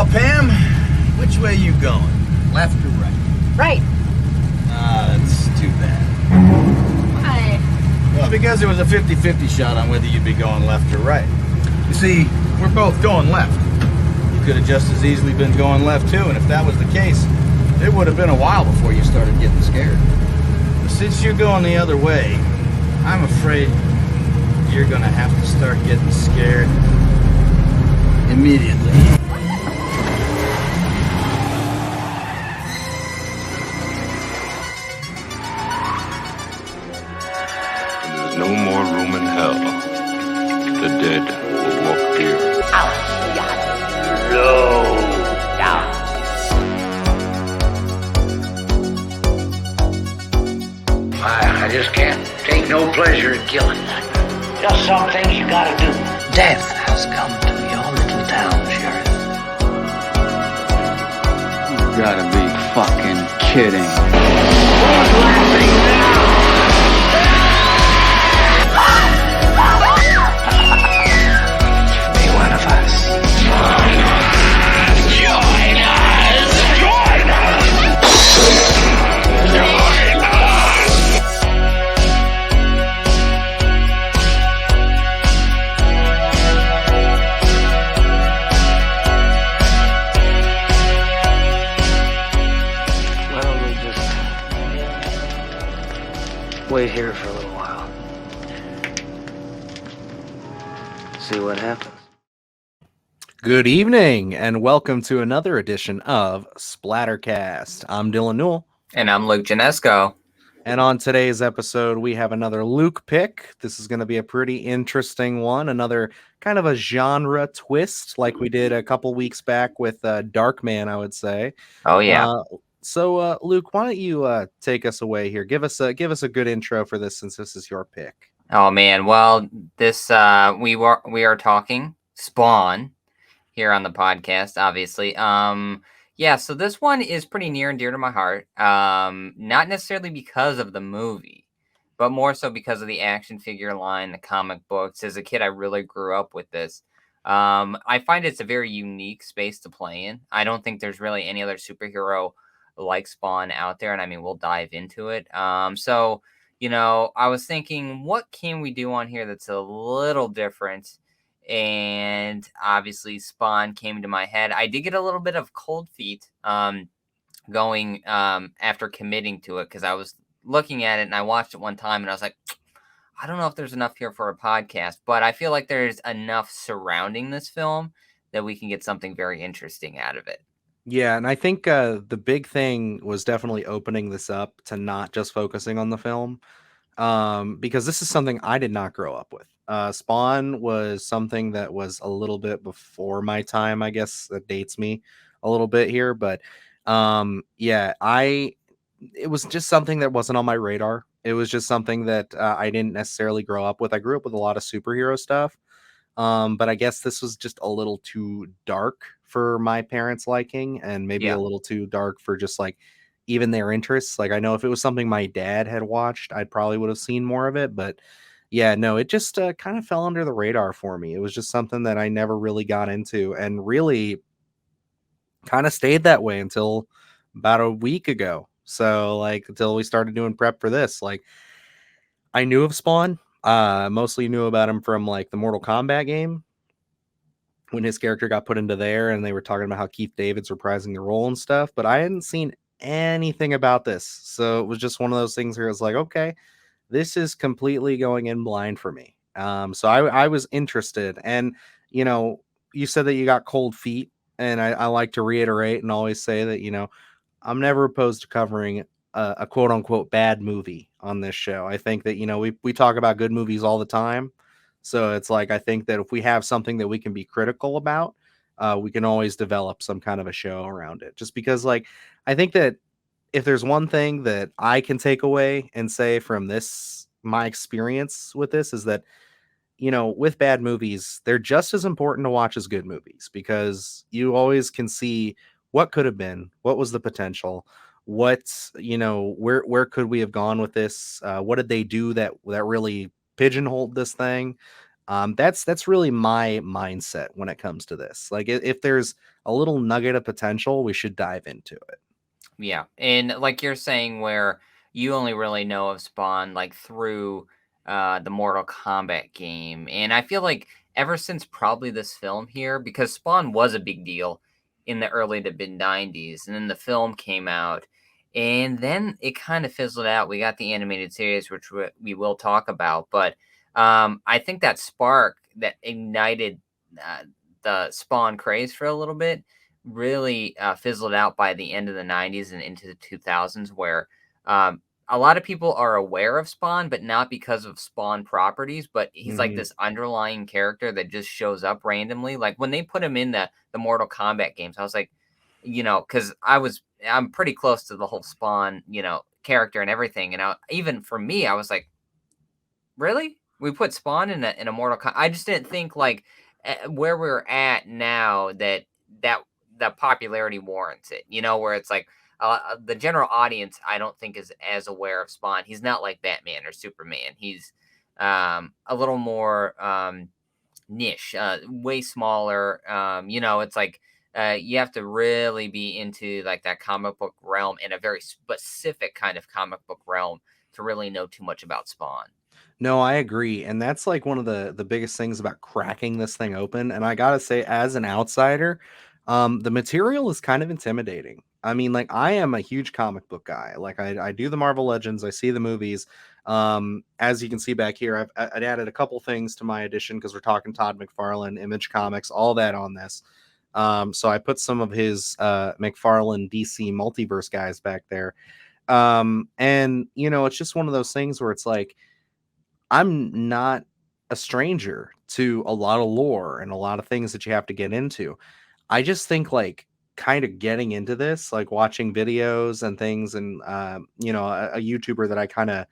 Well, Pam, which way you going? Left or right? Right. That's too bad. Why? Well, because there was a 50-50 shot on whether you'd be going left or right. You see, we're both going left. You could have just as easily been going left, too, and if that was the case, it would have been a while before you started getting scared. But since you're going the other way, I'm afraid you're gonna have to start getting scared immediately. There's no more room in hell. The dead will walk here. Low down. I just can't take no pleasure in killing that. Just some things you gotta do. Death has come to your little town, Sheriff. You gotta be fucking kidding. Who's laughing now? Be one of us. Join us! Join us! Join us! Well, we'll just wait here for a little while. See what happens. Good evening, and welcome to another edition of SplatterCast. I'm Dylan Newell, And I'm Luke Janesco. and on today's episode, we have another Luke pick. This is going to be a pretty interesting one, another kind of a genre twist, like we did a couple weeks back with Darkman, I would say. Oh yeah. So, Luke, why don't you take us away here? Give us a good intro for this, since this is your pick. Oh man. Well, this we are talking Spawn here on the podcast, obviously. Yeah, so this one is pretty near and dear to my heart. Not necessarily because of the movie, but more so because of the action figure line, the comic books. As a kid, I really grew up with this. I find it's a very unique space to play in. I don't think there's really any other superhero like Spawn out there, and I mean, we'll dive into it. So, I was thinking, what can we do on here that's a little different? And obviously Spawn came to my head. I did get a little bit of cold feet going after committing to it, because I was looking at it and I watched it one time and I was like, I don't know if there's enough here for a podcast, but I feel like there's enough surrounding this film that we can get something very interesting out of it. Yeah, and I think the big thing was definitely opening this up to not just focusing on the film, because this is something I did not grow up with. Spawn was something that was a little bit before my time, I guess. That dates me a little bit here, but yeah, it was just something that wasn't on my radar. It was just something that I didn't necessarily grow up with. I grew up with a lot of superhero stuff, but I guess this was just a little too dark for my parents' liking, and maybe Yeah. a little too dark for just like even their interests. Like, I know if it was something my dad had watched, I probably would have seen more of it, but yeah, no, it just kind of fell under the radar for me. It was just something that I never really got into, and really kind of stayed that way until about a week ago. So, like, until we started doing prep for this, like, I knew of Spawn. Mostly knew about him from like the Mortal Kombat game, when his character got put into there, and they were talking about how Keith David's reprising the role and stuff. But I hadn't seen anything about this, so it was just one of those things where it's like, okay, this is completely going in blind for me. So I was interested, and you said that you got cold feet, and I like to reiterate and always say that I'm never opposed to covering a quote unquote bad movie on this show. I think that we talk about good movies all the time, so it's like, I think that if we have something that we can be critical about, we can always develop some kind of a show around it. Just because, like, I think that if there's one thing that I can take away and say from this, my experience with this, is that, with bad movies, they're just as important to watch as good movies, because you always can see what could have been, what was the potential, where could we have gone with this? What did they do that really pigeonholed this thing? That's really my mindset when it comes to this. Like if there's a little nugget of potential, we should dive into it. Yeah. And like you're saying, where you only really know of Spawn like through the Mortal Kombat game. And I feel like ever since probably this film here, because Spawn was a big deal in the early to mid 90s, and then the film came out. And then it kind of fizzled out. We got the animated series, which we will talk about. But I think that spark that ignited uh, the Spawn craze for a little bit really fizzled out by the end of the 90s and into the 2000s, where a lot of people are aware of Spawn, but not because of Spawn properties, but he's like Mhm. this underlying character that just shows up randomly. Like when they put him in the Mortal Kombat games, I was like, because I'm pretty close to the whole Spawn, character and everything. And even for me, I was like, really? We put Spawn in a Mortal Kombat. I just didn't think like where we're at now that that popularity warrants it. Where it's like the general audience, I don't think is as aware of Spawn. He's not like Batman or Superman. He's a little more niche, way smaller. It's like you have to really be into like that comic book realm in a very specific kind of comic book realm to really know too much about Spawn. No, I agree, and that's like one of the biggest things about cracking this thing open. And I gotta say, as an outsider, the material is kind of intimidating. I mean, like I am a huge comic book guy. Like I do the Marvel Legends, I see the movies. As you can see back here, I've added a couple things to my edition because we're talking Todd McFarlane, Image Comics, all that on this. So I put some of his McFarlane DC multiverse guys back there. And it's just one of those things where it's like I'm not a stranger to a lot of lore and a lot of things that you have to get into. I just think like kind of getting into this, like watching videos and things, and a YouTuber that I kind of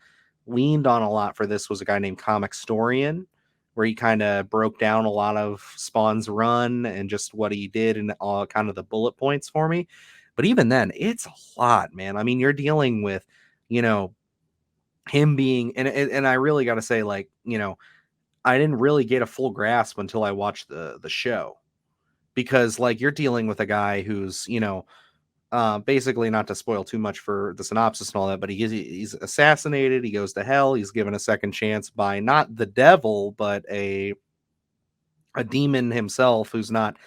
leaned on a lot for this was a guy named Comic Storian, where he kind of broke down a lot of Spawn's run and just what he did and all kind of the bullet points for me. But even then, it's a lot, man. I mean, you're dealing with, you know, him being, and I really got to say, like, I didn't really get a full grasp until I watched the show, because like you're dealing with a guy who's basically, not to spoil too much for the synopsis and all that, but he's assassinated, he goes to hell, he's given a second chance by not the devil but a demon himself, who's not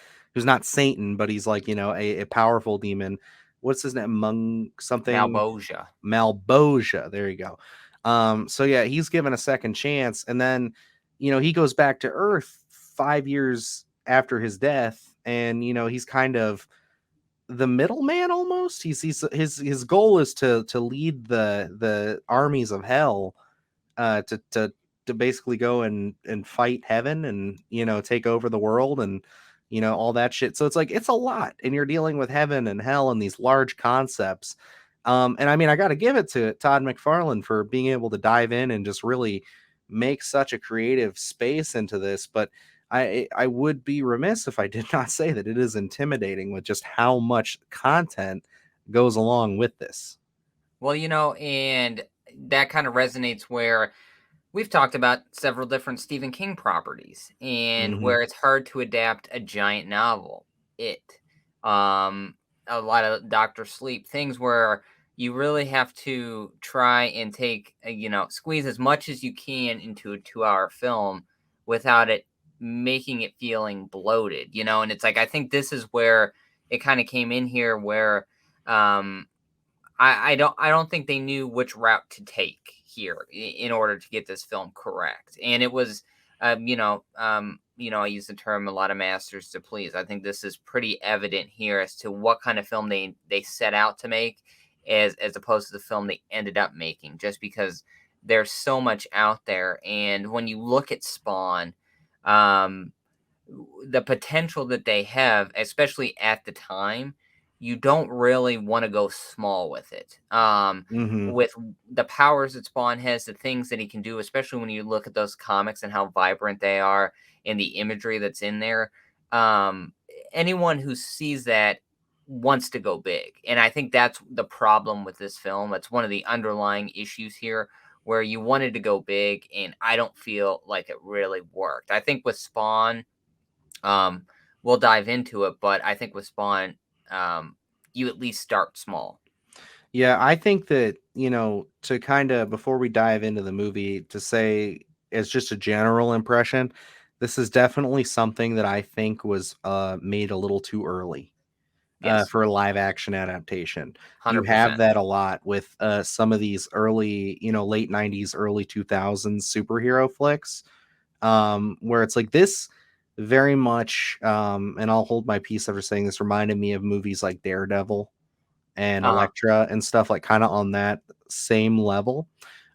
Satan, but he's like a powerful demon. What's his name? Mung something. Malboja. Malboja. There you go. So yeah, he's given a second chance, and then he goes back to Earth 5 years after his death, and he's kind of the middleman almost. His goal is to lead the armies of hell, to basically go and fight heaven, and take over the world, and all that shit. So it's like it's a lot, and you're dealing with heaven and hell and these large concepts. And I mean, I got to give it to Todd McFarlane for being able to dive in and just really make such a creative space into this. But I would be remiss if I did not say that it is intimidating with just how much content goes along with this. Well, and that kind of resonates where we've talked about several different Stephen King properties, and Hmm. where it's hard to adapt a giant novel. It, a lot of Doctor Sleep, things where you really have to try and take, squeeze as much as you can into a 2-hour film without it making it feeling bloated, and it's like, I think this is where it kind of came in here where, um, I don't think they knew which route to take here in order to get this film correct. And it was, I use the term a lot of masters to please. I think this is pretty evident here as to what kind of film they set out to make, as opposed to the film they ended up making, just because there's so much out there. And when you look at Spawn, um, the potential that they have, especially at the time, you don't really want to go small with it. Hmm. With the powers that Spawn has, the things that he can do, especially when you look at those comics and how vibrant they are and the imagery that's in there. Um, Anyone who sees that wants to go big. And I think that's the problem with this film. That's one of the underlying issues here, where you wanted to go big, and I don't feel like it really worked. I think with Spawn, we'll dive into it, but I think with Spawn, you at least start small. Yeah, I think that, to kind of, before we dive into the movie, to say as just a general impression, this is definitely something that I think was made a little too early Yes, for a live action adaptation. You have 100%. that a lot with some of these early, late 90s, early 2000s superhero flicks, where it's like this very much, and I'll hold my peace after saying this, reminded me of movies like Daredevil and Uh-huh. Elektra and stuff, like kind of on that same level.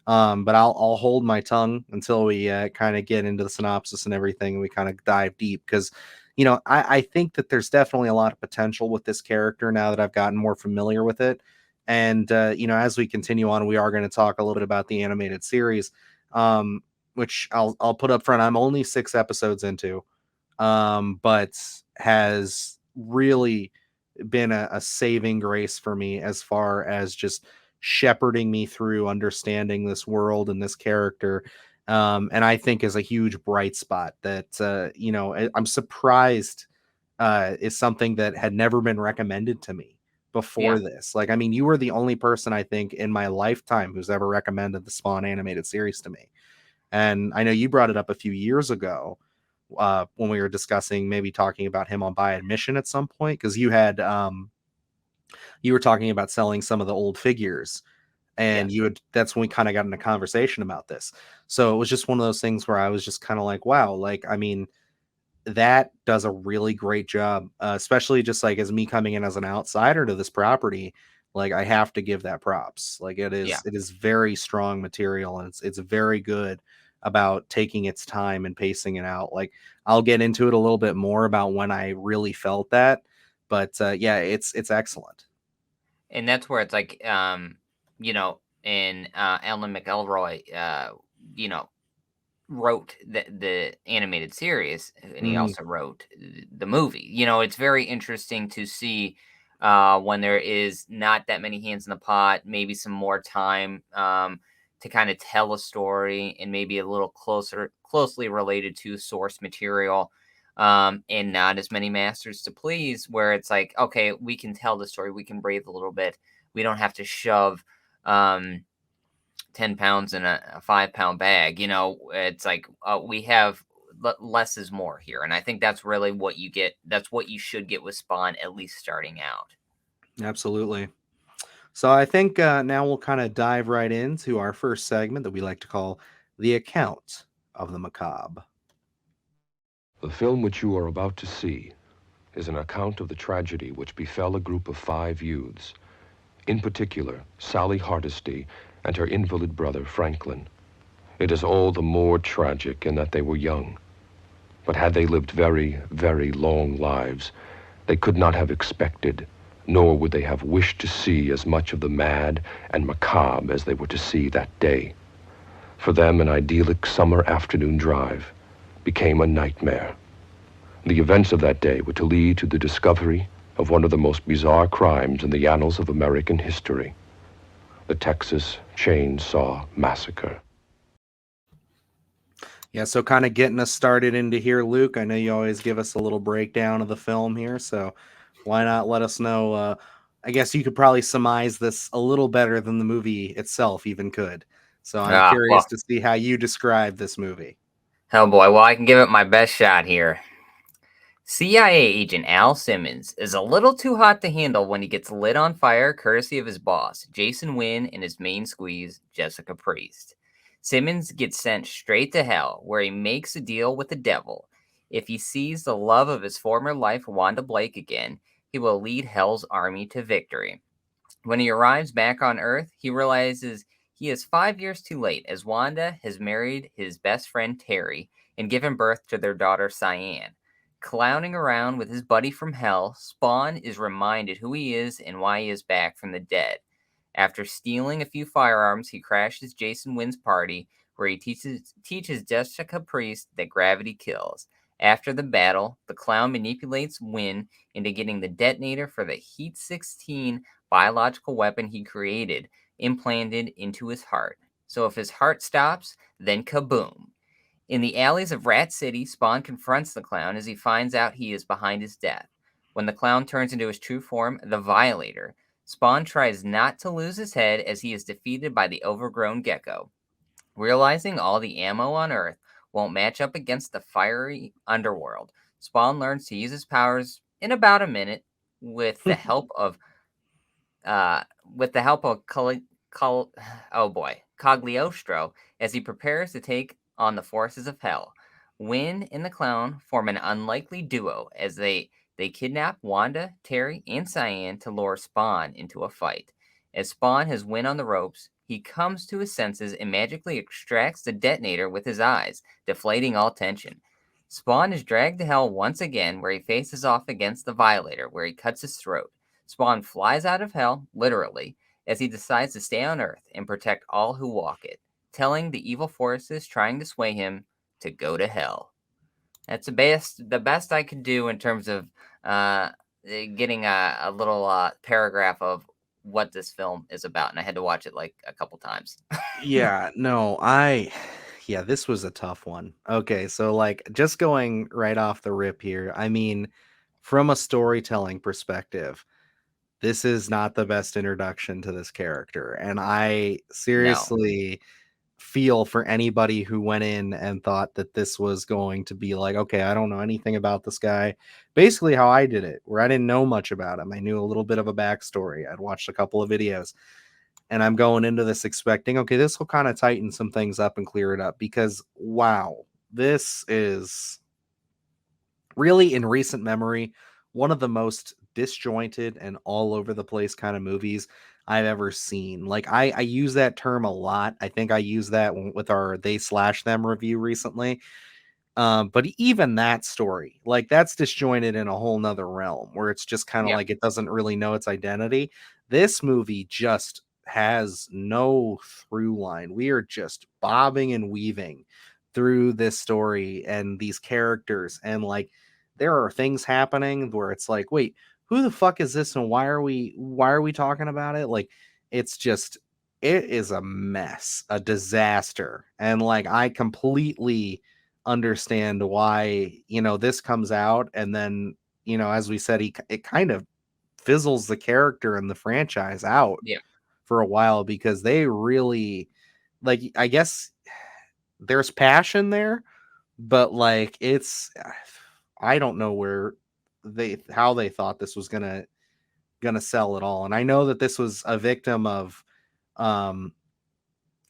But I'll hold my tongue until we kind of get into the synopsis and everything, and we kind of dive deep because, I think that there's definitely a lot of potential with this character now that I've gotten more familiar with it. And as we continue on, we are going to talk a little bit about the animated series, which I'll put up front. I'm only 6 episodes into, but has really been a saving grace for me as far as just shepherding me through understanding this world and this character. And I think is a huge bright spot that, I'm surprised is something that had never been recommended to me before Yeah. this. Like, I mean, you were the only person I think in my lifetime who's ever recommended the Spawn animated series to me. And I know you brought it up a few years ago when we were discussing maybe talking about him on By Admission at some point, because you were talking about selling some of the old figures, and Yes. that's when we kind of got into conversation about this. So it was just one of those things where I was just kind of like, wow, like, I mean, that does a really great job, especially just like as me coming in as an outsider to this property. Like, I have to give that props. Like, Yeah. it is very strong material, and it's very good about taking its time and pacing it out. Like, I'll get into it a little bit more about when I really felt that, but yeah, it's excellent. And that's where it's like, in Alan McElroy, you know, wrote the animated series, and he Mm, also wrote the movie. It's very interesting to see when there is not that many hands in the pot, maybe some more time to kind of tell a story, and maybe a little closely related to source material. And not as many masters to please, where it's like, okay, we can tell the story, we can breathe a little bit, we don't have to shove um, 10 pounds in a 5-pound bag. It's like we have less is more here. And I think that's really what you get. That's what you should get with Spawn, at least starting out. absolutely. So I think now we'll kind of dive right into our first segment that we like to call the account of the macabre. The film which you are about to see is an account of the tragedy which befell a group of 5 youths, in particular, Sally Hardesty and her invalid brother, Franklin. It is all the more tragic in that they were young. But had they lived very, very long lives, they could not have expected, nor would they have wished to see as much of the mad and macabre as they were to see that day. For them, an idyllic summer afternoon drive became a nightmare. The events of that day were to lead to the discovery of one of the most bizarre crimes in the annals of American history, the Texas Chainsaw Massacre. Yeah, so kind of getting us started into here, Luke. I know you always give us a little breakdown of the film here, so why not let us know? I guess you could probably surmise this a little better than the movie itself even could. So I'm curious Well, to see how you describe this movie. oh boy. Well, I can give it my best shot here. CIA agent Al Simmons is a little too hot to handle when he gets lit on fire courtesy of his boss, Jason Wynn, and his main squeeze, Jessica Priest. Simmons gets sent straight to hell, where he makes a deal with the devil. If he sees the love of his former life, Wanda Blake, again, he will lead Hell's army to victory. When he arrives back on Earth, he realizes he is 5 years too late, as Wanda has married his best friend Terry and given birth to their daughter Cyan. Clowning around with his buddy from Hell, Spawn is reminded who he is and why he is back from the dead. After stealing a few firearms, he crashes Jason Wynn's party, where he teaches Jessica Priest that gravity kills. After the battle, the clown manipulates Wynn into getting the detonator for the Heat 16 biological weapon he created implanted into his heart. So if his heart stops, then kaboom. In the alleys of Rat City, Spawn confronts the clown as he finds out he is behind his death. When the clown turns into his true form, the Violator, Spawn tries not to lose his head as he is defeated by the overgrown gecko. Realizing all the ammo on Earth won't match up against the fiery underworld, Spawn learns to use his powers in about a minute with the help of uh, oh boy, Cagliostro as he prepares to take on the forces of hell. Wynn and the clown form an unlikely duo as they kidnap Wanda, Terry, and Cyan to lure Spawn into a fight. As Spawn has Wynn on the ropes, he comes to his senses and magically extracts the detonator with his eyes, deflating all tension. Spawn is dragged to hell once again, where he faces off against the Violator, where he cuts his throat. Spawn flies out of hell, literally, as he decides to stay on Earth and protect all who walk it, telling the evil forces trying to sway him to go to hell. That's the best I could do in terms of getting a little paragraph of what this film is about, and I had to watch it like a couple times. Yeah, no, yeah, this was a tough one. Okay, so like just going right off the rip here, I mean, from a storytelling perspective, this is not the best introduction to this character. And I No. seriously feel for anybody who went in and thought that this was going to be like, okay, I don't know anything about this guy. Basically, how I did it, where I didn't know much about him. I knew a little bit of a backstory. I'd watched a couple of videos, and I'm going into this expecting, okay, this will kind of tighten some things up and clear it up because, wow, this is really in recent memory one of the most disjointed and all over the place kind of movies I've ever seen. Like I use that term a lot. I think I used that with our They Slash Them review recently. But even that story, like that's disjointed in a whole nother realm where it's just kind of Yep. like it doesn't really know its identity. This movie just has no through line. We are just bobbing and weaving through this story and these characters, and like there are things happening where it's like, wait, who the fuck is this and why are we talking about it? Like it's just it is a mess, a disaster. And like I completely understand why this comes out, and then as we said, it kind of fizzles the character and the franchise out Yeah. for a while because they really, like, I guess there's passion there, but like it's I don't know where how they thought this was gonna sell at all. And I know that this was a victim of um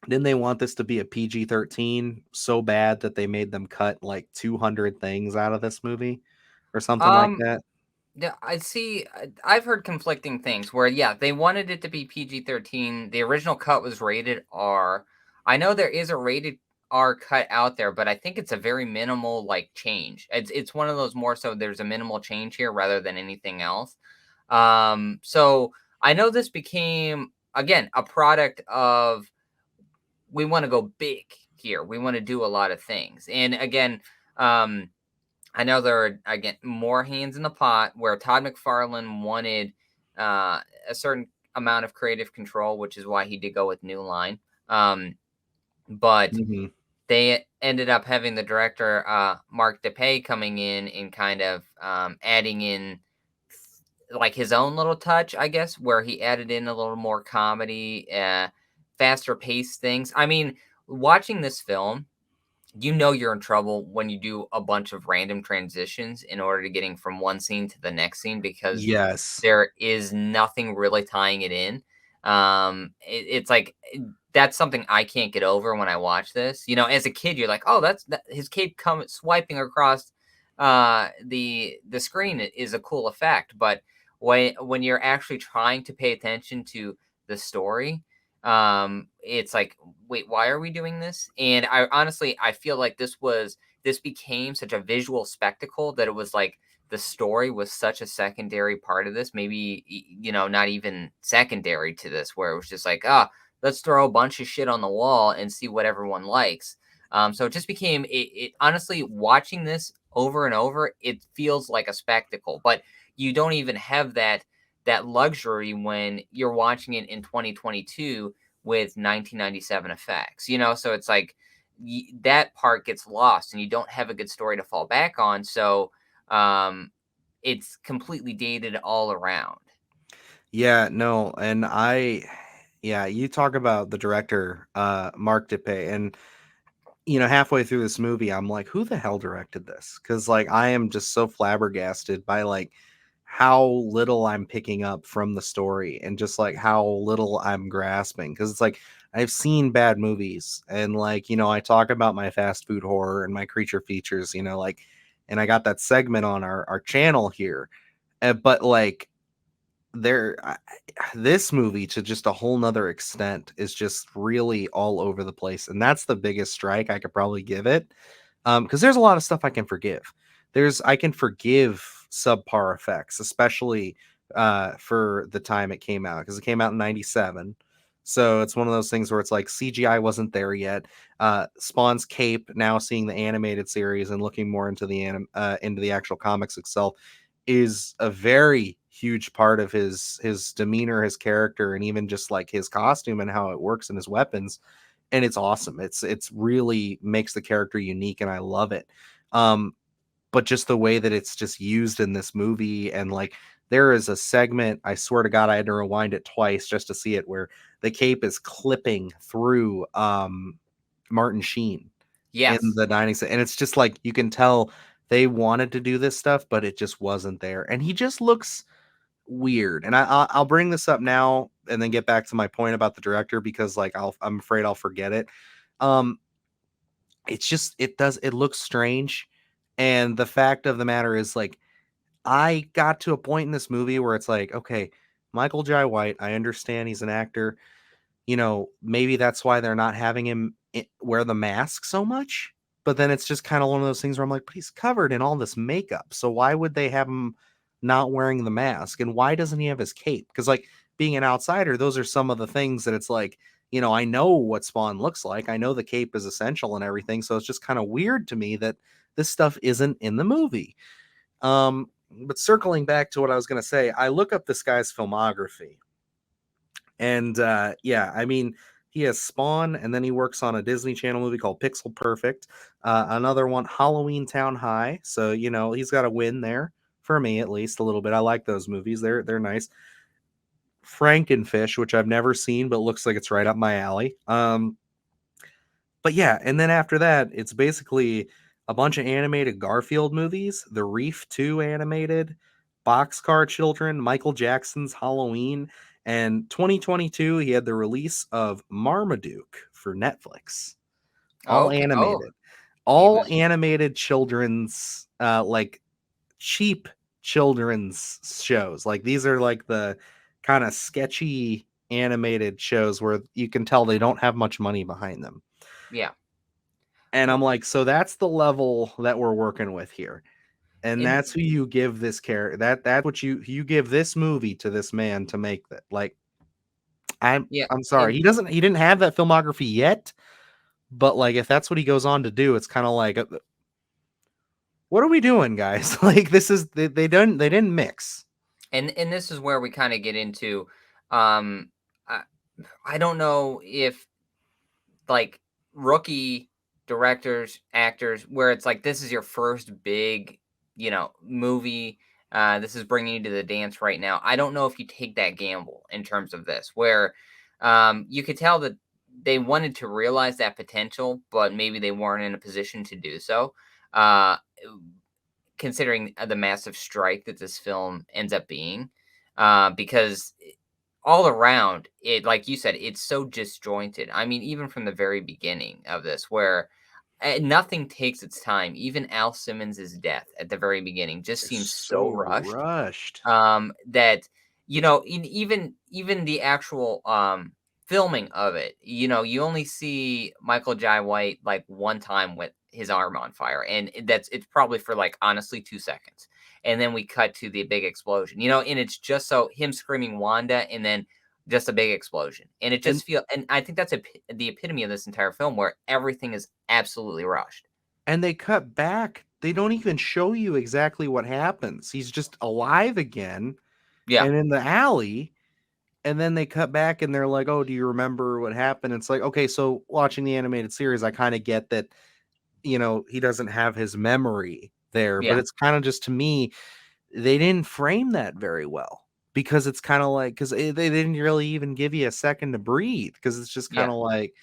didn't they want this to be a PG-13 so bad that they made them cut like 200 things out of this movie or something like Um, that? Yeah, I see. I've heard conflicting things where, yeah, they wanted it to be PG-13. The original cut was rated R. I know there is a rated R cut out there, but I think it's a very minimal like change. It's one of those more so there's a minimal change here rather than anything else. So I know this became again a product of we want to go big here. We want to do a lot of things, and again, um, I know there are again more hands in the pot where Todd McFarlane wanted a certain amount of creative control, which is why he did go with New Line. But Mhm. they ended up having the director Mark Dippe coming in and kind of adding in like his own little touch, I guess, where he added in a little more comedy, faster paced things. I mean, watching this film, you know you're in trouble when you do a bunch of random transitions in order to getting from one scene to the next scene because Yes. there is nothing really tying it in. It's like that's something I can't get over when I watch this. You know, as a kid, you're like, oh, his cape come swiping across the screen is a cool effect, but when you're actually trying to pay attention to the story, it's like, wait, why are we doing this? And I honestly I feel like this became such a visual spectacle that it was like the story was such a secondary part of this, maybe not even secondary to this, where it was just like, let's throw a bunch of shit on the wall and see what everyone likes. So it just became it honestly watching this over and over, it feels like a spectacle, but you don't even have that luxury when you're watching it in 2022 with 1997 effects, you know, so it's like that part gets lost and you don't have a good story to fall back on. So it's completely dated all around. Yeah, no, and yeah, you talk about the director, Mark Dippe, and halfway through this movie, I'm like, who the hell directed this? Because like I am just so flabbergasted by like how little I'm picking up from the story and just like how little I'm grasping. Because it's like I've seen bad movies and like, I talk about my fast food horror and my creature features, like, and I got that segment on our channel here. But like this movie to just a whole nother extent is just really all over the place, and that's the biggest strike I could probably give it. Because there's a lot of stuff I can forgive. I can forgive subpar effects, especially for the time it came out, because it came out in '97. So it's one of those things where it's like CGI wasn't there yet. Spawn's cape, now seeing the animated series and looking more into the actual comics itself, is a very huge part of his demeanor, his character, and even just like his costume and how it works and his weapons. And it's awesome. It's really makes the character unique, and I love it. But just the way that it's just used in this movie, and like there is a segment, I swear to God, I had to rewind it twice just to see it, where the cape is clipping through Martin Sheen in Yes. the dining set, and it's just like you can tell they wanted to do this stuff, but it just wasn't there, and he just looks weird. And I'll bring this up now and then get back to my point about the director, because like I'm afraid I'll forget it. Um, it's just it looks strange, and the fact of the matter is like I got to a point in this movie where it's like, okay, Michael Jai White, I understand he's an actor. Maybe that's why they're not having him wear the mask so much. But then it's just kind of one of those things where I'm like, but he's covered in all this makeup. So why would they have him not wearing the mask? And why doesn't he have his cape? Because, like, being an outsider, those are some of the things that it's like, I know what Spawn looks like. I know the cape is essential and everything. So it's just kind of weird to me that this stuff isn't in the movie. But circling back to what I was going to say, I look up this guy's filmography. And yeah, I mean, he has Spawn, and then he works on a Disney Channel movie called Pixel Perfect. Another one, Halloween Town High. So he's got a win there for me, at least a little bit. I like those movies; they're nice. Frankenfish, which I've never seen, but looks like it's right up my alley. But yeah, and then after that, it's basically a bunch of animated Garfield movies, The Reef 2 animated, Boxcar Children, Michael Jackson's Halloween, and 2022 he had the release of Marmaduke for Netflix. All Okay. Oh, animated. he All was. animated children's like cheap children's shows. Like these are like the kind of sketchy animated shows where you can tell they don't have much money behind them. Yeah. And I'm like, so that's the level that we're working with here. And And that's who you give this character. That's what you give this movie to this man to make that. Like, yeah. I'm sorry. And He didn't have that filmography yet, but like if that's what he goes on to do, it's kind of like what are we doing, guys? Like this is they didn't mix. and this is where we kind of get into um I, I don't know if like rookie directors, actors, where it's like this is your first big, movie. This is bringing you to the dance right now. I don't know if you take that gamble in terms of this, where you could tell that they wanted to realize that potential, but maybe they weren't in a position to do so. Uh, Considering the massive strike that this film ends up being, because all around it, like you said, it's so disjointed. I mean, even from the very beginning of this, where nothing takes its time. Even Al Simmons' death at the very beginning just It's seems so so rushed. rushed. That even the actual filming of it, you only see Michael Jai White like one time with his arm on fire, and it's probably for like honestly 2 seconds, and then we cut to the big explosion, and it's just so him screaming Wanda, and then just a big explosion, and it And just and I think that's the epitome of this entire film, where everything is absolutely rushed. and they cut back. They don't even show you exactly what happens. He's just alive again Yeah. and in the alley. And then they cut back and they're like, "Oh, do you remember what happened?" It's like, okay, so watching the animated series, I kind of get that, he doesn't have his memory there, but Yeah. it's kind of just, to me, they didn't frame that very well, because it's kind of like, because they didn't really even give you a second to breathe, because it's just kind Yeah. of like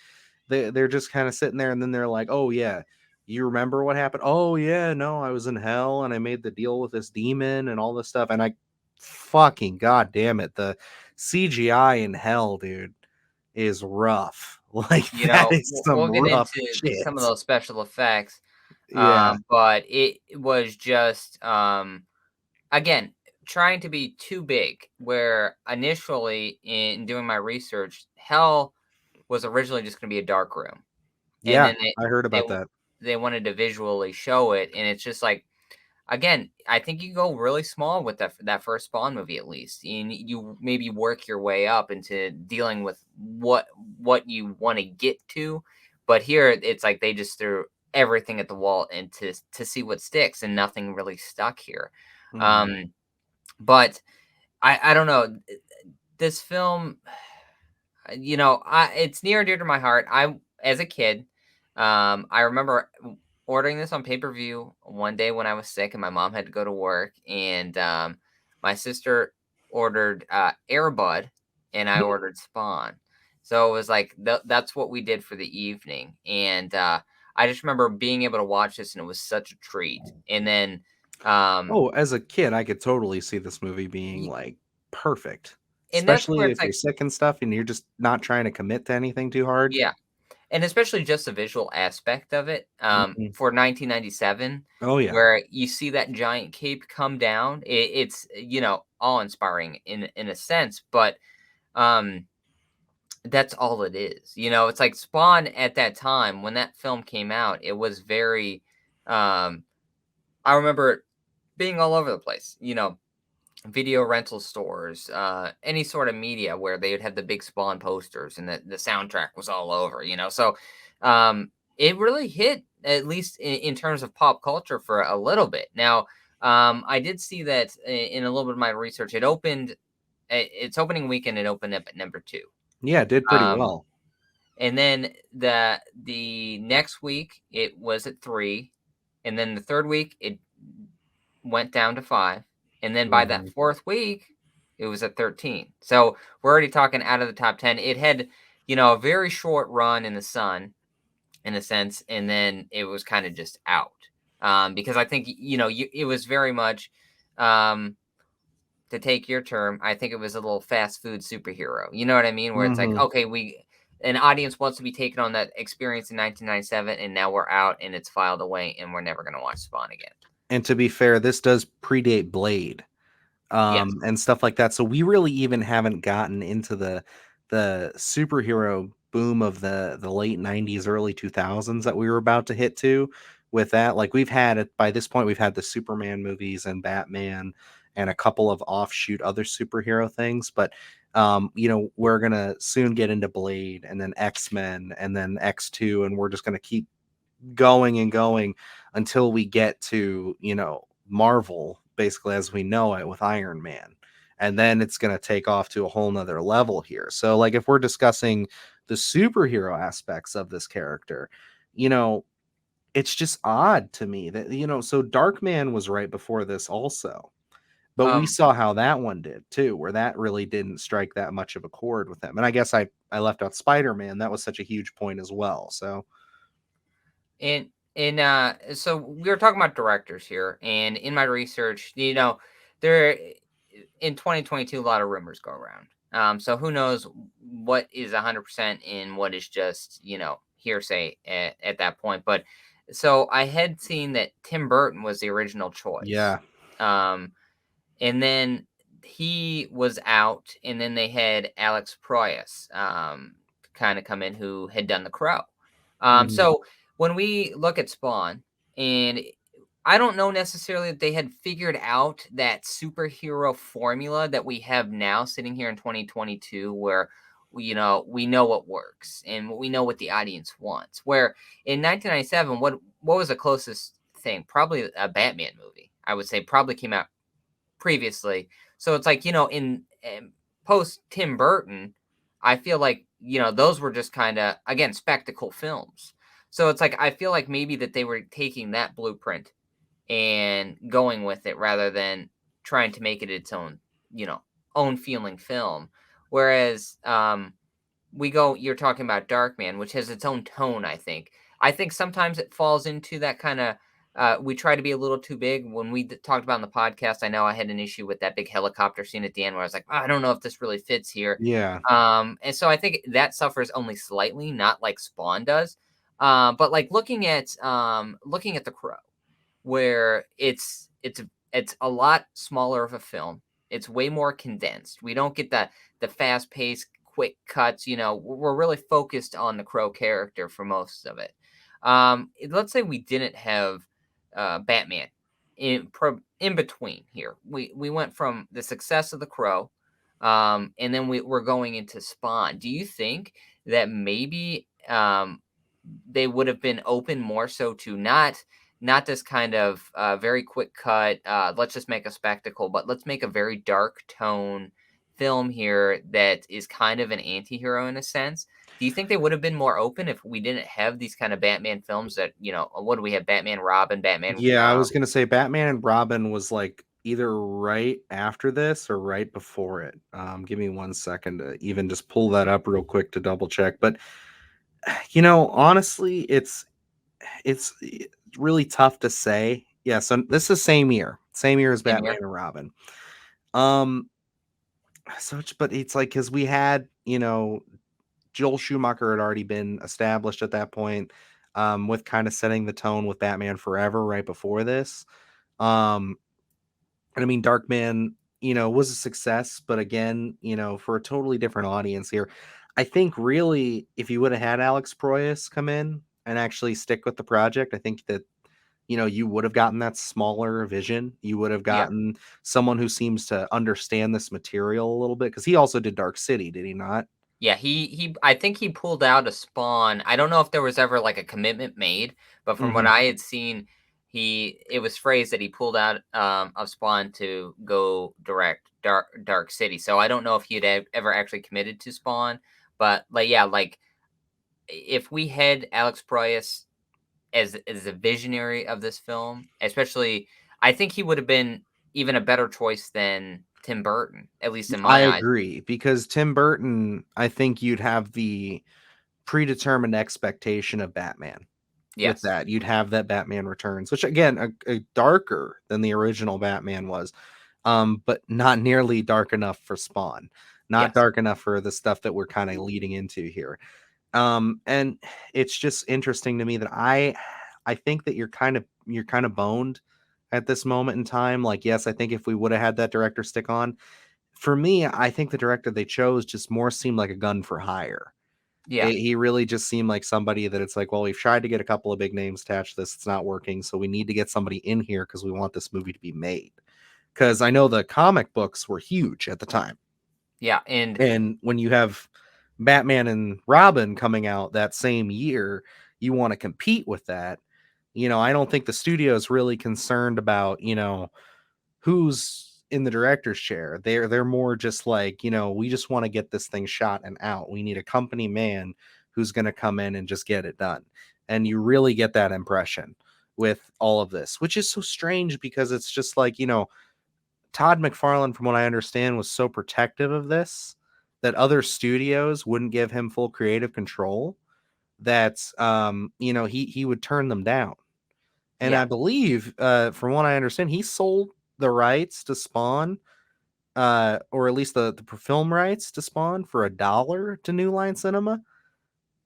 they're just kind of sitting there, and then they're like, "Oh yeah, you remember what happened? Oh yeah, no, I was in hell and I made the deal with this demon and all this stuff." And I fucking, god damn it, the CGI in hell, dude, is rough. Like, that is some We'll get rough into some of shit. those special effects, Yeah. but it was just again trying to be too big. Where initially in doing my research, hell was originally just going to be a dark room, and Yeah, then I heard they about that. they wanted to visually show it, and it's just like, again, I think you go really small with that first Spawn movie at least, and you maybe work your way up into dealing with what you want to get to. But here it's like they just threw everything at the wall and to see what sticks, and nothing really stuck here. Mhm. Um, but I don't know, this film, it's near and dear to my heart. I As a kid, I remember ordering this on pay-per-view one day when I was sick and my mom had to go to work, and my sister ordered Air Bud, and I ordered Spawn. So it was like that's what we did for the evening, and I just remember being able to watch this, and it was such a treat. And then, um, Oh, as a kid, I could totally see this movie being, y- like, perfect, and that's where especially it's if you're like, sick and stuff and you're just not trying to commit to anything too hard. yeah. And especially just the visual aspect of it, Mhm. for 1997, Oh, yeah. where you see that giant cape come down, it's, awe-inspiring in a sense, but, um, that's all it is. It's like Spawn at that time, when that film came out, it was very, um I remember being all over the place, video rental stores, any sort of media where they would have the big Spawn posters and the soundtrack was all over. So um, it really hit, at least in terms of pop culture, for a little bit. Now, I did see that in a little bit of my research, its opening weekend, it opened up at number two. Yeah, it did pretty Um, well. and then the next week, it was at three. And then the third week, it went down to five. And then by that Mhm. fourth week, it was at 13. So we're already talking out of the top 10. It had, a very short run in the sun, in a sense, and then it was kind of just out. Because I think, it was very much, um, to take your term, I think it was a little fast food superhero. You know what I mean? Where it's like, Mhm. okay, an audience wants to be taken on that experience in 1997, and now we're out and it's filed away, and we're never going to watch Spawn again. And to be fair, this does predate Blade, Yes. and stuff like that. So we really even haven't gotten into the superhero boom of the late 90s, early 2000s that we were about to hit to with that. Like, we've had it by this point, we've had the Superman movies and Batman and a couple of offshoot other superhero things, but we're gonna soon get into Blade and then X-Men and then X2, and we're just gonna keep going and going until we get to, Marvel, basically as we know it, with Iron Man. And then it's going to take off to a whole nother level here. So, like, if we're discussing the superhero aspects of this character, you know, it's just odd to me that, so Darkman was right before this also. But we Um, saw how that one did too, where that really didn't strike that much of a chord with him. And I guess I left out Spider-Man. That was such a huge point as well. So, so we were talking about directors here, and in my research, there in 2022, a lot of rumors go around. So who knows what is 100% and what is just hearsay at that point. But so I had seen that Tim Burton was the original choice. yeah. Um, and then he was out, and then they had Alex Proyas kind of come in, who had done The Crow. Mhm. So when we look at Spawn, and I don't know necessarily that they had figured out that superhero formula that we have now sitting here in 2022, where we know what works and we know what the audience wants. Where in 1997, what was the closest thing? Probably a Batman movie. I would say probably came out previously. So it's like, post Tim Burton, I feel like, those were just kind of, again, spectacle films. So it's like, I feel like maybe that they were taking that blueprint and going with it rather than trying to make it its own, own feeling film. Whereas, you're talking about Darkman, which has its own tone, I think. I think sometimes it falls into that kind of, we try to be a little too big. When we talked about in the podcast, I know I had an issue with that big helicopter scene at the end where I was like, "Oh, I don't know if this really fits here." Yeah. And so I think that suffers only slightly, not like Spawn does. But like looking at The Crow, where it's a lot smaller of a film. It's way more condensed. We don't get the fast paced, quick cuts. We're really focused on the Crow character for most of it. Let's say we didn't have Batman in between here. We went from the success of the Crow, and then we're going into Spawn. Do you think that maybe they would have been open more so to not this kind of very quick cut, let's just make a spectacle, but let's make a very dark tone film here that is kind of an anti-hero in a sense? Do you think they would have been more open if we didn't have these kind of Batman films that, what do we have? Batman, Robin, Batman. Yeah, I was gonna say Batman and Robin was like either right after this or right before it. Give me 1 second to even just pull that up real quick to double check. But honestly, it's really tough to say. Yeah, so this is same year as Same Batman here. and Robin. Um, but it's like because we had Joel Schumacher had already been established at that point, with kind of setting the tone with Batman Forever right before this. Um, and I mean, Darkman, was a success, but again, for a totally different audience here. I think really, if you would have had Alex Proyas come in and actually stick with the project, I think that you would have gotten that smaller vision. You would have Yeah. gotten someone who seems to understand this material a little bit because he also did Dark City, did he not? Yeah, he I think he pulled out a Spawn. I don't know if there was ever like a commitment made, but from what Mhm. I had seen, it was phrased that he pulled out of Spawn to go direct Dark City. So I don't know if he had ever actually committed to Spawn, but like yeah, like if we had Alex Proyas as a visionary of this film, especially, I think he would have been even a better choice than Tim Burton, at least in I my eyes. agree because Tim Burton, I think you'd have the predetermined expectation of Batman with Yes. that. You'd have that Batman Returns, which again, a darker than the original Batman was, but not nearly dark enough for Spawn, not Yes. dark enough for the stuff that we're kind of leading into here. And it's just interesting to me that I think that you're kind of boned at this moment in time. Like, yes, I think if we would have had that director stick on, for me, I think the director they chose just more seemed like a gun for hire. Yeah. He really just seemed like somebody that it's like, well, we've tried to get a couple of big names attached to this, it's not working, so we need to get somebody in here because we want this movie to be made. Because I know the comic books were huge at the time. Yeah. And And when you have Batman and Robin coming out that same year, you want to compete with that. I don't think the studio is really concerned about, who's in the director's chair. They're more just like, we just want to get this thing shot and out. We need a company man who's going to come in and just get it done. And you really get that impression with all of this, which is so strange because it's just like, Todd McFarlane, from what I understand, was so protective of this that other studios wouldn't give him full creative control that he would turn them down. And I yeah. believe, from what I understand, he sold the rights to Spawn, or at least the film rights to Spawn for $1 to New Line Cinema. Is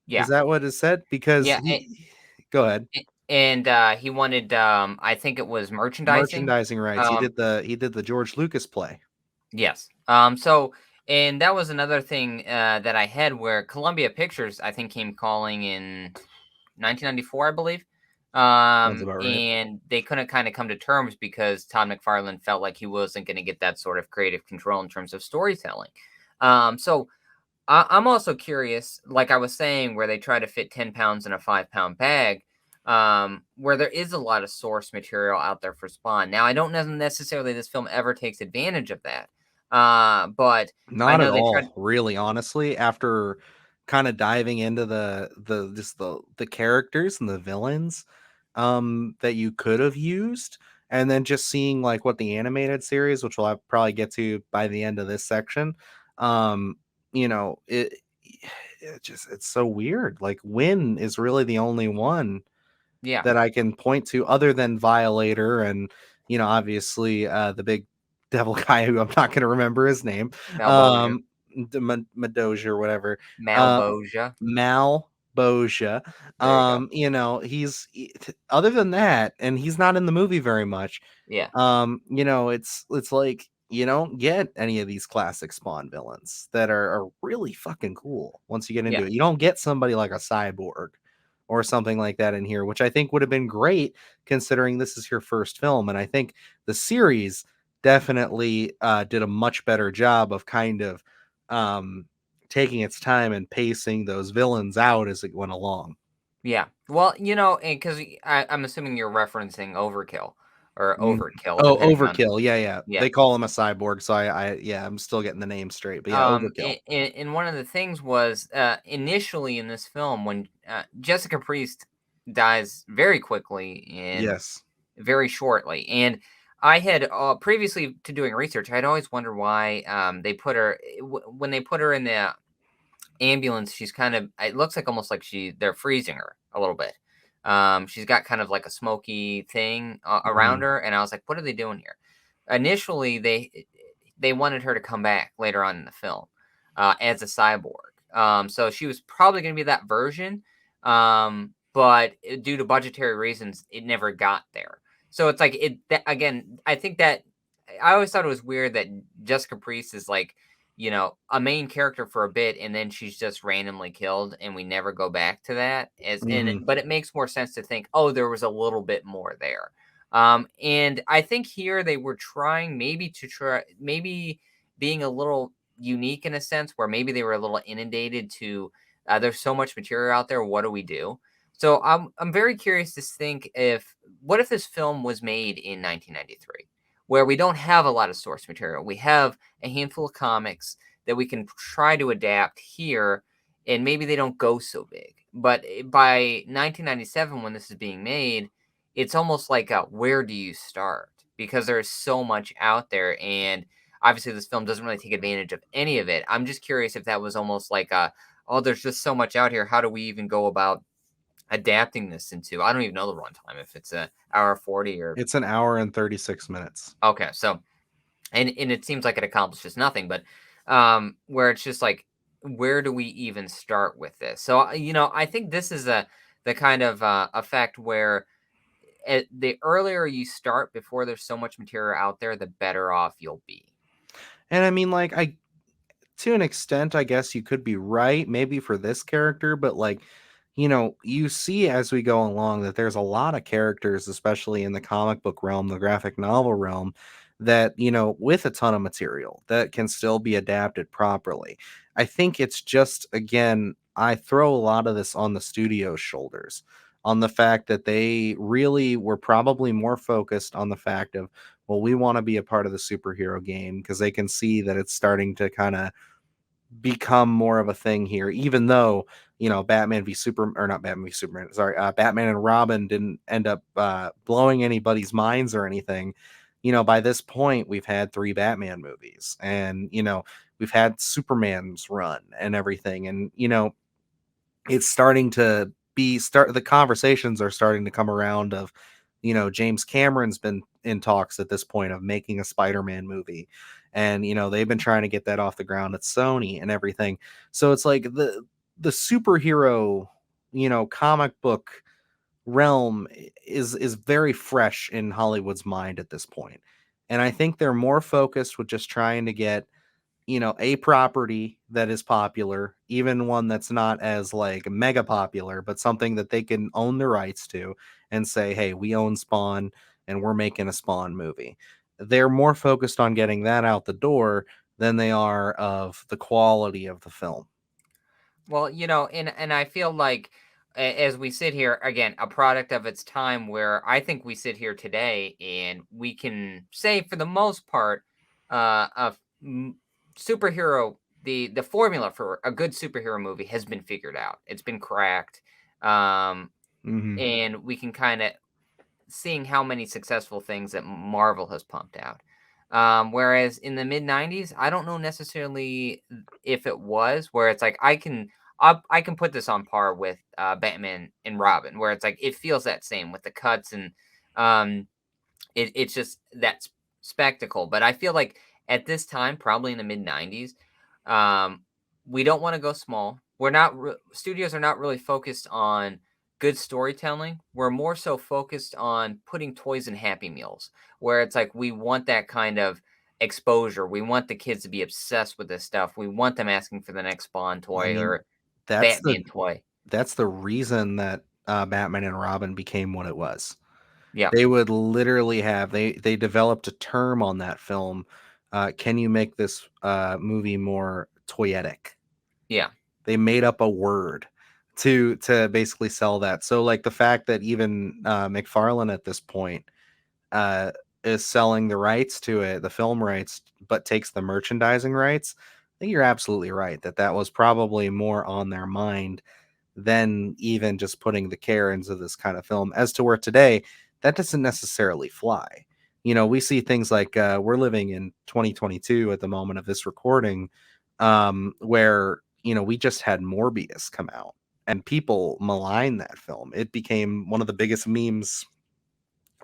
Yeah. that what it said? Because Yeah. go ahead. And he wanted, I think it was merchandising. Merchandising rights. Um, He did the George Lucas play. yes. And that was another thing that I had where Columbia Pictures, I think, came calling in 1994, I believe. Sounds about right. And they couldn't kind of come to terms because Todd McFarlane felt like he wasn't going to get that sort of creative control in terms of storytelling. So I'm also curious, like I was saying, where they try to fit 10 pounds in a 5-pound bag, where there is a lot of source material out there for Spawn. Now, I don't know necessarily this film ever takes advantage of that. But I Not know at they tried. all, really, honestly, after kind of diving into the characters and the villains that you could have used, and then just seeing like what the animated series, which we'll probably get to by the end of this section, um, you know, it's so weird. Like Win is really the only one Yeah, that I can point to other than Violator and, obviously, the big devil guy who I'm not gonna remember his name, Malboja, um, Madoja or whatever, uh, Malboja. Malboja. There you go. Other than that, and he's not in the movie very much, Yeah, it's like you don't get any of these classic Spawn villains that are really fucking cool once you get into yeah, it. You don't get somebody like a Cyborg or something like that in here, which I think would have been great considering this is your first film. And I think the series definitely did a much better job of kind of um, taking its time and pacing those villains out as it went along. yeah. Well, and because I'm assuming you're referencing Overkill or Mm. Overkill, Oh, depending on Overkill. Yeah, yeah. yeah. They call him a cyborg, so yeah, I'm still getting the name straight. But yeah, Overkill. And one of the things was initially in this film when Jessica Priest dies very quickly and Yes. very shortly, and I had previously to doing research, I'd always wondered why they put her when they put her in the ambulance. She's kind of it looks like almost like they're freezing her a little bit. She's got kind of like a smoky thing around Mhm. her, and I was like, what are they doing here? Initially, they wanted her to come back later on in the film as a cyborg. So she was probably going to be that version, but due to budgetary reasons, it never got there. So it's like again. I think that I always thought it was weird that Jessica Priest is like a main character for a bit, and then she's just randomly killed, and we never go back to that. Mhm. But it makes more sense to think, oh, there was a little bit more there. And I think here they were trying maybe being a little unique in a sense, where maybe they were a little inundated to. There's so much material out there. What do we do? So I'm very curious to think what if this film was made in 1993, where we don't have a lot of source material. We have a handful of comics that we can try to adapt here, and maybe they don't go so big. But by 1997, when this is being made, it's almost like where do you start? Because there's so much out there, and obviously this film doesn't really take advantage of any of it. I'm just curious if that was almost like oh, there's just so much out here. How do we even go about adapting this into? I don't even know the runtime if it's a hour 40 or It's an hour and 36 minutes. okay. So and it seems like it accomplishes nothing, but where it's just like where do we even start with this? So I think this is the kind of effect where the earlier you start before there's so much material out there, the better off you'll be. And I mean, like, to an extent, I guess you could be right, maybe for this character, but like, you see as we go along that there's a lot of characters, especially in the comic book realm, the graphic novel realm, that, with a ton of material that can still be adapted properly. I think it's just, again, I throw a lot of this on the studio's shoulders, on the fact that they really were probably more focused on the fact of, well, we want to be a part of the superhero game because they can see that it's starting to kind of become more of a thing here, even though Batman v Super or not Batman v Superman, sorry, Batman and Robin didn't end up blowing anybody's minds or anything. By this point, we've had 3 Batman movies, and we've had Superman's run and everything, and it's starting to the conversations are starting to come around of James Cameron's been in talks at this point of making a Spider-Man movie, and they've been trying to get that off the ground at Sony and everything. So it's like the superhero comic book realm is very fresh in Hollywood's mind at this point, and I think they're more focused with just trying to get a property that is popular, even one that's not as like mega popular, but something that they can own the rights to and say, hey, we own Spawn and we're making a Spawn movie. They're more focused on getting that out the door than they are of the quality of the film. Well, and I feel like as we sit here again, a product of its time, where I think we sit here today and we can say for the most part, superhero, the formula for a good superhero movie has been figured out. It's been cracked. Um, Hmm. and we can kind of seeing how many successful things that Marvel has pumped out. Whereas in the mid '90s, I don't know necessarily if it was where it's like I can put this on par with Batman and Robin, where it's like it feels that same with the cuts and um, it's just that spectacle. But I feel like at this time, probably in the mid '90s, um, we don't want to go small. We're not studios are not really focused on good storytelling. We're more so focused on putting toys in Happy Meals, where it's like we want that kind of exposure. We want the kids to be obsessed with this stuff. We want them asking for the next Spawn I toy mean, or that's the Batman toy. that's the reason that Batman and Robin became what it was. Yeah, They would literally have they developed a term on that film. Can you make this movie more toyetic? yeah, They made up a word to basically sell that. So like the fact that even McFarlane at this point uh, is selling the rights to it, the film rights, but takes the merchandising rights. I think you're absolutely right that that was probably more on their mind than even just putting the care into this kind of film. As to where today, that doesn't necessarily fly. You know, we see things like we're living in 2022 at the moment of this recording, where we just had Morbius come out, and people malign that film. It became one of the biggest memes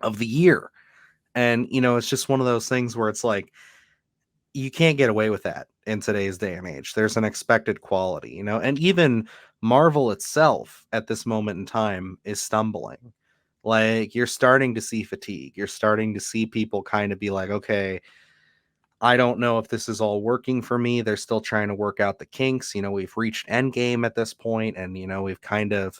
of the year, and it's just one of those things where it's like you can't get away with that in today's day and age. There's an expected quality, and even Marvel itself at this moment in time is stumbling. Like you're starting to see fatigue. You're starting to see people kind of be like, okay, I don't know if this is all working for me. They're still trying to work out the kinks. We've reached endgame at this point, and we've kind of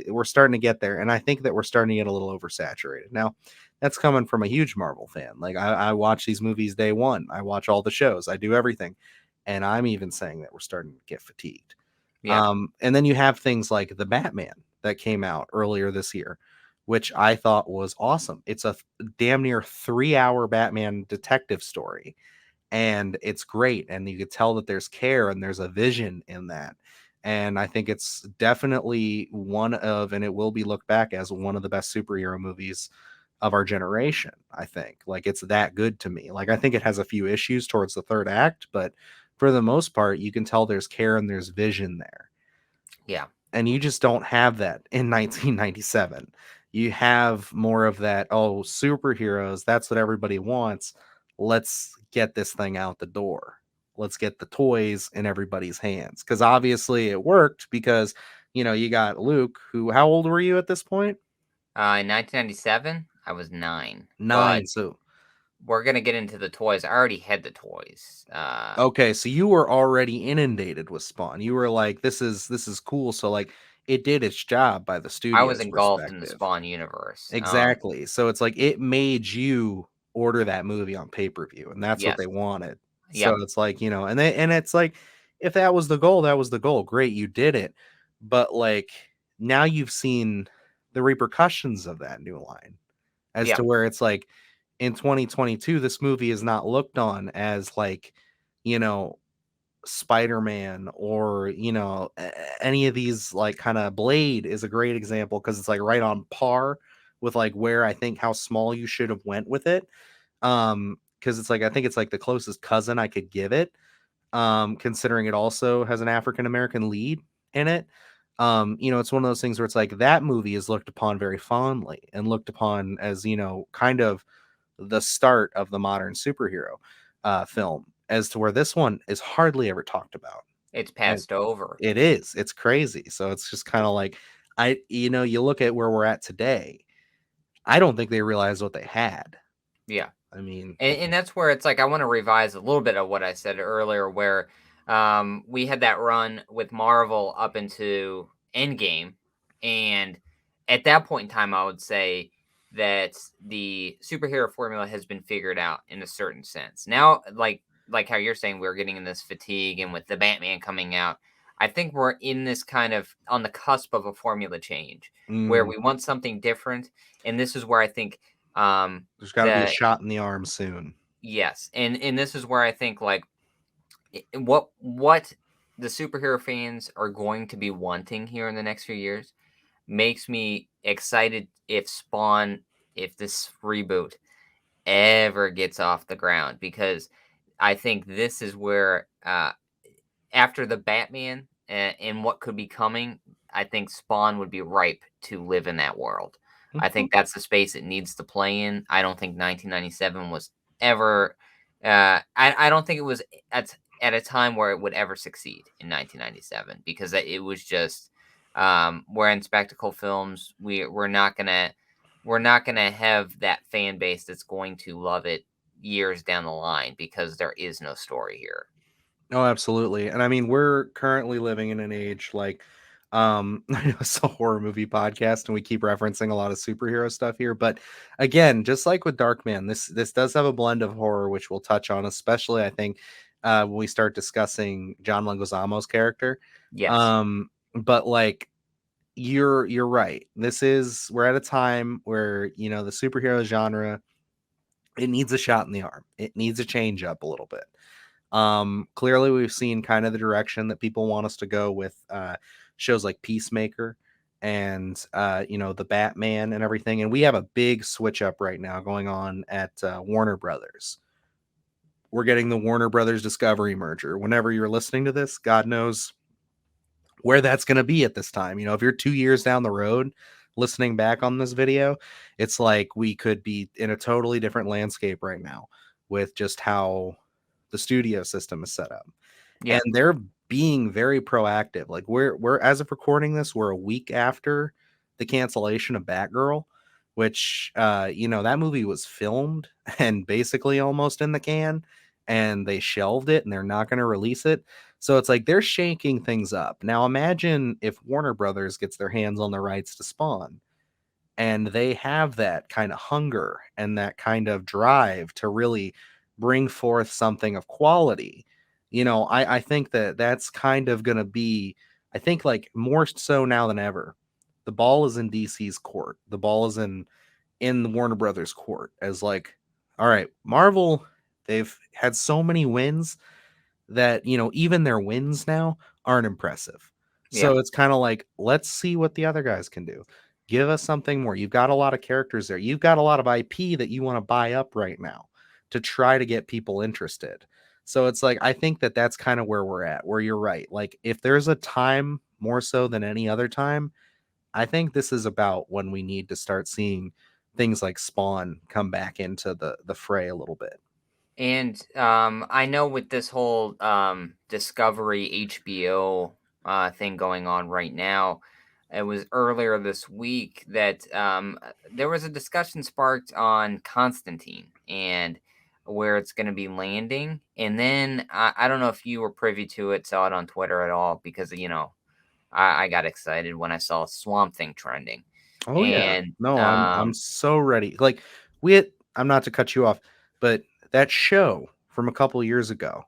we're starting to get there. And I think that we're starting to get a little oversaturated. Now, that's coming from a huge Marvel fan. Like I watch these movies day one. I watch all the shows. I do everything. And I'm even saying that we're starting to get fatigued. yeah, And then you have things like the Batman that came out earlier this year, which I thought was awesome. It's a damn near 3-hour Batman detective story, and it's great, and you could tell that there's care and there's a vision in that. And I think it's definitely one of, and it will be looked back as one of the best superhero movies of our generation. I think like it's that good to me. Like I think it has a few issues towards the third act, but for the most part you can tell there's care and there's vision there, yeah, and you just don't have that in 1997. You have more of that, oh, superheroes, that's what everybody wants. Let's get this thing out the door. Let's get the toys in everybody's hands. Because obviously it worked because, you got Luke, who, how old were you at this point? In 1997, I was 9, but 9. So, we're gonna get into the toys. I already had the toys. okay. So you were already inundated with Spawn. You were like, this is cool. So, like, it did its job by the I was studio's engulfed in the perspective. Spawn universe. Exactly. So it's like it made you order that movie on pay-per-view, and that's what Yes, they wanted. So yep, it's like, and it's like if that was the goal, that was the goal. Great, you did it. But like now you've seen the repercussions of that new line as to yep, where it's like in 2022 this movie is not looked on as like, you know, Spider-Man or any of these, like kind of Blade is a great example because it's like right on par with like where I think how small you should have went with it. Because it's like I think it's like the closest cousin I could give it, considering it also has an African American lead in it. It's one of those things where it's like that movie is looked upon very fondly and looked upon as kind of the start of the modern superhero film, as to where this one is hardly ever talked about. it's And passed over. it's crazy. So it's just kind of like you look at where we're at today. I don't think they realized what they had. Yeah. I mean, And that's where it's like I want to revise a little bit of what I said earlier, where we had that run with Marvel up into Endgame, and at that point in time, I would say that the superhero formula has been figured out in a certain sense. Now, like how you're saying, we're getting in this fatigue, and with the Batman coming out, I think we're in this kind of on the cusp of a formula change where mm, we want something different, and this is where I think there's got to be a the shot in the arm soon. Yes, and this is where I think like what the superhero fans are going to be wanting here in the next few years makes me excited if this reboot ever gets off the ground, because I think this is where after the Batman and what could be coming, I think Spawn would be ripe to live in that world. I think that's the space it needs to play in. I don't think 1997 was ever. I don't think it was at a time where it would ever succeed in 1997, because it was just where in spectacle films we're not gonna have that fan base that's going to love it years down the line, because there is no story here. Oh, absolutely. And I mean, we're currently living in an age like I know it's a horror movie podcast and we keep referencing a lot of superhero stuff here, but again, just like with Darkman, this does have a blend of horror which we'll touch on, especially I think when we start discussing John Leguizamo's character. Yes. But like you're right. We're at a time where, the superhero genre, it needs a shot in the arm. It needs a change up a little bit. Clearly we've seen kind of the direction that people want us to go with shows like Peacemaker and the Batman and everything, and we have a big switch up right now going on at Warner Brothers. We're getting the Warner Brothers Discovery merger. Whenever you're listening to this, God knows where that's going to be at this time. If you're 2 years down the road listening back on this video, it's like we could be in a totally different landscape right now with just how the studio system is set up. Yeah. And they're being very proactive. Like we're as of recording this, we're a week after the cancellation of Batgirl, which that movie was filmed and basically almost in the can, and they shelved it and they're not going to release it. So it's like they're shaking things up. Now imagine if Warner Brothers gets their hands on the rights to Spawn, and they have that kind of hunger and that kind of drive to really bring forth something of quality. I think that that's kind of going to be, I think, like more so now than ever, the ball is in DC's court. The ball is in the Warner Brothers court, as like, all right, Marvel, they've had so many wins that even their wins now aren't impressive. Yeah. So it's kind of like, let's see what the other guys can do. Give us something more. You've got a lot of characters there. You've got a lot of IP that you want to buy up right now to try to get people interested. So it's like, I think that that's kind of where we're at, where you're right. Like if there's a time more so than any other time, I think this is about when we need to start seeing things like Spawn come back into the fray a little bit. And I know with this whole Discovery HBO thing going on right now, it was earlier this week that there was a discussion sparked on Constantine and where it's going to be landing. And then I don't know if you were privy to it, saw it on Twitter at all, because, I got excited when I saw Swamp Thing trending. Oh yeah. And No, I'm so ready. Like I'm not to cut you off, but that show from a couple years ago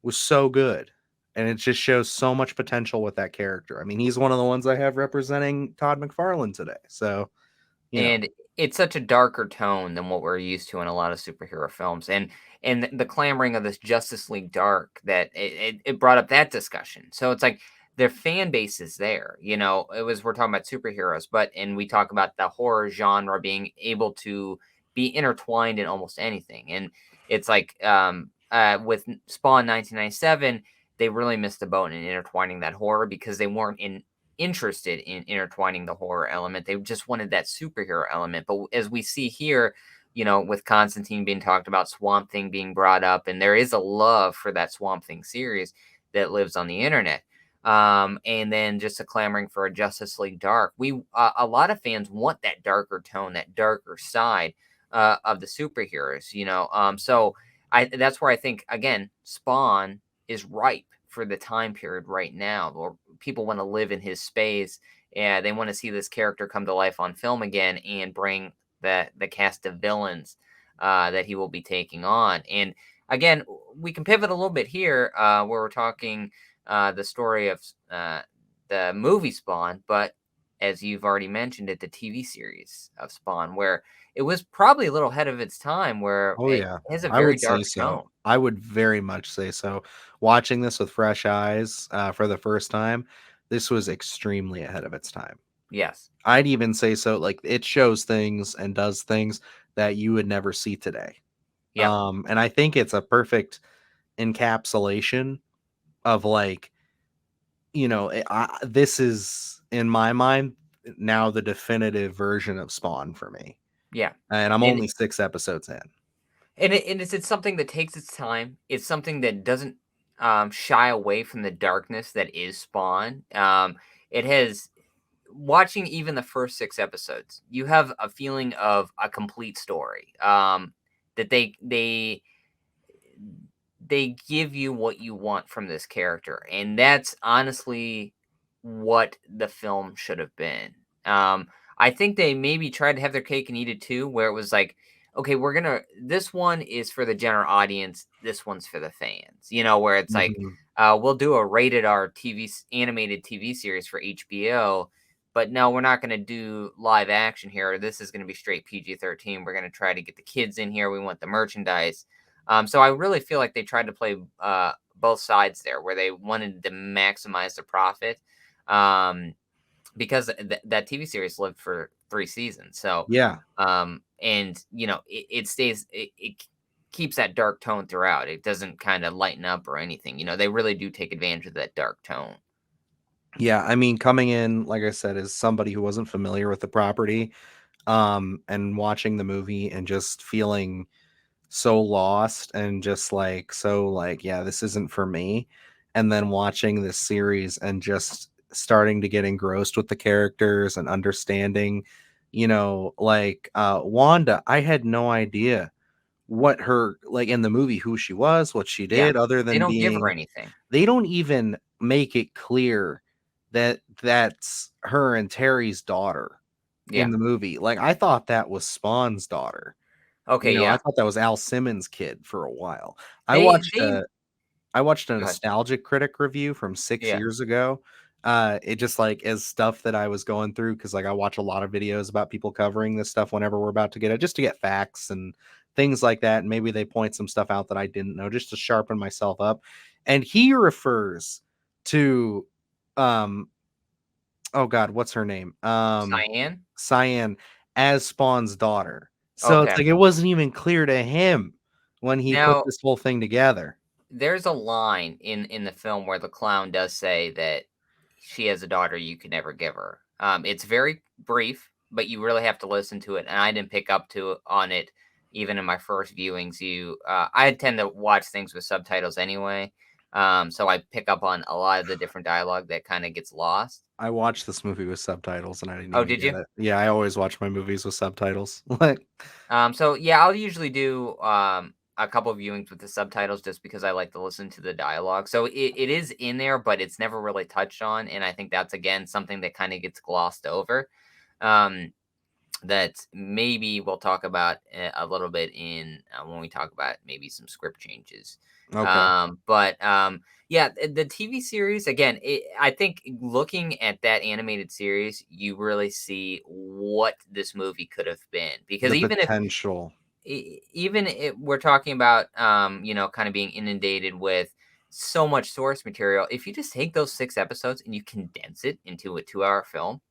was so good. And it just shows so much potential with that character. I mean, he's one of the ones I have representing Todd McFarlane today. So, and it's such a darker tone than what we're used to in a lot of superhero films, and the clamoring of this Justice League Dark, that it brought up that discussion. So it's like their fan base is there. We're talking about superheroes, and we talk about the horror genre being able to be intertwined in almost anything. And it's like with Spawn 1997, they really missed the boat in intertwining that horror, because they weren't interested in intertwining the horror element. They just wanted that superhero element. But as we see here, with Constantine being talked about, Swamp Thing being brought up, and there is a love for that Swamp Thing series that lives on the internet. And then just a clamoring for a Justice League Dark. A lot of fans want that darker tone, that darker side of the superheroes. So that's where I think, again, Spawn is ripe for the time period right now, or people want to live in his space. And they want to see this character come to life on film again and bring the cast of villains that he will be taking on. And again, we can pivot a little bit here where we're talking the story of the movie Spawn, but as you've already mentioned, at the TV series of Spawn, where it was probably a little ahead of its time, where Oh it yeah, has a I very would say dark so. tone. I would very much say so. Watching this with fresh eyes for the first time, this was extremely ahead of its time. Yes. I'd even say so. Like it shows things and does things that you would never see today. Yep. And I think it's a perfect encapsulation of like this is in my mind now the definitive version of Spawn for me, Yeah. and I'm And only 6 episodes in. it's something that takes its time. It's something that doesn't shy away from the darkness that is Spawn. It has watching even the first 6 episodes, you have a feeling of a complete story. That they give you what you want from this character, and that's honestly what the film should have been. I think they maybe tried to have their cake and eat it too, where it was like, okay, this one is for the general audience, this one's for the fans, where it's like, Mhm. we'll do a rated R animated TV series for HBO, but no, we're not going to do live action here. This is going to be straight PG-13. We're going to try to get the kids in here. We want the merchandise. So I really feel like they tried to play both sides there, where they wanted to maximize the profit, because that TV series lived for 3 seasons. So, Yeah. and it stays, it keeps that dark tone throughout. It doesn't kind of lighten up or anything. They really do take advantage of that dark tone. Yeah, I mean, coming in, like I said, as somebody who wasn't familiar with the property, and watching the movie and just feeling so lost and just like so like, yeah, this isn't for me. And then watching this series and just starting to get engrossed with the characters and understanding, like Wanda, I had no idea what her like in the movie who she was, what she Yeah, did, other they than don't give her being anything. they don't even make it clear that that's her and Terry's daughter in Yeah. the movie. Like I thought that was Spawn's daughter. Okay. I Yeah. thought that was Al Simmons' kid for a while. I They watched they a I watched a Go ahead. Nostalgic Critic review from 6 Yeah. years ago. It just like as stuff that I was going through because like I watch a lot of videos about people covering this stuff whenever we're about to get it, just to get facts and things like that. And maybe they point some stuff out that I didn't know, just to sharpen myself up. And he refers to um oh god, what's her name? Cyan. Cyan as Spawn's daughter. So it's Okay. like it wasn't even clear to him when he put Now, this whole thing together. there's a line in the film where the clown does say that she has a daughter you could never give her. It's very brief, but you really have to listen to it. And I didn't pick up on it even in my first viewings. I tend to watch things with subtitles anyway, so I pick up on a lot of the different dialogue that kind of gets lost. I watched this movie with subtitles and I didn't Oh, even did get you? it. Yeah, I always watch my movies with subtitles. Like, So yeah, I'll usually do a couple viewings with the subtitles just because I like to listen to the dialogue. So it is in there, but it's never really touched on, and I think that's again something that kind of gets glossed over. Um, that maybe we'll talk about a little bit in when we talk about maybe some script changes. okay. Yeah, the TV series again. I think looking at that animated series, you really see what this movie could have been. Because The potential. even if we're talking about kind of being inundated with so much source material, if you just take those 6 episodes and you condense it into a 2-hour film,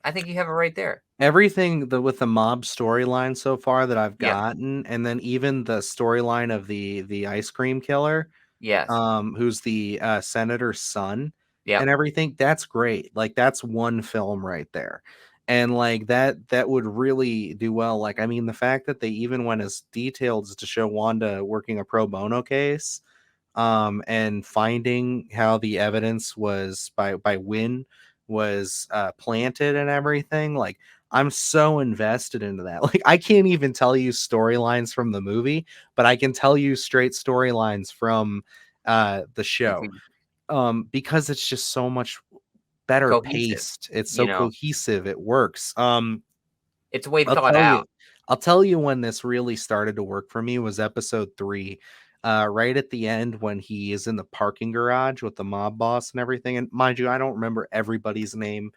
I think you have it right there. Everything with the mob storyline so far that I've Yeah. gotten, and then even the storyline of the ice cream killer, Yes. who's the senator's son and Yep. everything, that's great. Like that's one film right there. And like that would really do well. Like, I mean, the fact that they even went as detailed as to show Wanda working a pro bono case, and finding how the evidence was by Win was planted and everything. Like, I'm so invested into that. Like, I can't even tell you storylines from the movie, but I can tell you straight storylines from the show, because it's just so much better Cohesive, paced. It's you so know? cohesive. It works. It's way I'll thought tell you. out. I'll tell you when this really started to work for me was episode 3. Right at the end when he is in the parking garage with the mob boss and everything. And mind you, I don't remember everybody's name.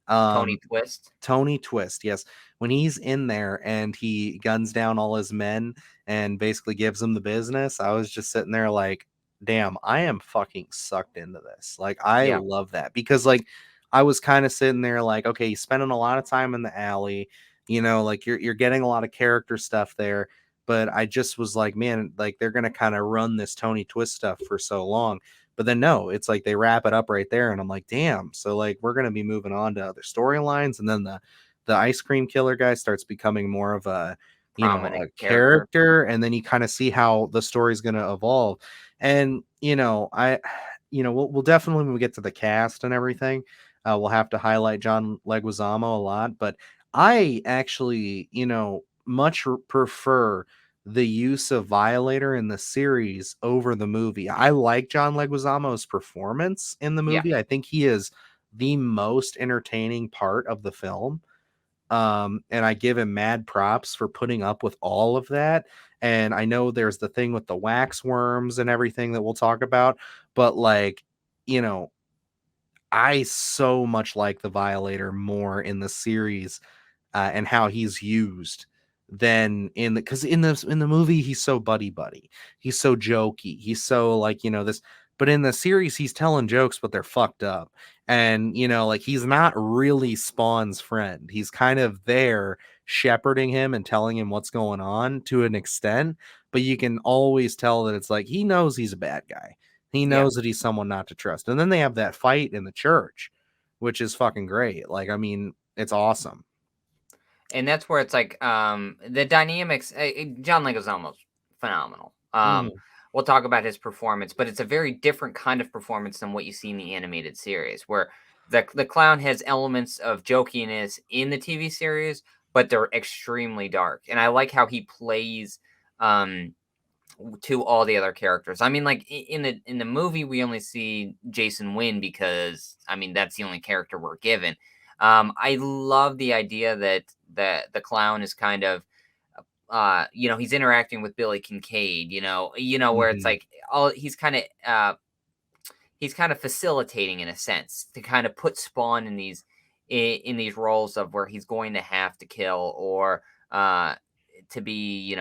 Tony Twist. Tony Twist, yes. When he's in there and he guns down all his men and basically gives them the business, I was just sitting there like, damn, I am fucking sucked into this. Like, I Yeah. love that because, like, I was kind of sitting there like, okay, he's spending a lot of time in the alley, like you're getting a lot of character stuff there. But I just was like, man, like they're gonna kind of run this Tony Twist stuff for so long. But then no, it's like they wrap it up right there, and I'm like, damn. So like we're gonna be moving on to other storylines, and then the ice cream killer guy starts becoming more of a Prominent a character. character, and then you kind of see how the story's gonna evolve. And we'll definitely when we get to the cast and everything, we'll have to highlight John Leguizamo a lot. But I actually, much prefer the use of Violator in the series over the movie. I like John Leguizamo's performance in the Yeah. movie. I think he is the most entertaining part of the film. And I give him mad props for putting up with all of that. And I know there's the thing with the wax worms and everything that we'll talk about, but like, you know, I so much like the Violator more in the series and how he's used than because in the movie he's so buddy, he's so jokey, he's so like this, but in the series he's telling jokes but they're fucked up, and like he's not really Spawn's friend. He's kind of there shepherding him and telling him what's going on to an extent, but you can always tell that it's like he knows he's a bad guy. He Yeah. knows that he's someone not to trust. And then they have that fight in the church, which is fucking great. Like, I mean, it's awesome. And that's where it's like the dynamics. John Leguizamo's phenomenal. We'll talk about his performance, but it's a very different kind of performance than what you see in the animated series, where the clown has elements of jokiness in the TV series, but they're extremely dark. And I like how he plays to all the other characters. I mean, like in the movie, we only see Jason Wynn because I mean that's the only character we're given. I love the idea that the clown is kind of he's interacting with Billy Kincaid, where it's like all he's kind of facilitating in a sense to kind of put Spawn in these roles of where he's going to have to kill or to be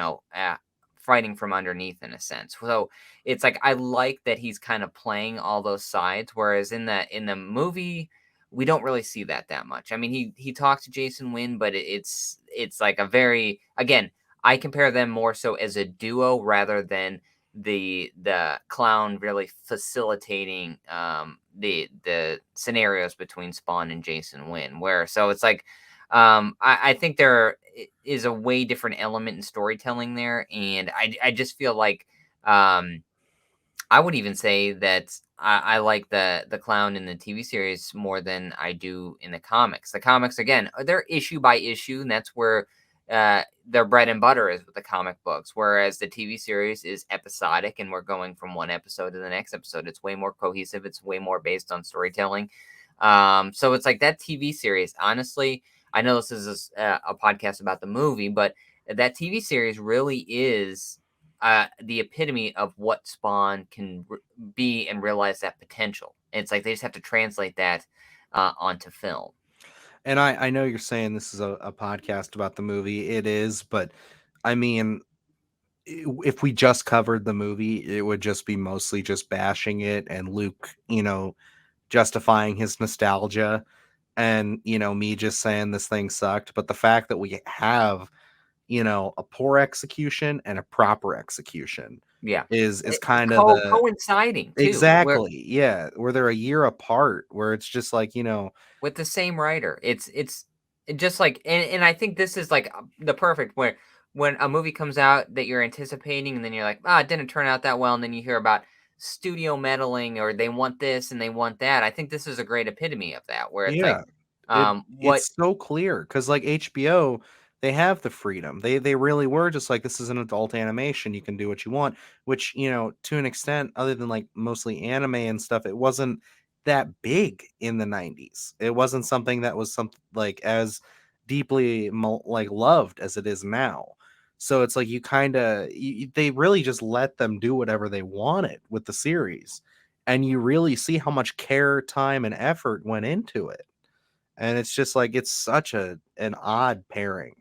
fighting from underneath in a sense. So it's like I like that he's kind of playing all those sides, whereas in the movie we don't really see that much. I mean, he talks to Jason Wynn, but it's like a very, again, I compare them more so as a duo rather than the clown really facilitating the scenarios between Spawn and Jason Wynn. Where so it's like I think there is a way different element in storytelling there, and I just feel like I would even say that I like the clown in the TV series more than I do in the comics. The comics, again, they're issue by issue, and that's where their bread and butter is with the comic books. Whereas the TV series is episodic, and we're going from one episode to the next episode. It's way more cohesive. It's way more based on storytelling. So it's like that TV series. Honestly, I know this is a podcast about the movie, but that TV series really is the epitome of what Spawn can be and realize that potential. And it's like they just have to translate that onto film. And I know you're saying this is a podcast about the movie. It is, but I mean, if we just covered the movie, it would just be mostly just bashing it and Luke, justifying his nostalgia and, me just saying this thing sucked. But the fact that we have, a poor execution and a proper execution Yeah, is kind of the coinciding too. exactly. Yeah. Where they're a year apart, where it's just like, with the same writer. It's just like, and I think this is like the perfect where when a movie comes out that you're anticipating and then you're like, it didn't turn out that well. And then you hear about studio meddling or they want this and they want that. I think this is a great epitome of that where it's yeah, like, it's so clear because like HBO, they have the freedom. They really were just like, this is an adult animation. You can do what you want, which, to an extent, other than like mostly anime and stuff, it wasn't that big in the 90s. It wasn't something that was something like as deeply like loved as it is now. So it's like you kind of they really just let them do whatever they wanted with the series, and you really see how much care, time, and effort went into it. and it's just like it's such an odd pairing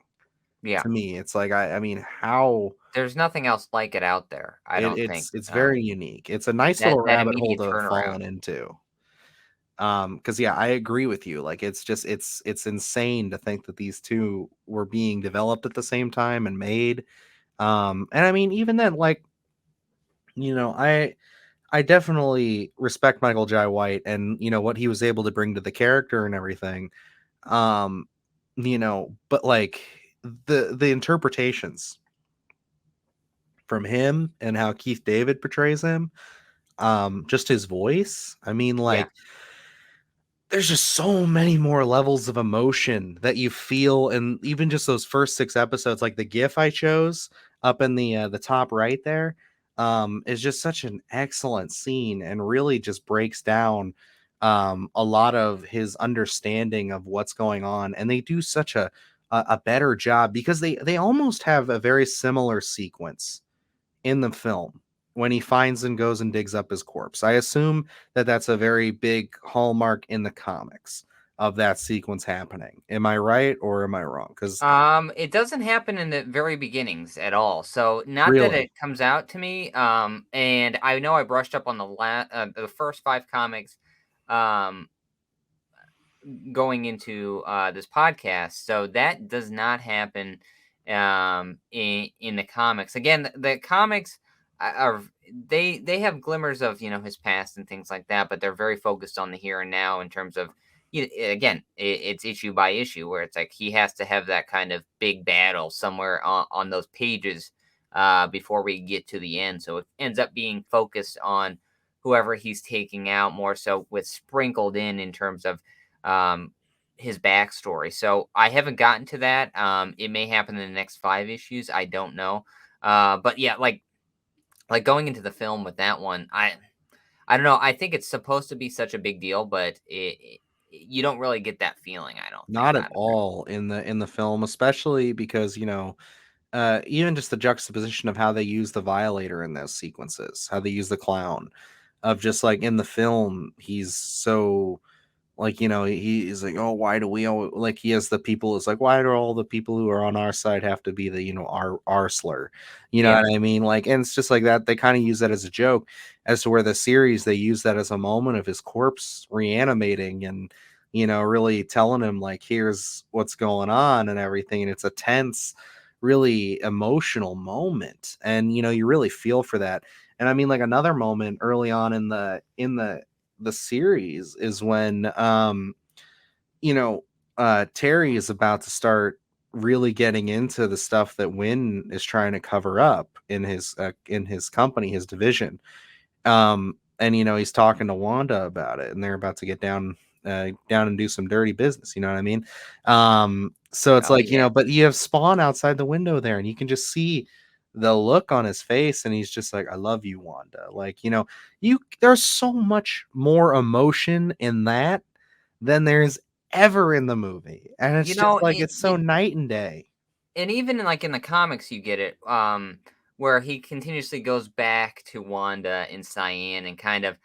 Yeah. to me. It's like I mean how There's nothing else like it out there, I don't think. it's very unique. It's a nice That little that rabbit hole immediate to have fallen turnaround. into. Because yeah, I agree with you. Like it's just it's insane to think that these two were being developed at the same time and made. And I mean, even then, like, I definitely respect Michael Jai White and what he was able to bring to the character and everything. Um, but like the interpretations from him and how Keith David portrays him, just his voice. I mean, Yeah. like there's just so many more levels of emotion that you feel, and even just those first 6 episodes, like the GIF I chose up in the top right there, is just such an excellent scene and really just breaks down a lot of his understanding of what's going on, and they do such a better job because they almost have a very similar sequence in the film when he finds and goes and digs up his corpse. I assume that that's a very big hallmark in the comics of that sequence happening. Am I right or am I wrong? Because It doesn't happen in the very beginnings at all. So not that really, it comes out to me. And I know I brushed up on the first 5 comics, um, going into this podcast. So that does not happen in the comics. Again, the comics are they have glimmers of his past and things like that, but they're very focused on the here and now in terms of again it's issue by issue where it's like he has to have that kind of big battle somewhere on those pages before we get to the end. So it ends up being focused on whoever he's taking out more so with sprinkled in terms of um, his backstory. So I haven't gotten to that. It may happen in the next 5 issues. I don't know. But yeah, like going into the film with that one, I don't know. I think it's supposed to be such a big deal, but you don't really get that feeling. I don't think not at out of it. all in the film, especially because even just the juxtaposition of how they use the Violator in those sequences, how they use the clown, of just like in the film, he's so like he's like, oh, why do we all like he has the people, it's like, why do all the people who are on our side have to be the our slur, you know Yeah. what I mean, like, and it's just like that they kind of use that as a joke, as to where the series they use that as a moment of his corpse reanimating and really telling him like, here's what's going on and everything, and it's a tense, really emotional moment, and you really feel for that. And I mean, like, another moment early on in the series is when you know Terry is about to start really getting into the stuff that Wynn is trying to cover up in his company, his division. And he's talking to Wanda about it, and they're about to get down and do some dirty business, you know what I mean? So it's Oh like, yeah. but you have Spawn outside the window there, and you can just see the look on his face, and he's just like, I love you, Wanda. Like, there's so much more emotion in that than there's ever in the movie. And it's You just know, like it's so night and day. and even like in the comics you get it where he continuously goes back to Wanda and Cyan and kind of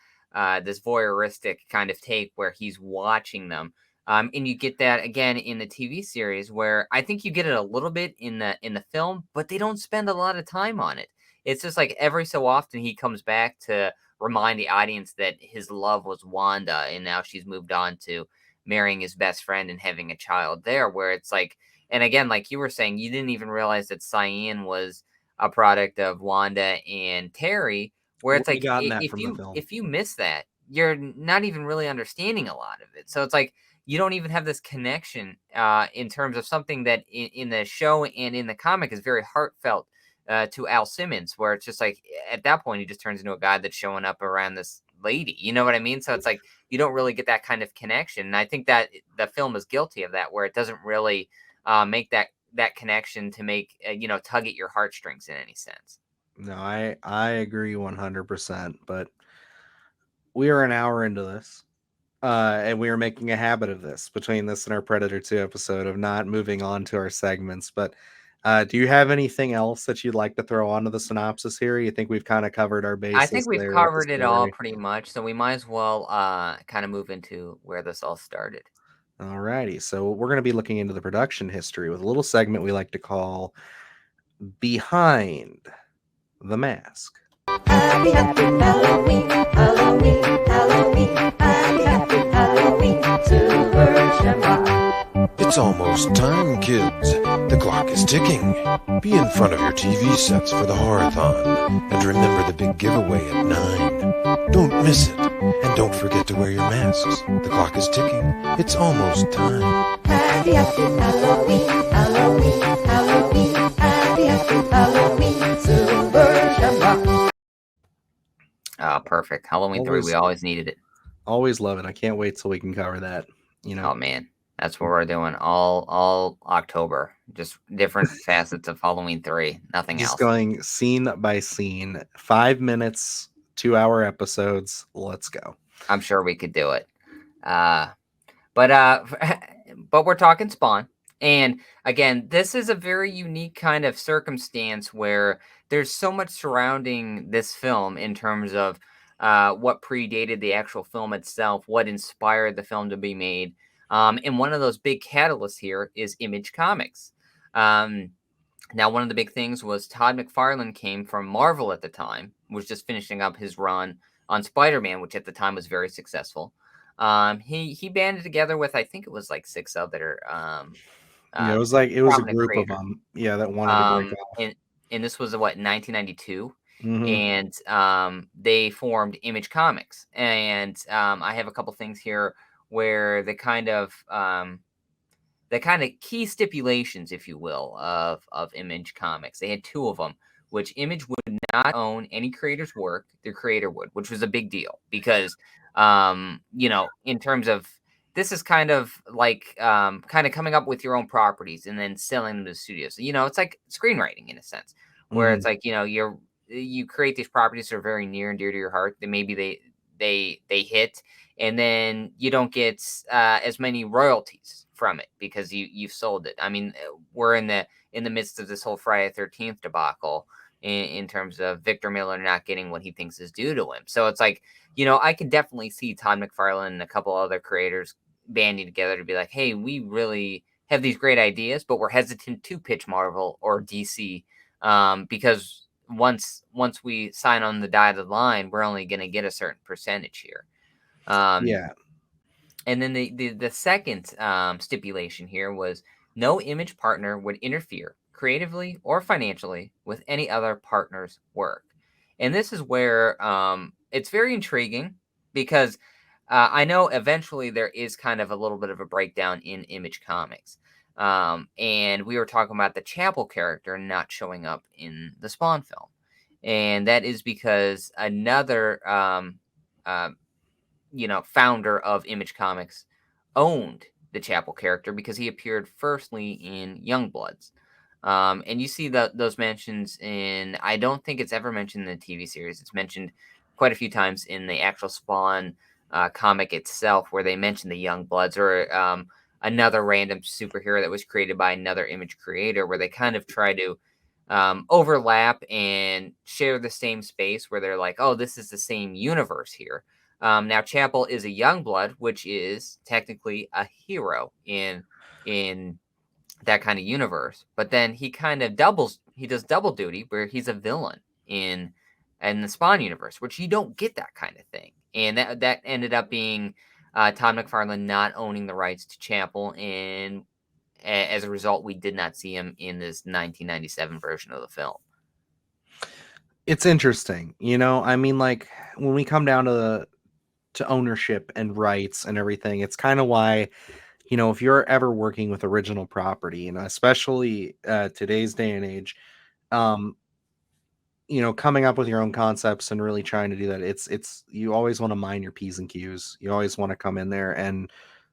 this voyeuristic kind of take where he's watching them, and you get that again in the TV series where I think you get it a little bit in the film, but they don't spend a lot of time on it. It's just like every so often he comes back to remind the audience that his love was Wanda and now she's moved on to marrying his best friend and having a child there, where it's like, and again, like you were saying, you didn't even realize that Cyan was a product of Wanda and Terry. Where Wouldn't it's have like gotten that from the film. if you miss that, you're not even really understanding a lot of it. So it's like you don't even have this connection in terms of something that in the show and in the comic is very heartfelt to Al Simmons, where it's just like at that point he just turns into a guy that's showing up around this lady. You know what I mean? So it's like you don't really get that kind of connection. And I think that the film is guilty of that, where it doesn't really make that connection to make tug at your heartstrings in any sense. No, I agree 100%, but we are an hour into this. And we are making a habit of this between this and our Predator 2 episode of not moving on to our segments. But do you have anything else that you'd like to throw onto the synopsis here? You think we've kind of covered our I think bases we've there with the covered it all story? pretty much, so we might as well kind of move into where this all started. Alrighty, so we're going to be looking into the production history with a little segment we like to call Behind the Mask. Happy, happy Halloween, Halloween, Halloween, happy, happy Halloween, Silver Shamrock. It's almost time, kids. The clock is ticking. Be in front of your TV sets for the Horathon. And remember the big giveaway at 9. Don't miss it. And don't forget to wear your masks. The clock is ticking. It's almost time. Happy, happy Halloween, Halloween, Halloween, happy, happy Halloween, Silver Shamrock. Perfect. Halloween 3, we always needed it. Always love it. I can't wait till we can cover that. Oh man, that's what we're doing all October. Just different facets of Halloween 3. Nothing else. Just going scene by scene, 5 minutes, 2-hour episodes. Let's go. I'm sure we could do it. But we're talking Spawn. And again, this is a very unique kind of circumstance where there's so much surrounding this film in terms of what predated the actual film itself, what inspired the film to be made. And one of those big catalysts here is Image Comics. Now, one of the big things was Todd McFarlane came from Marvel at the time, was just finishing up his run on Spider-Man, which at the time was very successful. He banded together with, I think it was like 6 other it was a group creators. of them, that wanted to break off. And this was what, 1992, Mhm. and they formed Image Comics. And I have a couple things here where the kind of key stipulations, if you will, of Image Comics. They had 2 of them, which Image would not own any creator's work. Their creator would, which was a big deal because, in terms of, this is kind of like coming up with your own properties and then selling them to the studios. It's like screenwriting in a sense, where it's like, you create these properties that are very near and dear to your heart that maybe they hit, and then you don't get as many royalties from it because you've sold it. I mean, we're in the midst of this whole Friday the 13th debacle in terms of Victor Miller not getting what he thinks is due to him. So it's like, I can definitely see Todd McFarlane and a couple other creators banding together to be like, hey, we really have these great ideas, but we're hesitant to pitch Marvel or DC because once we sign on the dotted line, we're only going to get a certain percentage here. And then the second stipulation here was no Image partner would interfere creatively or financially with any other partner's work. And this is where it's very intriguing because I know eventually there is kind of a little bit of a breakdown in Image Comics. And we were talking about the Chapel character not showing up in the Spawn film. And that is because another founder of Image Comics owned the Chapel character because he appeared firstly in Youngbloods. And you see those mentions in, I don't think it's ever mentioned in the TV series. It's mentioned quite a few times in the actual Spawn comic itself, where they mention the Youngbloods or another random superhero that was created by another Image creator, where they kind of try to overlap and share the same space, where they're like, oh, this is the same universe here. Now, Chapel is a Youngblood, which is technically a hero in that kind of universe. But then he kind of does double duty, where he's a villain in the Spawn universe, which you don't get that kind of thing. And that ended up being Todd McFarlane not owning the rights to Chapel, and as a result, we did not see him in this 1997 version of the film. It's interesting, I mean, like, when we come down to ownership and rights and everything, it's kind of why, if you're ever working with original property, and especially today's day and age, coming up with your own concepts and really trying to do that, it's you always want to mind your P's and Q's. You always want to come in there and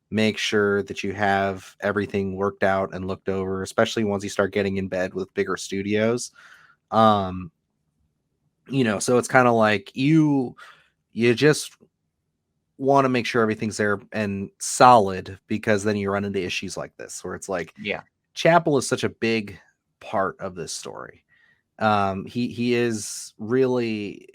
make sure that you have everything worked out and looked over, especially once you start getting in bed with bigger studios. So it's kind of like you just want to make sure everything's there and solid, because then you run into issues like this, where it's like, Chapel is such a big part of this story. He is really,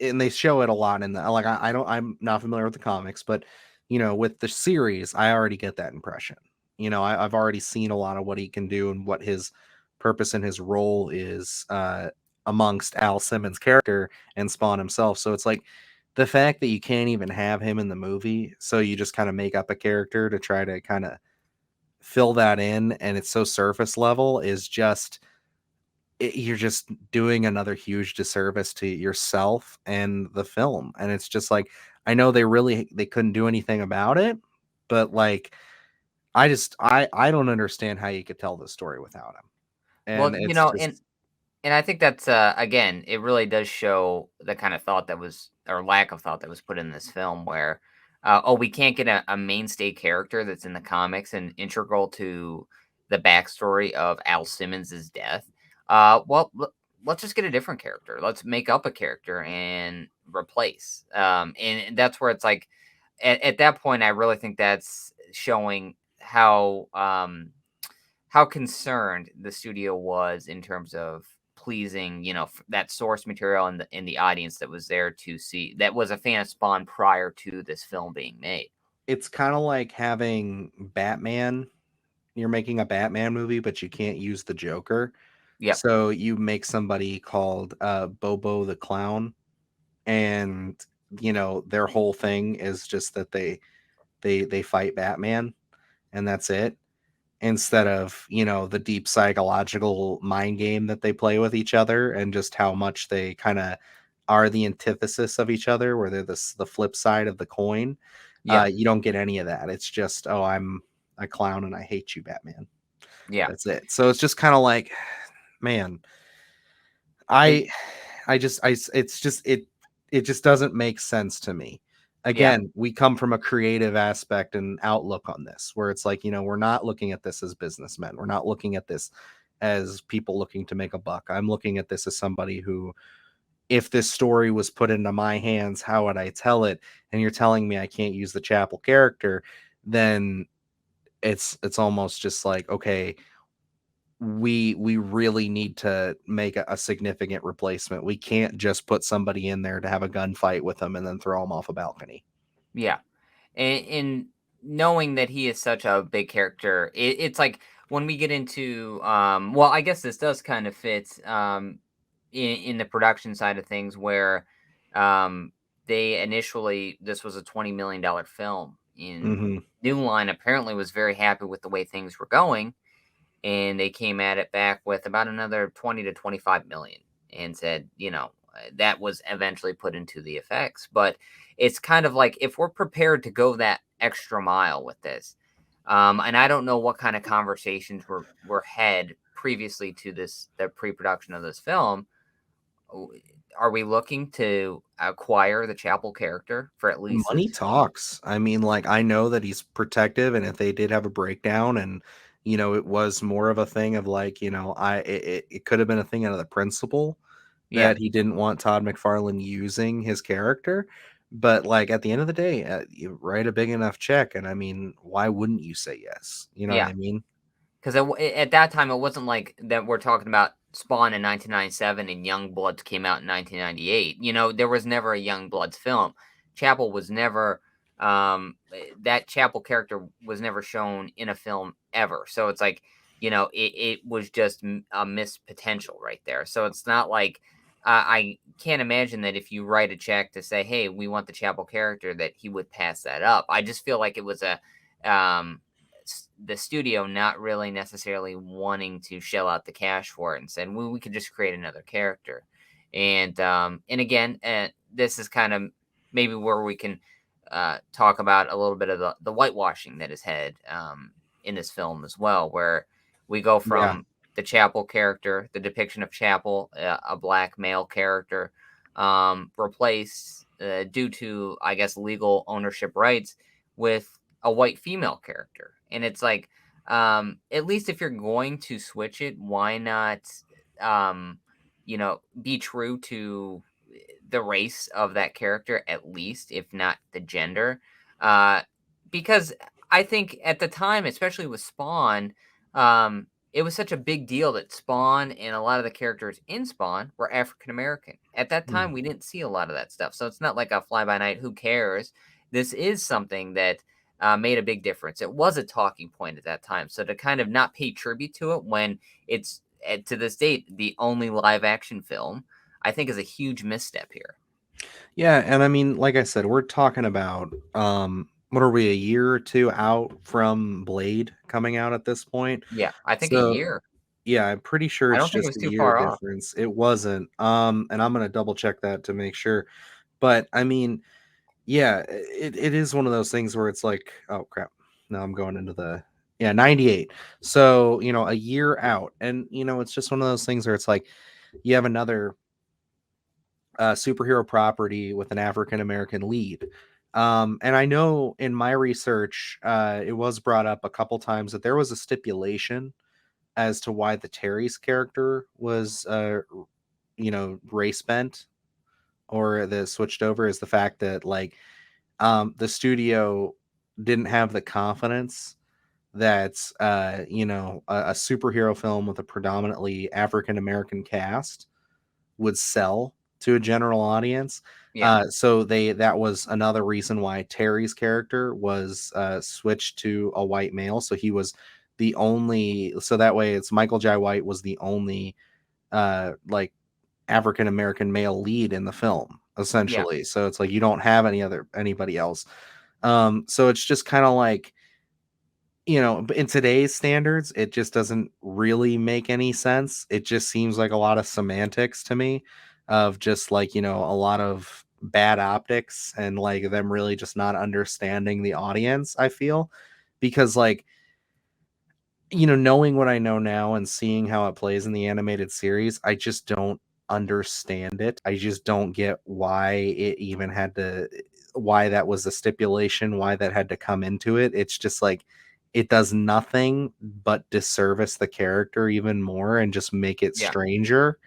and they show it a lot in the, like, I'm not familiar with the comics, but with the series, I already get that impression. I've already seen a lot of what he can do and what his purpose and his role is amongst Al Simmons' character and Spawn himself. So it's like the fact that you can't even have him in the movie, so you just kind of make up a character to try to kind of fill that in, and it's so surface level is just you're just doing another huge disservice to yourself and the film. And it's just like, I know they couldn't do anything about it, but like I don't understand how you could tell this story without him. Well, And it's just and I think that's again, it really does show the kind of thought that was, or lack of thought that was put in this film, where oh, we can't get a mainstay character that's in the comics and integral to the backstory of Al Simmons's death. Well, let's just get a different character. Let's make up a character and replace. And that's where it's like, at that point, I really think that's showing how concerned the studio was in terms of pleasing, that source material and the audience that was there to see, that was a fan of Spawn prior to this film being made. it's kind of like having Batman. You're making a Batman movie, but you can't use the Joker. Yep. So you make somebody called Bobo the Clown, and their whole thing is just that they fight Batman, and that's it. Instead of the deep psychological mind game that they play with each other, and just how much they kind of are the antithesis of each other, where they're the flip side of the coin. Yeah. You don't get any of that. It's just, oh, I'm a clown and I hate you, Batman. Yeah. That's it. So it's just kind of like, man, It, it just doesn't make sense to me. yeah. Again, we come from a creative aspect and outlook on this, where it's like, we're not looking at this as businessmen. We're not looking at this as people looking to make a buck. I'm looking at this as somebody who, if this story was put into my hands, how would I tell it? And you're telling me I can't use the Chapel character, then it's almost just like, okay, we really need to make a significant replacement. We can't just put somebody in there to have a gunfight with them and then throw them off a balcony. Yeah. And knowing that he is such a big character, it's like when we get into, well, I guess this does kind of fit in the production side of things, where they initially, this was a $20 million film, and Mm-hmm. New Line apparently was very happy with the way things were going, and they came at it back with about another 20 to 25 million, and said, that was eventually put into the effects. But it's kind of like, if we're prepared to go that extra mile with this, and I don't know what kind of conversations were had previously to this, the pre-production of this film. Are we looking to acquire the Chapel character for at least Money this film? talks. I mean, like, I know that he's protective, and if they did have a breakdown, and it was more of a thing of like, it could have been a thing out of the principle Yeah, that he didn't want Todd McFarlane using his character. But like, at the end of the day, you write a big enough check, and I mean, why wouldn't you say yes? You know what yeah. I mean? Because at that time, it wasn't like that we're talking about Spawn in 1997 and Young Bloods came out in 1998. There was never a Young Bloods film. Chapel was never, that Chapel character was never shown in a film ever. So it's like, it was just a missed potential right there. So it's not like, I can't imagine that if you write a check to say, hey, we want the Chapel character, that he would pass that up. I just feel like it was the studio not really necessarily wanting to shell out the cash for it, and said, well, we could just create another character. And again, this is kind of maybe where we can talk about a little bit of the whitewashing that is had in this film as well, where we go Yeah. from the Chapel character, the depiction of Chapel, a black male character, replaced due to, I guess, legal ownership rights, with a white female character. And it's like, at least if you're going to switch it, why not, be true to the race of that character, at least, if not the gender? Because I think at the time, especially with Spawn, it was such a big deal that Spawn and a lot of the characters in Spawn were African American. At that time, we didn't see a lot of that stuff. So it's not like a fly by night, who cares? this is something that made a big difference. It was a talking point at that time. So to kind of not pay tribute to it when it's to this date the only live action film, I think is a huge misstep here. Yeah, and I mean, like I said, we're talking about what are we, a year or two out from Blade coming out at this point? Yeah, I think a So year. yeah, I'm pretty sure I it's don't think it just was a too year far off. difference. It wasn't. And I'm gonna double check that to make sure. But I mean, yeah, it is one of those things where it's like, oh crap. Now I'm going into the 98. So, a year out. And it's just one of those things where it's like you have another superhero property with an African American lead. And I know in my research, it was brought up a couple times that there was a stipulation as to why the Terry's character was, race bent or the switched over, is the fact that like the studio didn't have the confidence that a superhero film with a predominantly African American cast would sell to a general audience. Yeah, So that was another reason why Terry's character was switched to a white male. So he was the only. So that way, it's Michael Jai White was the only like African American male lead in the film, yeah, essentially. So it's like you don't have anybody else. So it's just kind of like, but in today's standards, it just doesn't really make any sense. It just seems like a lot of semantics to me, of just like, a lot of bad optics and like them really just not understanding the audience, I feel. Because like, knowing what I know now and seeing how it plays in the animated series, I just don't understand it. I just don't get why it even had to, why that was a stipulation, why that had to come into it. It's just like it does nothing but disservice the character even more and just make it yeah, stranger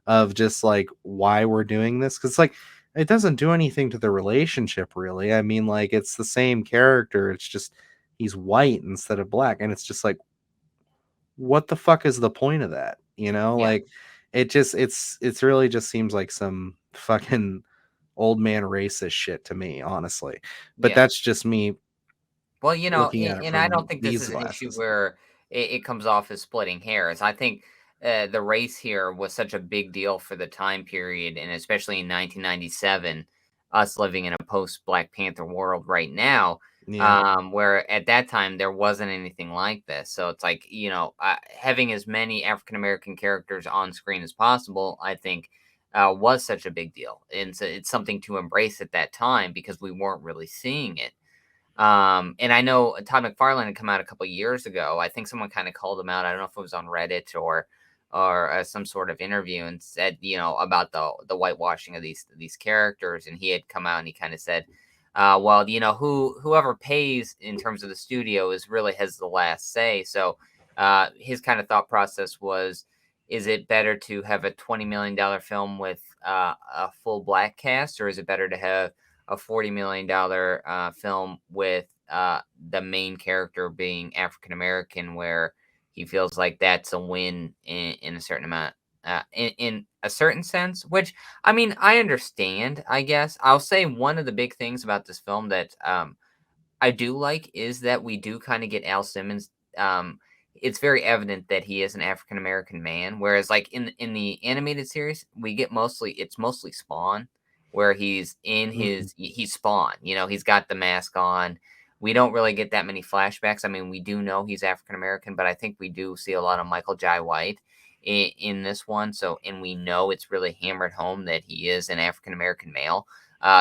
of just like why we're doing this. Cause like it doesn't do anything to the relationship really. I mean, like it's the same character. It's just he's white instead of black. And it's just like, what the fuck is the point of that? yeah, Like it's really just seems like some fucking old man racist shit to me, honestly. But yeah. that's just me Well, looking at it and I don't from think this these is an issue glasses. where it comes off as splitting hairs. I think the race here was such a big deal for the time period, and especially in 1997, us living in a post Black Panther world right now, Yeah. where at that time there wasn't anything like this. So it's like, having as many African American characters on screen as possible, I think. Was such a big deal, and so it's something to embrace at that time because we weren't really seeing it. And I know Todd McFarlane had come out a couple years ago. I think someone kind of called him out. I don't know if it was on Reddit or some sort of interview, and said, about the whitewashing of these characters. And he had come out and he kind of said, well, whoever pays in terms of the studio is really has the last say. So his kind of thought process was, is it better to have a $20 million film with a full black cast, or is it better to have a $40 million film with the main character being African American, where he feels like that's a win in a certain amount, in a certain sense? Which, I mean, I understand. I guess I'll say one of the big things about this film that I do like is that we do kind of get Al Simmons. It's very evident that he is an African American man, whereas like in the animated series, it's mostly Spawn, where he's in Mhm. he's Spawn. He's got the mask on. We don't really get that many flashbacks. I mean, we do know he's African American, but I think we do see a lot of Michael Jai White in this one. So, and we know it's really hammered home that he is an African American male.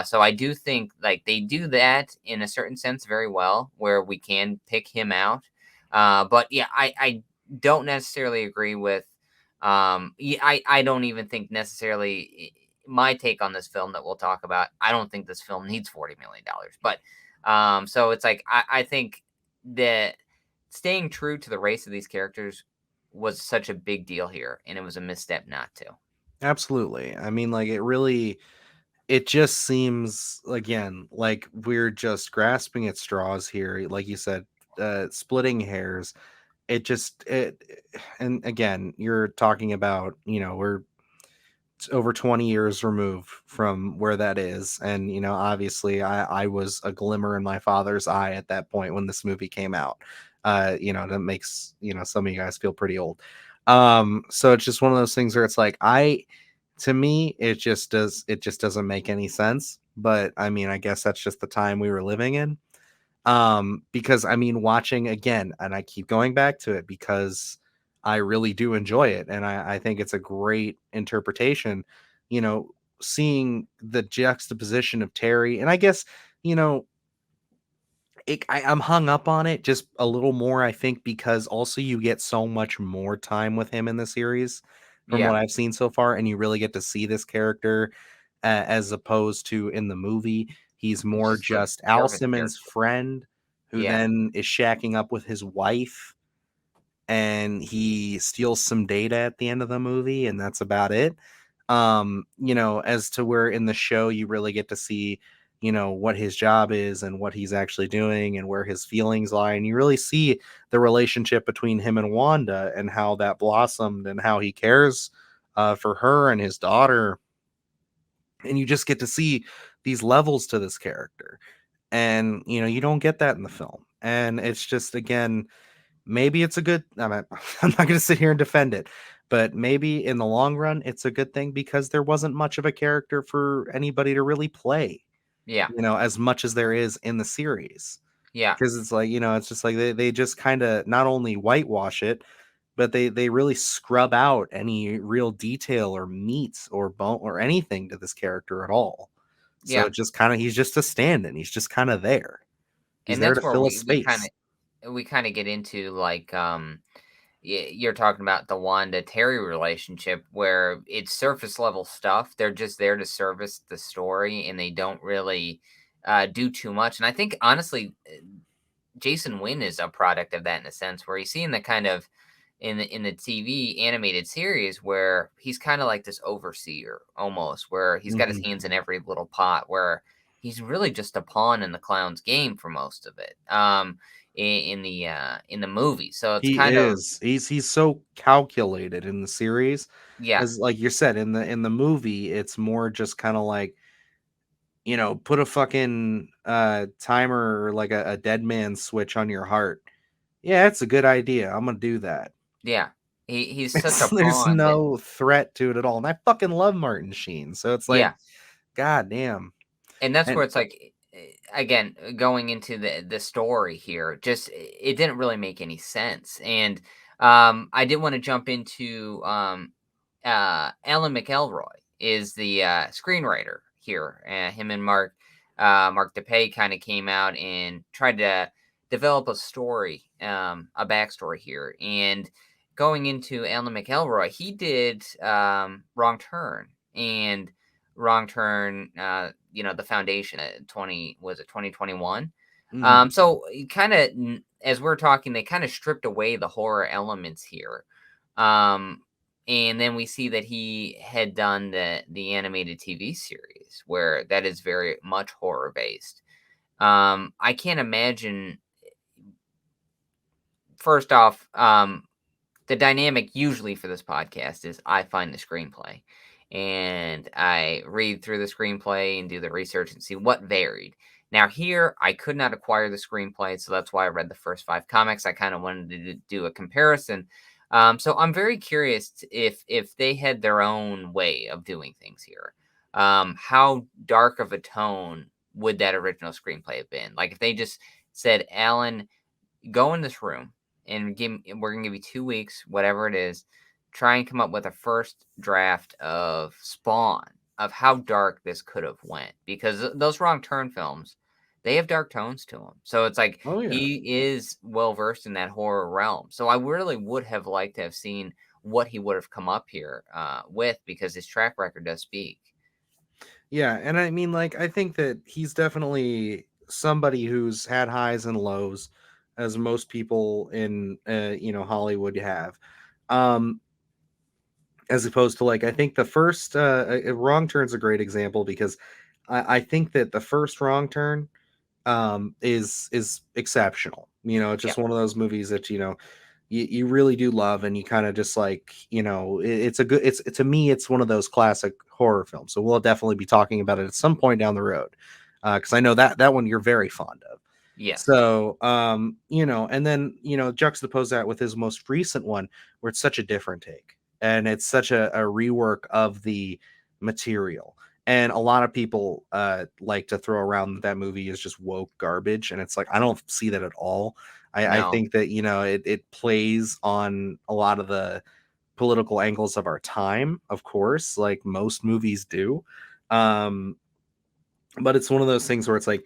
So I do think like they do that in a certain sense very well, where we can pick him out. But yeah, I don't necessarily agree with. Yeah, I don't even think necessarily my take on this film that we'll talk about. I don't think this film needs $40 million. But so it's like I think that staying true to the race of these characters was such a big deal here, and it was a misstep not to. Absolutely. I mean, like it just seems again like we're just grasping at straws here, like you said, splitting hairs. And again, you're talking about, we're over 20 years removed from where that is. And, obviously I was a glimmer in my father's eye at that point when this movie came out. That makes, some of you guys feel pretty old. So it's just one of those things where it's like, to me, it just doesn't make any sense. But I mean, I guess that's just the time we were living in. Because I mean, watching again, and I keep going back to it because I really do enjoy it, and I think it's a great interpretation. You know, seeing the juxtaposition of Terry, and I guess you know I'm hung up on it just a little more, I think, because also you get so much more time with him in the series from Yeah. what I've seen so far, and you really get to see this character as opposed to in the movie. He's He's more just a just Al service Simmons' character. friend who Yeah. then is shacking up with his wife, and he steals some data at the end of the movie, and that's about it. As to where in the show you really get to see, what his job is and what he's actually doing and where his feelings lie. And you really see the relationship between him and Wanda and how that blossomed and how he cares for her and his daughter. And you just get to see these levels to this character. And, you don't get that in the film. And it's just, again, maybe it's a good I'm not going to sit here and defend it, but maybe in the long run it's a good thing because there wasn't much of a character for anybody to really play, Yeah. as much as there is in the series. Yeah. Because it's like, it's just like they just kind of not only whitewash it, but they really scrub out any real detail or meat or bone or anything to this character at all. So Yeah. it just kind of he's just a stand-in. He's just kind of there. He's And there that's to where fill a we kind space. of get into like you're talking about the Wanda Terry relationship where it's surface level stuff. They're just there to service the story and they don't really do too much. And I think honestly, Jason Wynn is a product of that in a sense where he's seeing the kind of in the TV animated series where he's kind of like this overseer almost, where he's got his Mhm. hands in every little pot, where he's really just a pawn in the clown's game for most of it. In the movie, so it's He kind of is. He's so calculated in the series. yeah, As like you said, in the movie, it's more just kind of like, put a fucking timer or like a dead man switch on your heart. Yeah, it's a good idea. I'm gonna do that. yeah. He's such a There's pawn that no threat to it at all. And I fucking love Martin Sheen. So it's like, yeah. god damn. And that's where And it's like, again, going into the story here, just it didn't really make any sense. And I did want to jump into Alan McElroy is the screenwriter here. Him and Mark Dippe kind of came out and tried to develop a story, a backstory here. And going into Alan McElroy, he did Wrong Turn and Wrong Turn, the Foundation at 2021. mhm. So kind of as we're talking, they kind of stripped away the horror elements here. Um, and then we see that he had done the animated TV series where that is very much horror based. I can't imagine. First off, the dynamic usually for this podcast is I find the screenplay and I read through the screenplay and do the research and see what varied. Now, here, I could not acquire the screenplay, so that's why I read the first 5 comics. I kind of wanted to do a comparison. So I'm very curious if they had their own way of doing things here. How dark of a tone would that original screenplay have been? Like if they just said, Alan, go in this room and we're gonna give you 2 weeks, whatever it is, try and come up with a first draft of Spawn of how dark this could have went because those Wrong Turn films, they have dark tones to them. So it's like Oh yeah. he is well versed in that horror realm. So I really would have liked to have seen what he would have come up here with because his track record does speak. Yeah, and I mean, like, I think that he's definitely somebody who's had highs and lows, as most people in Hollywood have. Um, as opposed to like, I think the first Wrong Turn's a great example because I think that the first Wrong Turn is exceptional. It's Yeah, just one of those movies that you really do love, and you kind of just like, it's a good, it's to me, it's one of those classic horror films. So we'll definitely be talking about it at some point down the road, because I know that one you're very fond of. Yes. So, and then, juxtapose that with his most recent one, where it's such a different take, and it's such a rework of the material. And a lot of people like to throw around that movie is just woke garbage. And it's like, I don't see that at all. I No. think that, it plays on a lot of the political angles of our time, of course, like most movies do. Um, but it's one of those things where it's like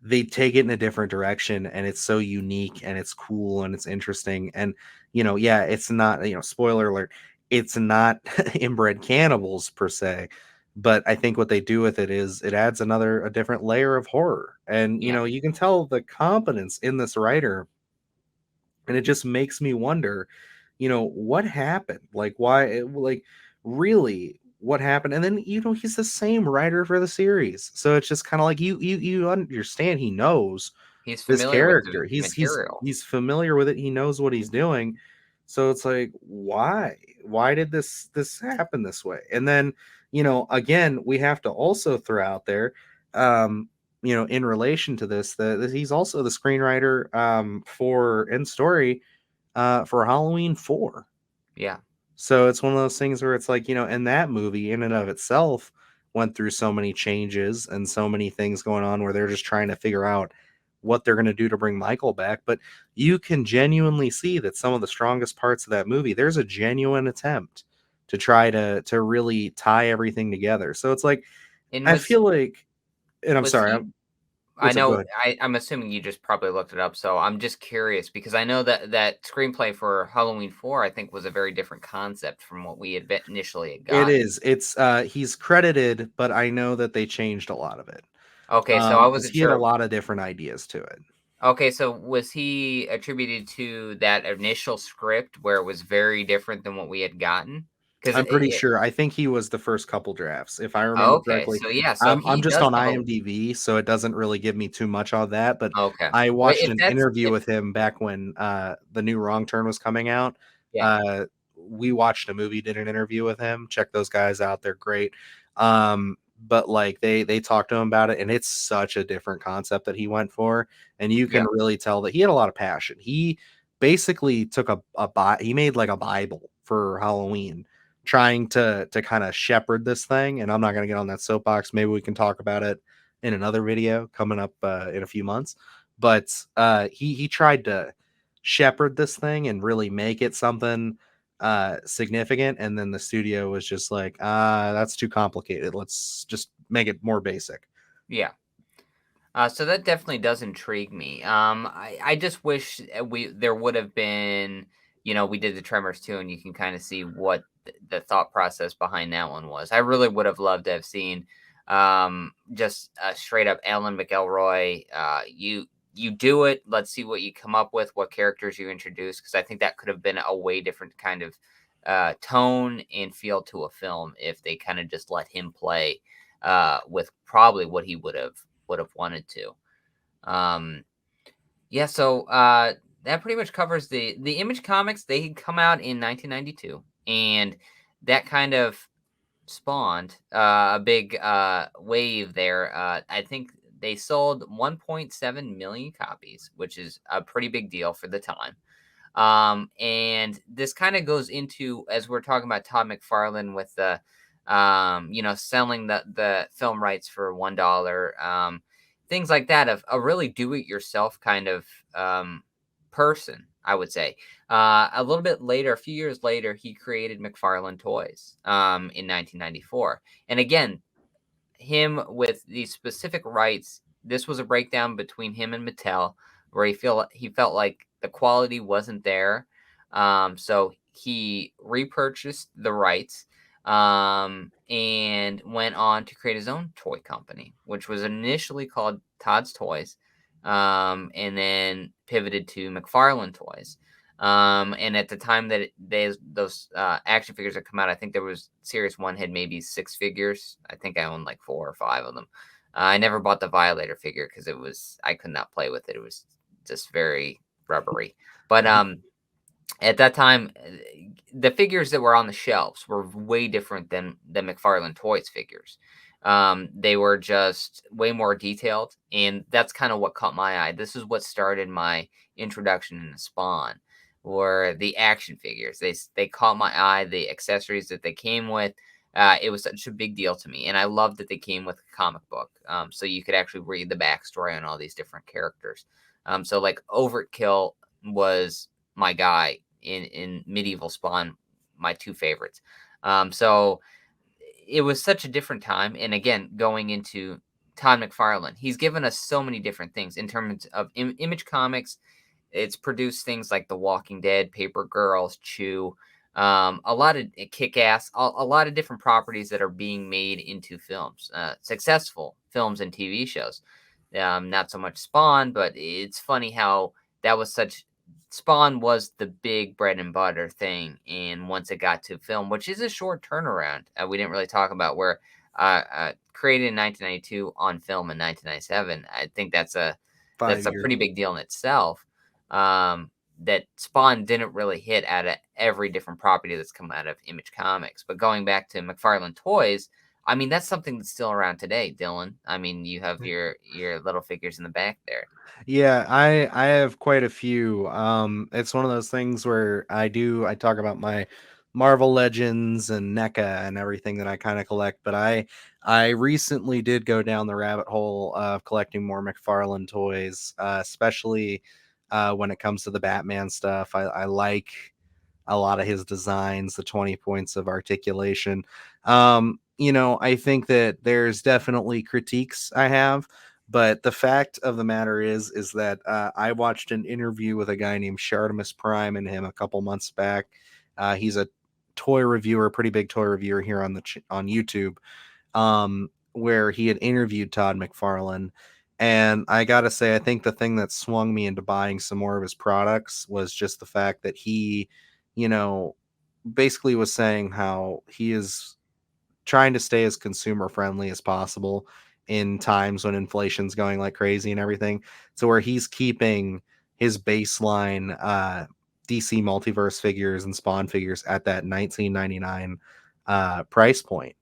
they take it in a different direction, and it's so unique and it's cool and it's interesting. And yeah, it's not, spoiler alert, it's not inbred cannibals per se, but I think what they do with it is it adds a different layer of horror. And Yeah. you can tell the competence in this writer, and it just makes me wonder, what happened, like why, like really what happened. And then he's the same writer for the series, so it's just kind of like you understand he knows He's this familiar with the character, material. he's familiar with it, he knows what he's doing. So it's like, why did this happen this way? And then again, we have to also throw out there, um in relation to this, that he's also the screenwriter for End Story for Halloween 4. Yeah. So it's one of those things where it's like, and that movie in and of itself went through so many changes and so many things going on where they're just trying to figure out what they're going to do to bring Michael back. But you can genuinely see that some of the strongest parts of that movie, there's a genuine attempt to try to really tie everything together. So it's like, And I feel like, and I'm was sorry, he I what's up? Go know ahead. I'm assuming you just probably looked it up, so I'm just curious because I know that screenplay for Halloween 4, I think, was a very different concept from what we had initially had It gotten. is. It's he's credited, but I know that they changed a lot of it. Okay, so I Because wasn't he had a sure. lot of different ideas to it. Okay, so was he attributed to that initial script where it was very different than what we had gotten? Because I'm pretty sure. I think he was the first couple drafts, if I remember okay, correctly. so yeah, so I'm he just does on have a IMDb, so it doesn't really give me too much on that. But okay. I Well, watched if an that's interview if with him back when the new Wrong Turn was coming out. yeah, Uh, we watched a movie, did an interview with him. Check those guys out; they're great. But like they talked to him about it, and it's such a different concept that he went for, and you yeah, can really tell that he had a lot of passion. He basically took he made like a Bible for Halloween, trying to kind of shepherd this thing. And I'm not going to get on that soapbox. Maybe we can talk about it in another video coming up in a few months. But he tried to shepherd this thing and really make it something significant. And then the studio was just like, that's too complicated. Let's just make it more basic. yeah. So that definitely does intrigue me. I just wish there would have been, we did the Tremors too, and you can kind of see what the thought process behind that one was. I really would have loved to have seen just straight up Alan McElroy. You do it. Let's see what you come up with, what characters you introduce, because I think that could have been a way different kind of tone and feel to a film if they kind of just let him play with probably what he would have wanted to. Yeah, so that pretty much covers the Image comics. They come out in 1992, and that kind of spawned a big wave there. I think they sold 1.7 million copies, which is a pretty big deal for the time. And this kind of goes into, as we're talking about Todd McFarlane with the selling the film rights for $1, things like that, of a really do-it-yourself kind of person, I would say. A little bit later, a few years later, he created McFarlane Toys in 1994. And again, him with these specific rights, this was a breakdown between him and Mattel, where he felt like the quality wasn't there. So he repurchased the rights and went on to create his own toy company, which was initially called Todd's Toys, and then pivoted to McFarlane Toys. And at the time that those action figures had come out, I think there was Series 1 had maybe 6 figures. I think I owned like 4 or 5 of them. I never bought the Violator figure because I could not play with it. It was just very rubbery. But at that time, the figures that were on the shelves were way different than the McFarlane Toys figures. They were just way more detailed, and that's kind of what caught my eye. This is what started my introduction into Spawn, were the action figures. They caught my eye. The accessories that they came with. It was such a big deal to me, and I loved that they came with a comic book, so you could actually read the backstory on all these different characters. So like Overkill was my guy in medieval Spawn, my two favorites. So it was such a different time, and again, going into Todd McFarlane, he's given us so many different things in terms of Image Comics. It's produced things like The Walking Dead, Paper Girls, Chew, a lot of Kick-Ass, a lot of different properties that are being made into films, successful films and TV shows. Not so much Spawn, but it's funny how that was such. Spawn was the big bread and butter thing, and once it got to film, which is a short turnaround, we didn't really talk about, where created in 1992 on film in 1997. I think that's a 5 years. pretty big deal in itself. That Spawn didn't really hit out of every different property that's come out of Image Comics. But going back to McFarlane Toys, I mean, that's something that's still around today, Dylan. I mean, you have your little figures in the back there. Yeah, I have quite a few. It's one of those things where I talk about my Marvel Legends and NECA and everything that I kind of collect, but I recently did go down the rabbit hole of collecting more McFarlane toys, especially when it comes to the Batman stuff. I like a lot of his designs, the 20 points of articulation. I think that there's definitely critiques I have, but the fact of the matter is that I watched an interview with a guy named Shartimus Prime and him a couple months back. He's a toy reviewer, pretty big toy reviewer here on on YouTube, where he had interviewed Todd McFarlane. And I gotta say, I think the thing that swung me into buying some more of his products was just the fact that he, you know, basically was saying how he is trying to stay as consumer friendly as possible in times when inflation's going like crazy and everything. So where he's keeping his baseline DC multiverse figures and Spawn figures at that 1999 price point.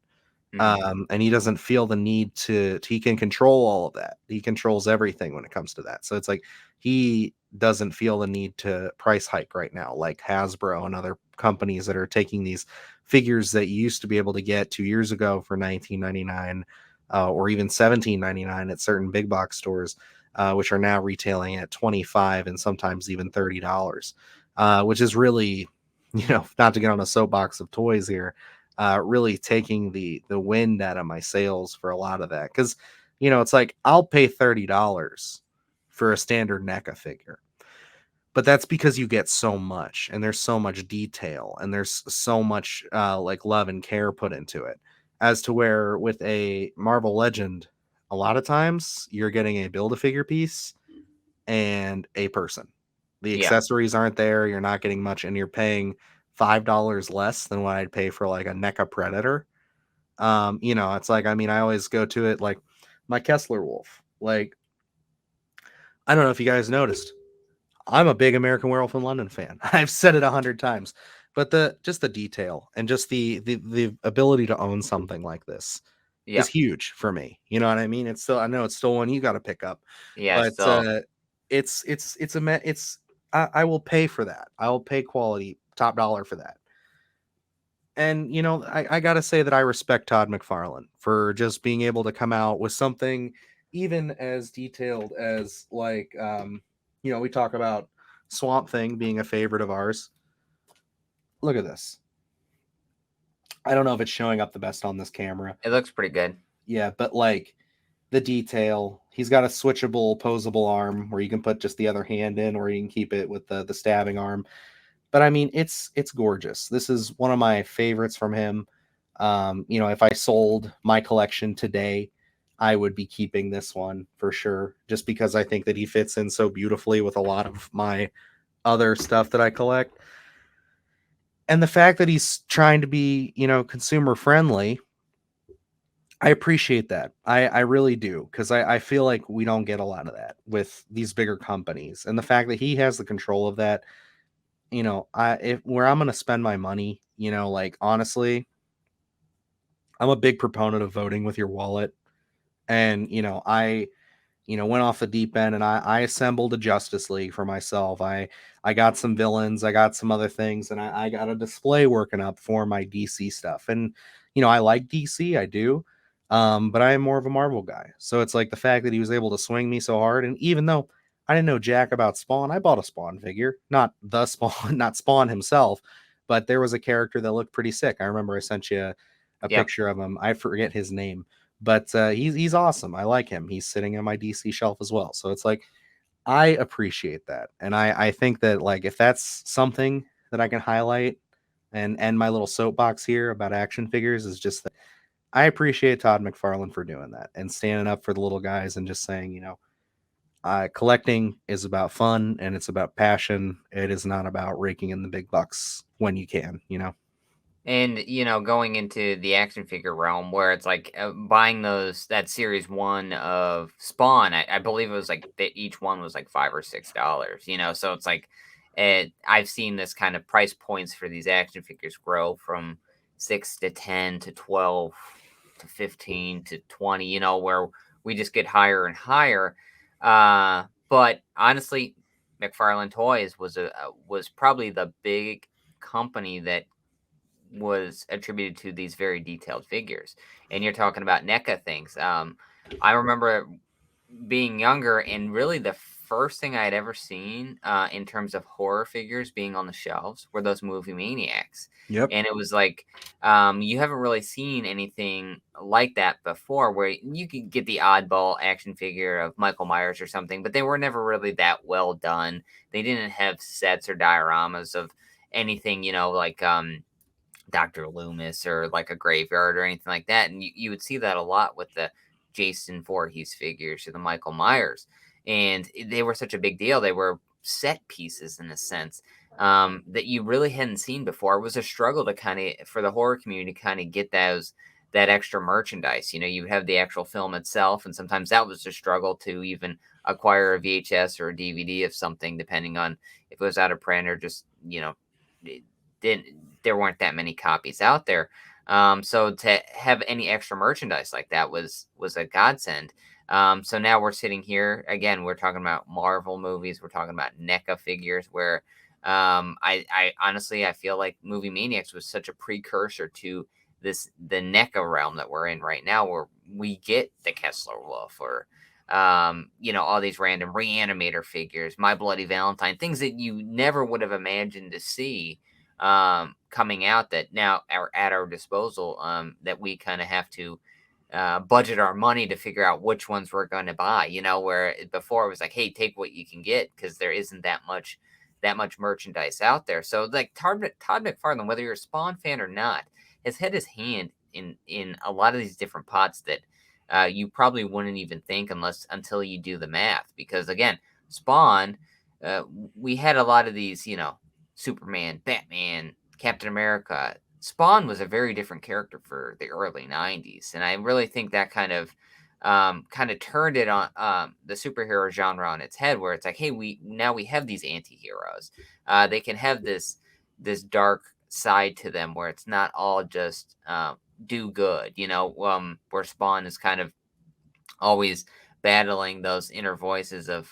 And he doesn't feel the need he can control all of that. He controls everything when it comes to that. So it's like he doesn't feel the need to price hike right now, like Hasbro and other companies that are taking these figures that you used to be able to get 2 years ago for $19.99 or even $17.99 at certain big box stores, which are now retailing at $25 and sometimes even $30, which is really, not to get on a soapbox of toys here, really taking the wind out of my sails for a lot of that. Because, it's like I'll pay $30 for a standard NECA figure. But that's because you get so much, and there's so much detail, and there's so much like love and care put into it. As to where with a Marvel Legend, a lot of times you're getting a Build-A-Figure piece and a person. The accessories aren't there. You're not getting much, and you're paying $5 less than what I'd pay for like a NECA Predator. It's like, I always go to it like my Kessler Wolf. Like, I don't know if you guys noticed, I'm a big American Werewolf in London fan. I've said it 100 times, but just the detail and just the ability to own something like this is huge for me. You know what I mean? I know it's still one you got to pick up, but I will pay for that. I will pay quality top dollar for that. And I gotta say that I respect Todd McFarlane for just being able to come out with something even as detailed as like we talk about Swamp Thing being a favorite of ours. Look at this. I don't know if it's showing up the best on this camera. It looks pretty good. Yeah, but like the detail, he's got a switchable, posable arm where you can put just the other hand in, or you can keep it with the stabbing arm. But it's gorgeous. This is one of my favorites from him. If I sold my collection today, I would be keeping this one for sure, just because I think that he fits in so beautifully with a lot of my other stuff that I collect. And the fact that he's trying to be, consumer friendly, I appreciate that. I really do, because I feel like we don't get a lot of that with these bigger companies. And the fact that he has the control of that, where I'm gonna spend my money, like honestly, I'm a big proponent of voting with your wallet. And I went off the deep end and I assembled a Justice League for myself. I got some villains, I got some other things, and I got a display working up for my DC stuff. And I like DC, I do. But I am more of a Marvel guy. So it's like the fact that he was able to swing me so hard, and even though I didn't know jack about Spawn, I bought a Spawn figure. Not the Spawn, not Spawn himself, but there was a character that looked pretty sick. I remember I sent you a Yep. picture of him. I forget his name, but he's awesome. I like him. He's sitting on my DC shelf as well. So it's like I appreciate that, and I think that like if that's something that I can highlight and end my little soapbox here about action figures is just that I appreciate Todd McFarlane for doing that and standing up for the little guys and just saying, collecting is about fun and it's about passion. It is not about raking in the big bucks when you can. And going into the action figure realm, where it's like buying that series one of Spawn, I believe it was like each one was like $5 or $6. So it's like I've seen this kind of price points for these action figures grow from 6 to 10 to 12 to 15 to 20. Where we just get higher and higher. But honestly, McFarlane Toys was probably the big company that was attributed to these very detailed figures. And you're talking about NECA things. I remember being younger, and really the first thing I had ever seen in terms of horror figures being on the shelves were those Movie Maniacs. Yep. And it was like, you haven't really seen anything like that before, where you could get the oddball action figure of Michael Myers or something, but they were never really that well done. They didn't have sets or dioramas of anything, like Dr. Loomis or like a graveyard or anything like that. And you would see that a lot with the Jason Voorhees figures or the Michael Myers. And they were such a big deal. They were set pieces in a sense that you really hadn't seen before. It was a struggle to for the horror community to kind of get that extra merchandise. You have the actual film itself, and sometimes that was a struggle to even acquire a VHS or a DVD of something, depending on if it was out of print or just, it didn't there weren't that many copies out there. So to have any extra merchandise like that was a godsend. So now we're sitting here again. We're talking about Marvel movies. We're talking about NECA figures. Where I honestly I feel like Movie Maniacs was such a precursor to the NECA realm that we're in right now, where we get the Kessler Wolf or all these random Reanimator figures, My Bloody Valentine, things that you never would have imagined to see coming out that now are at our disposal, that we kind of have to budget our money to figure out which ones we're going to buy, where before it was like, hey, take what you can get, because there isn't that much merchandise out there. So like Todd McFarlane, whether you're a Spawn fan or not, has had his hand in a lot of these different pots that you probably wouldn't even think until you do the math. Because again, Spawn, we had a lot of these, Superman, Batman, Captain America. Spawn was a very different character for the early 90s. And I really think that kind of turned it on the superhero genre on its head, where it's like, hey, we have these anti-heroes. They can have this dark side to them where it's not all just do good, where Spawn is kind of always battling those inner voices of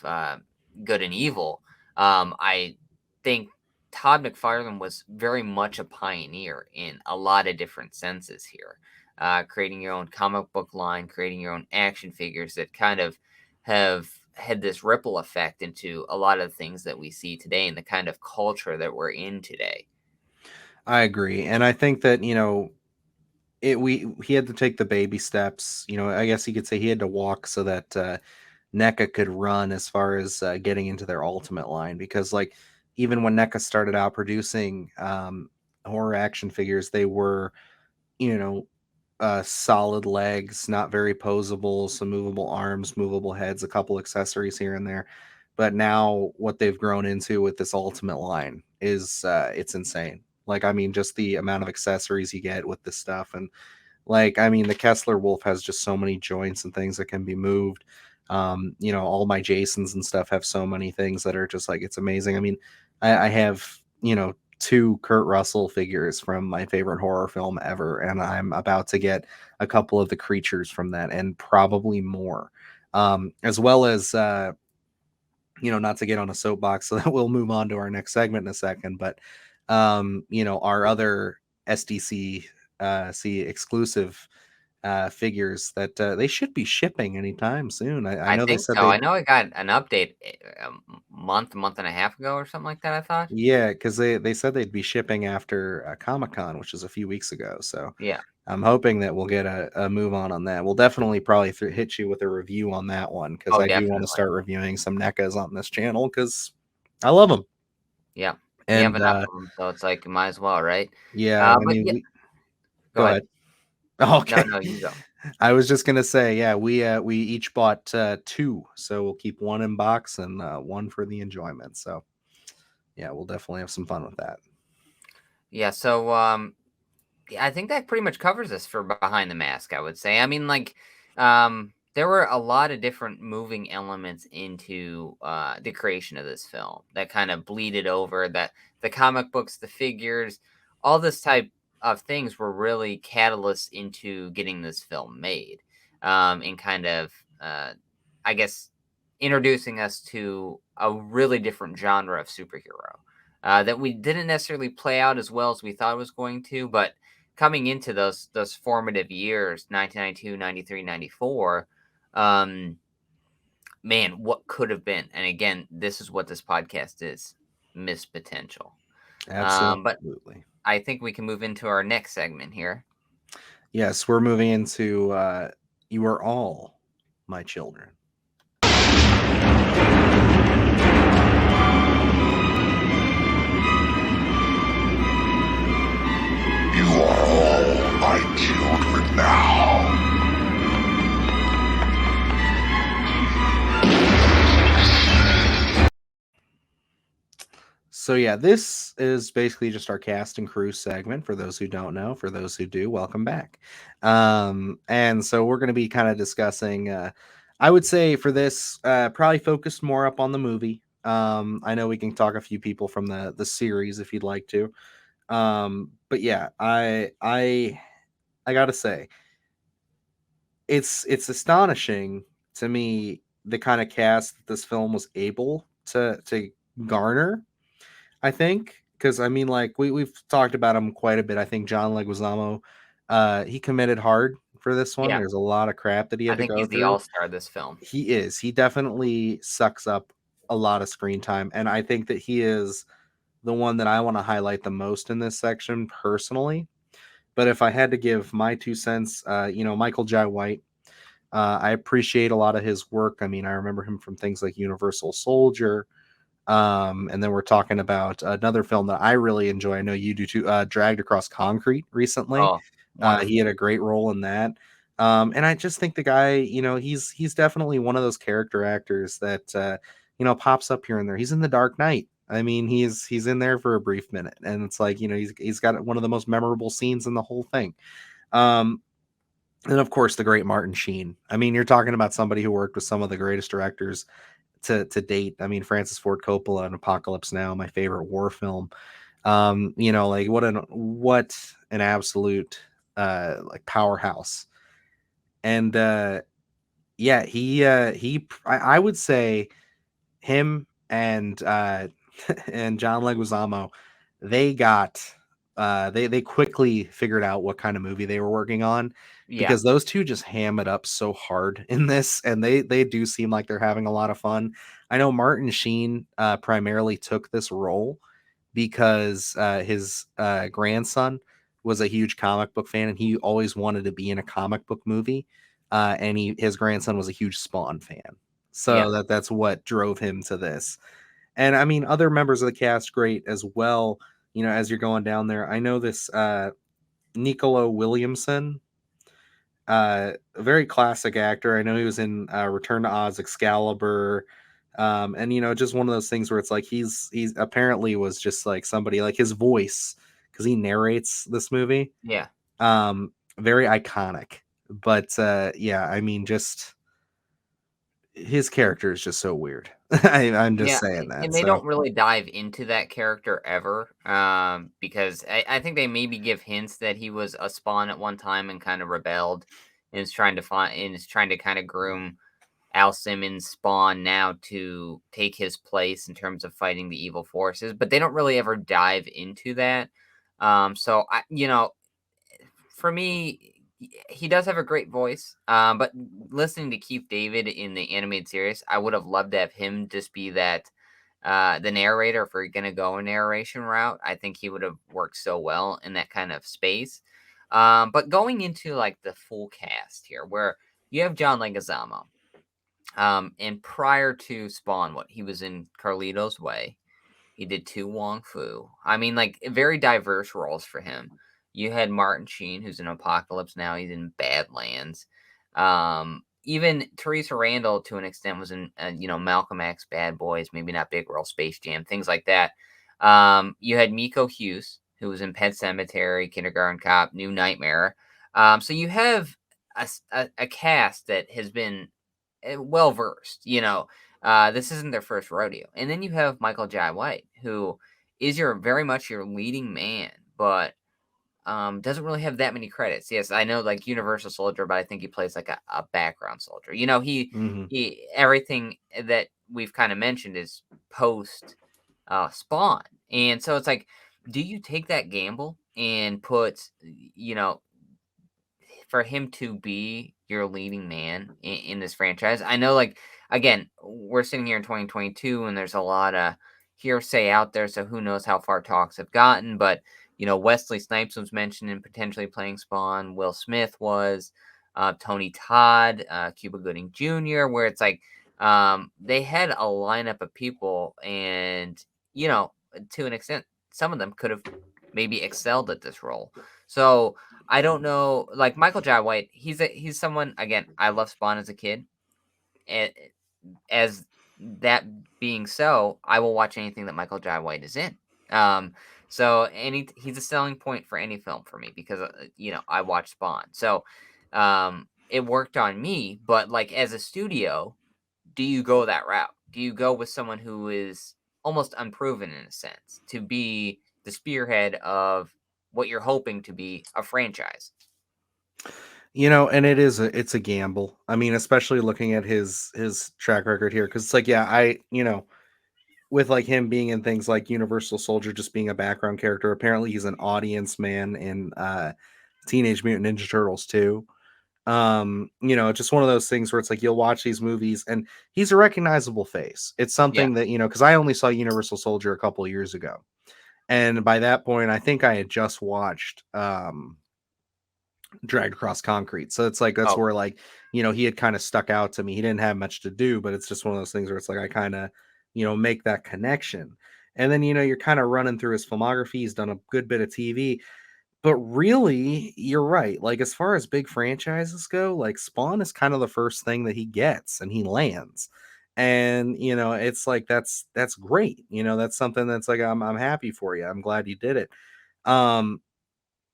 good and evil. I think Todd McFarlane was very much a pioneer in a lot of different senses here. Creating your own comic book line, creating your own action figures that kind of have had this ripple effect into a lot of things that we see today and the kind of culture that we're in today. I agree. And I think that, he had to take the baby steps. I guess you could say he had to walk so that NECA could run as far as getting into their ultimate line. Because like even when NECA started out producing horror action figures, they were, solid legs, not very posable, some movable arms, movable heads, a couple accessories here and there. But now what they've grown into with this ultimate line is it's insane. Like, I mean, just the amount of accessories you get with this stuff. And like, I mean, the Kessler Wolf has just so many joints and things that can be moved. All my Jasons and stuff have so many things that are just like, it's amazing. I mean, I have, two Kurt Russell figures from my favorite horror film ever, and I'm about to get a couple of the creatures from that, and probably more, as well as not to get on a soapbox, so that we'll move on to our next segment in a second, but our other SDC C exclusive figures that they should be shipping anytime soon. I I know they think said so. I they know I got an update a month and a half ago or something like that, I thought. yeah, because they said they'd be shipping after Comic-Con, which was a few weeks ago. So Yeah. I'm hoping that we'll get a move on that. We'll definitely probably hit you with a review on that one, because Oh, I do want to definitely. start reviewing some NECAs on this channel because I love them. Yeah. We have And enough of them, so it's like, might as well, right? yeah, I But mean, yeah, go go ahead. ahead. No, Okay. no, you go. I was just gonna say, yeah, we each bought two, so we'll keep one in box and one for the enjoyment. So yeah, we'll definitely have some fun with that. Yeah, so yeah, I think that pretty much covers us for Behind the Mask, I would say. I mean, like, there were a lot of different moving elements into the creation of this film that kind of bleeded over, that the comic books, the figures, all this type of things were really catalysts into getting this film made, and kind of, I guess, introducing us to a really different genre of superhero. That we didn't necessarily play out as well as we thought it was going to, but coming into those formative years, 1992, 93, 94, man, what could have been? And again, this is what this podcast is, missed potential. But Absolutely. I think we can move into our next segment here. Yes, we're moving into You Are All My Children. You are all my children now. So yeah, this is basically just our cast and crew segment. For those who don't know, for those who do, welcome back. And so we're going to be kind of discussing. I would say for this, probably focused more up on the movie. I know we can talk a few people from the series if you'd like to. But yeah, I gotta say, it's astonishing to me the kind of cast that this film was able to garner. I think, because I mean, like we've talked about him quite a bit. I think John Leguizamo, he committed hard for this one. Yeah, There's a lot of crap that he I had to think go he's the through. all-star of this film. He is. He definitely sucks up a lot of screen time, and I think that he is the one that I want to highlight the most in this section personally. But if I had to give my 2 cents, Michael Jai White, I appreciate a lot of his work. I mean, I remember him from things like Universal Soldier. And then we're talking about another film that I really enjoy. I know you do too. Dragged Across Concrete recently. Oh, He had wonderful. a great role in that. And I just think the guy, he's definitely one of those character actors that pops up here and there. He's in The Dark Knight. I mean, he's in there for a brief minute, and it's like he's got one of the most memorable scenes in the whole thing. Um, and of course, the great Martin Sheen. I mean, you're talking about somebody who worked with some of the greatest directors to date. I mean, Francis Ford Coppola and Apocalypse Now, my favorite war film. Like what an absolute like powerhouse. And yeah, I would say him and and John Leguizamo, they got they quickly figured out what kind of movie they were working on, Yeah, because those two just ham it up so hard in this, and they do seem like they're having a lot of fun. I know Martin Sheen primarily took this role because his grandson was a huge comic book fan, and he always wanted to be in a comic book movie. And his grandson was a huge Spawn fan, yeah, so that's what drove him to this. And I mean, other members of the cast great as well. As you're going down there, I know this Nicolo Williamson, a very classic actor. I know he was in Return to Oz, Excalibur, and just one of those things where it's like he's apparently was just like somebody, like his voice, because he narrates this movie, yeah. very iconic. But yeah, I mean, just his character is just so weird. I'm just Yeah, saying that. and they So don't really dive into that character ever, because I think they maybe give hints that he was a Spawn at one time and kind of rebelled, and is trying to kind of groom Al Simmons' Spawn now to take his place in terms of fighting the evil forces, but they don't really ever dive into that. So for me, he does have a great voice. But listening to Keith David in the animated series, I would have loved to have him just be that the narrator. If we're gonna go a narration route, I think he would have worked so well in that kind of space. But going into like the full cast here, where you have John Leguizamo, and prior to Spawn, what he was in Carlito's Way. He did two Wong Fu. I mean, like very diverse roles for him. You had Martin Sheen, who's in Apocalypse Now. He's in Badlands. Even Teresa Randall, to an extent, was in Malcolm X, Bad Boys, maybe not big role, Space Jam, things like that. You had Miko Hughes, who was in Pet Cemetery, Kindergarten Cop, New Nightmare. So you have a cast that has been well versed. This isn't their first rodeo. And then you have Michael Jai White, who is your very much your leading man, but doesn't really have that many credits. Yes, I know like Universal Soldier, but I think he plays like a background soldier. mhm. He everything that we've kind of mentioned is post Spawn. And so it's like, do you take that gamble and put, you know, for him to be your leading man in this franchise? I know, like, again, we're sitting here in 2022 and there's a lot of hearsay out there, so who knows how far talks have gotten. But, Wesley Snipes was mentioned in potentially playing Spawn. Will Smith was, Tony Todd, Cuba Gooding Jr., where it's like they had a lineup of people, and, to an extent, some of them could have maybe excelled at this role. So I don't know, like Michael Jai White. He's someone, again. I love Spawn as a kid, and as that being so, I will watch anything that Michael Jai White is in. So he's a selling point for any film for me because I watch Spawn. So it worked on me, but like as a studio, do you go that route? Do you go with someone who is almost unproven in a sense to be the spearhead of what you're hoping to be a franchise? And it's a gamble. I mean, especially looking at his track record here, because it's like, yeah, with like him being in things like Universal Soldier, just being a background character. Apparently, he's an audience man in Teenage Mutant Ninja Turtles too. Just one of those things where it's like you'll watch these movies and he's a recognizable face. It's Yeah, something that because I only saw Universal Soldier a couple of years ago, and by that point, I think I had just watched Dragged Across Concrete. So it's like that's oh, where like he had kind of stuck out to me. He didn't have much to do, but it's just one of those things where it's like I kind of make that connection. And then you're kind of running through his filmography. He's done a good bit of TV, but really, you're right. Like as far as big franchises go, like Spawn is kind of the first thing that he gets and he lands. And it's like that's great. That's something that's like I'm happy for you. I'm glad you did it. Um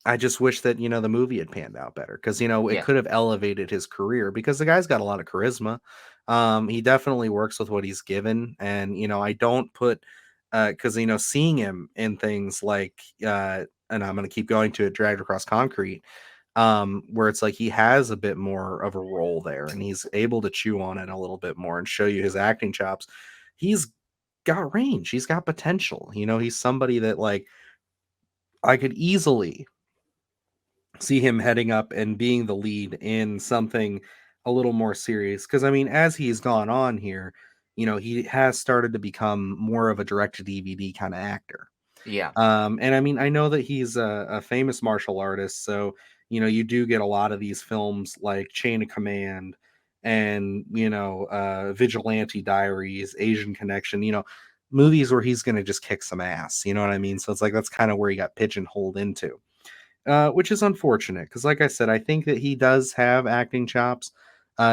I just wish that, the movie had panned out better because, it yeah, could have elevated his career because the guy's got a lot of charisma. He definitely works with what he's given. And, I don't put, because, seeing him in things like, and I'm going to keep going to it, Dragged Across Concrete, where it's like he has a bit more of a role there and he's able to chew on it a little bit more and show you his acting chops. He's got range, he's got potential. He's somebody that, like, I could easily see him heading up and being the lead in something a little more serious. Because I mean, as he's gone on here, he has started to become more of a direct to DVD kind of actor. yeah, And I mean, I know that he's a famous martial artist, so you do get a lot of these films like Chain of Command and Vigilante Diaries, Asian Connection, movies where he's going to just kick some ass. You know what I mean? So it's like that's kind of where he got pigeonholed into, which is unfortunate because, like I said, I think that he does have acting chops.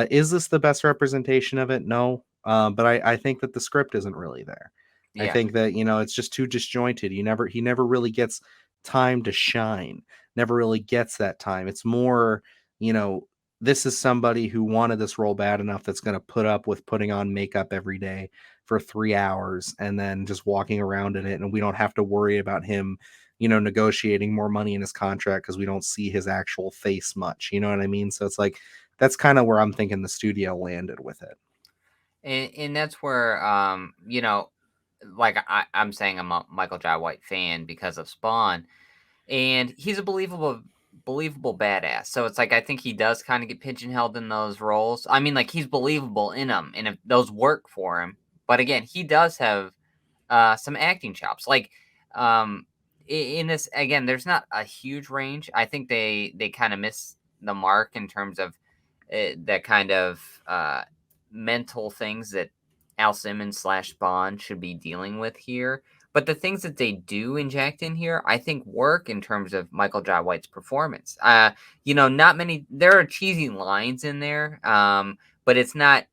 Is this the best representation of it? No, but I think that the script isn't really there. I yeah, think that it's just too disjointed. He never really gets time to shine. Never really gets that time. It's more, you know, this is somebody who wanted this role bad enough that's going to put up with putting on makeup every day for 3 hours and then just walking around in it. And we don't have to worry about him, negotiating more money in his contract because we don't see his actual face much. You know what I mean? So it's like, that's kind of where I'm thinking the studio landed with it. And that's where like I'm saying I'm a Michael Jai White fan because of Spawn, and he's a believable badass. So it's like I think he does kind of get pigeonholed in those roles. I mean, like he's believable in them, and if those work for him. But again, he does have some acting chops. Like in this again, there's not a huge range. I think they kind of miss the mark in terms of that kind of mental things that Al Simmons / Bond should be dealing with here. But the things that they do inject in here, I think work in terms of Michael Jai White's performance. Not many. There are cheesy lines in there, but it's not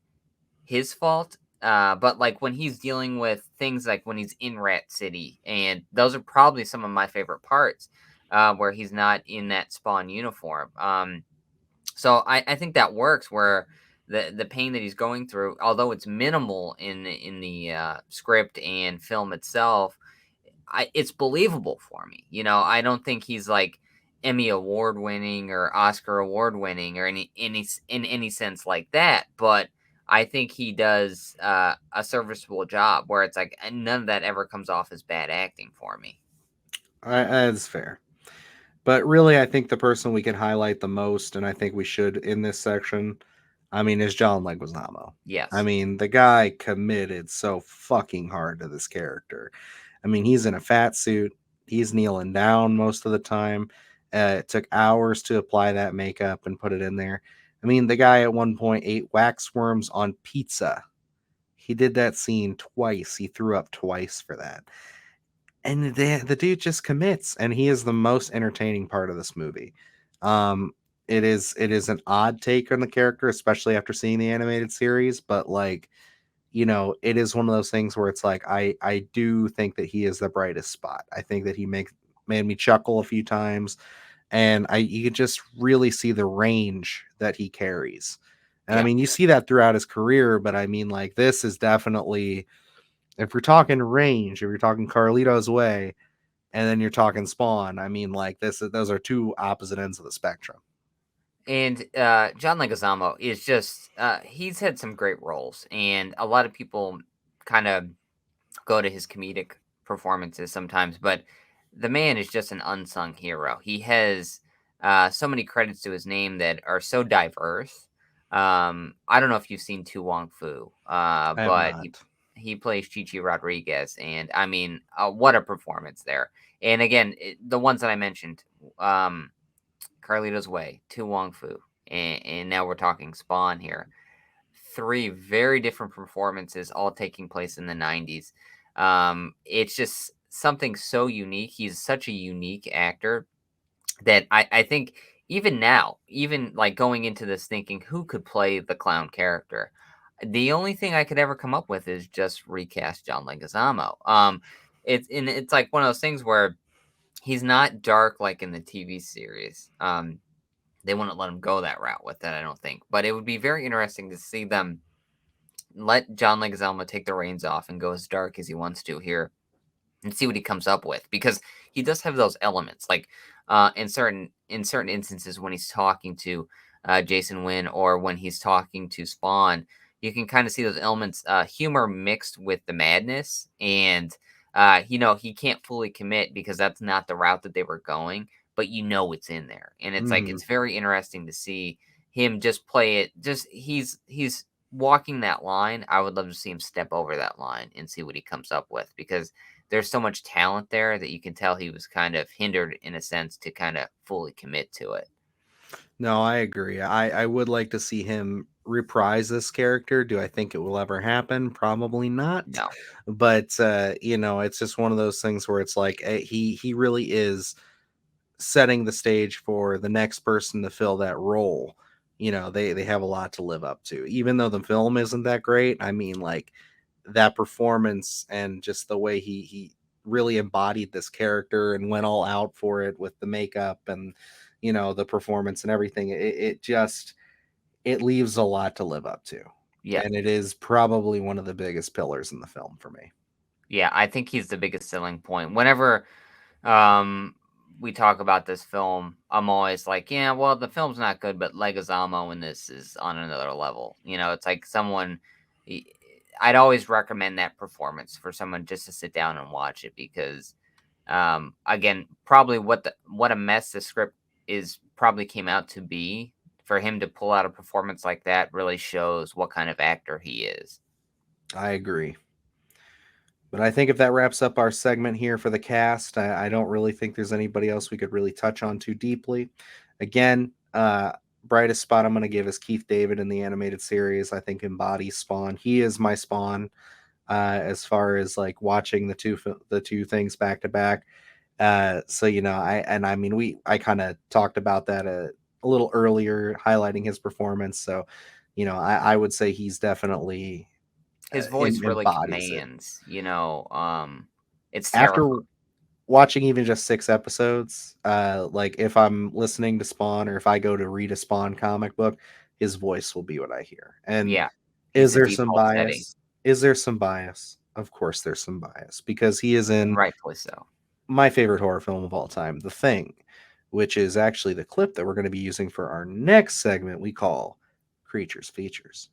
his fault. But like when he's dealing with things like when he's in Rat City, and those are probably some of my favorite parts, where he's not in that Spawn uniform. So I think that works where the pain that he's going through, although it's minimal in the script and film itself, it's believable for me. I don't think he's like Emmy award winning or Oscar award winning or in any sense like that. But I think he does a serviceable job where it's like none of that ever comes off as bad acting for me. That's fair. But really, I think the person we can highlight the most, and I think we should in this section, is John Leguizamo. Yes. The guy committed so fucking hard to this character. He's in a fat suit. He's kneeling down most of the time. It took hours to apply that makeup and put it in there. The guy at one point ate wax worms on pizza. He did that scene twice. He threw up twice for that. And the dude just commits, and he is the most entertaining part of this movie. It is an odd take on the character, especially after seeing the animated series, but like, it is one of those things where it's like I do think that he is the brightest spot. I think that he made me chuckle a few times, and you could just really see the range that he carries. And Yeah. you see that throughout his career, but like this is definitely, if you're talking range, if you're talking Carlito's Way, and then you're talking Spawn, like those are two opposite ends of the spectrum. And John Leguizamo is just he's had some great roles, and a lot of people kind of go to his comedic performances sometimes, but the man is just an unsung hero. He has so many credits to his name that are so diverse. I don't know if you've seen Tu Wong Fu, I have but not. he plays Chichi Rodriguez, and what a performance there. And again, the ones that I mentioned, Carlito's Way, Tu Wong Fu, and now we're talking Spawn here. Three very different performances, all taking place in the 90s. It's just something so unique. He's such a unique actor that I think even now, even like going into this thinking, who could play the clown character? The only thing I could ever come up with is just recast John Leguizamo. It's like one of those things where he's not dark like in the TV series. They wouldn't let him go that route with it, I don't think. But it would be very interesting to see them let John Leguizamo take the reins off and go as dark as he wants to here and see what he comes up with, because he does have those elements, like in certain instances when he's talking to Jason Wynn or when he's talking to Spawn, you can kind of see those elements, humor mixed with the madness, and he can't fully commit because that's not the route that they were going, but it's in there, and it's like it's very interesting to see him just play it. Just he's walking that line. I would love to see him step over that line and see what he comes up with, because there's so much talent there that you can tell he was kind of hindered in a sense to kind of fully commit to it. No, I agree. I would like to see him reprise this character. Do I think it will ever happen? Probably not. No. But it's just one of those things where it's like he really is setting the stage for the next person to fill that role. They have a lot to live up to, even though the film isn't that great. Like that performance and just the way he really embodied this character and went all out for it with the makeup and the performance and everything, it just it leaves a lot to live up to. Yeah. And it is probably one of the biggest pillars in the film for me. Yeah, I think he's the biggest selling point. Whenever we talk about this film, I'm always like, yeah, well, the film's not good, but Leguizamo in this is on another level. It's like I'd always recommend that performance for someone just to sit down and watch it because, again, probably what a mess the script is probably came out to be. For him to pull out a performance like that really shows what kind of actor he is. I agree. But I think if that wraps up our segment here for the cast, I don't really think there's anybody else we could really touch on too deeply. Again, brightest spot I'm going to give is Keith David in the animated series. I think embodies Spawn. He is my Spawn as far as like watching the two things back to back. So I kind of talked about that a little earlier, highlighting his performance. So I would say he's definitely His voice really embodies it. commands, it's After terrifying. watching even just 6 episodes, like if I'm listening to Spawn or if I go to read a Spawn comic book, his voice will be what I hear. And Yeah, he's is the there some default setting, bias? Is there some bias? Of course there's some bias because he is and in rightfully so. my favorite horror film of all time, The Thing, which is actually the clip that we're going to be using for our next segment we call Creatures Features.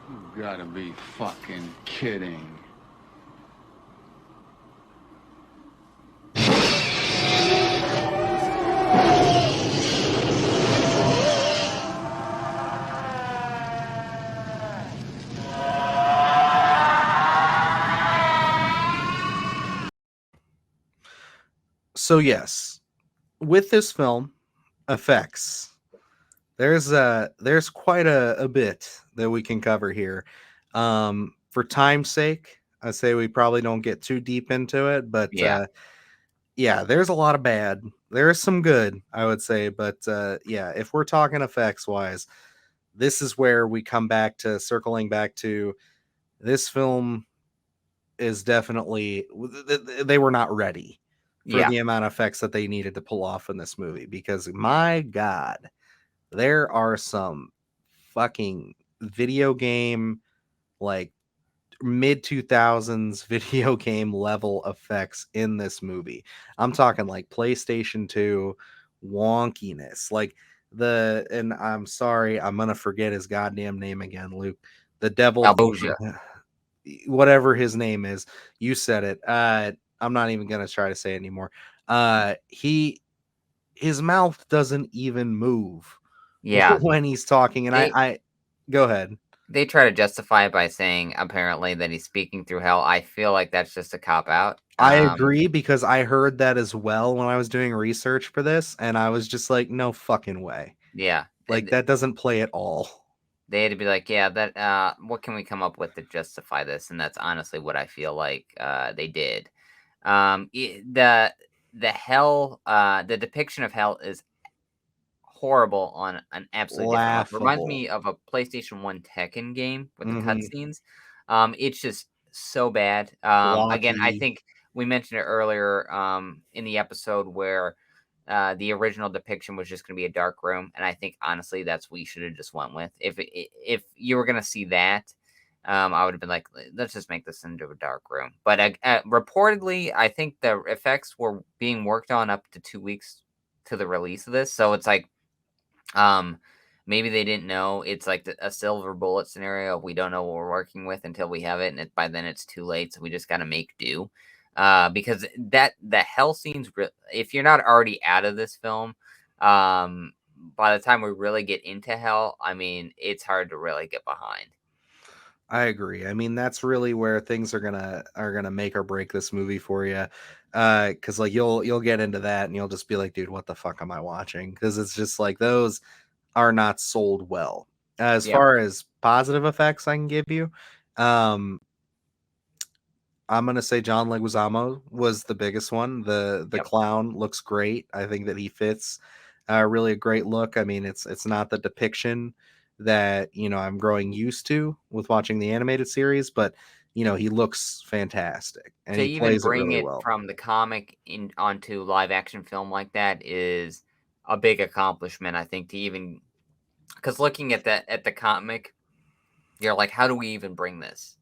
You gotta be fucking kidding. So yes, with this film, effects. There's quite a bit that we can cover here. For time's sake, I say we probably don't get too deep into it, but Yeah. yeah, there's a lot of bad. There is some good, I would say, but yeah, if we're talking effects wise, this is where we come back to circling back to this film is definitely they were not ready for Yeah. the amount of effects that they needed to pull off in this movie because my god, there are some fucking video game like mid 2000s video game level effects in this movie. I'm talking like PlayStation 2 wonkiness. Like and I'm sorry, I'm going to forget his goddamn name again, Luke. The devil Albosia. whatever his name is. You said it. I'm not even going to try to say it anymore. His mouth doesn't even move Yeah. when he's talking and They I go ahead. they try to justify it by saying apparently that he's speaking through hell. I feel like that's just a cop out. I agree because I heard that as well when I was doing research for this, and I was just like, no fucking way. Yeah. Like that doesn't play at all. They had to be like, yeah, that what can we come up with to justify this? And that's honestly what I feel like they did. The hell, the depiction of hell is horrible on an absolutely different level. Reminds me of a PlayStation 1 Tekken game with the cutscenes. It's just so bad. Again, I think we mentioned it earlier in the episode where the original depiction was just going to be a dark room, and I think honestly that's what you should have just went with. If you were going to see that, I would have been like, let's just make this into a dark room. But reportedly, I think the effects were being worked on up to 2 weeks to the release of this, so it's like. Maybe they didn't know it's like a silver bullet scenario. We don't know what we're working with until we have it, and by then it's too late. So we just got to make do. Because the hell scenes, if you're not already out of this film, by the time we really get into hell, I mean, it's hard to really get behind. I agree. I mean, that's really where things are gonna make or break this movie for you. Because like you'll get into that and you'll just be like, dude, what the fuck am I watching? Because it's just like those are not sold well. As far as positive effects I can give you, I'm gonna say John Leguizamo was the biggest one. The clown looks great. I think that he fits really a great look. I mean, it's not the depiction that I'm growing used to with watching the animated series, but he looks fantastic and To he even plays it bring really it well. from the comic in onto live action film like that is a big accomplishment, I think, to even because looking at the comic, you're like, how do we even bring this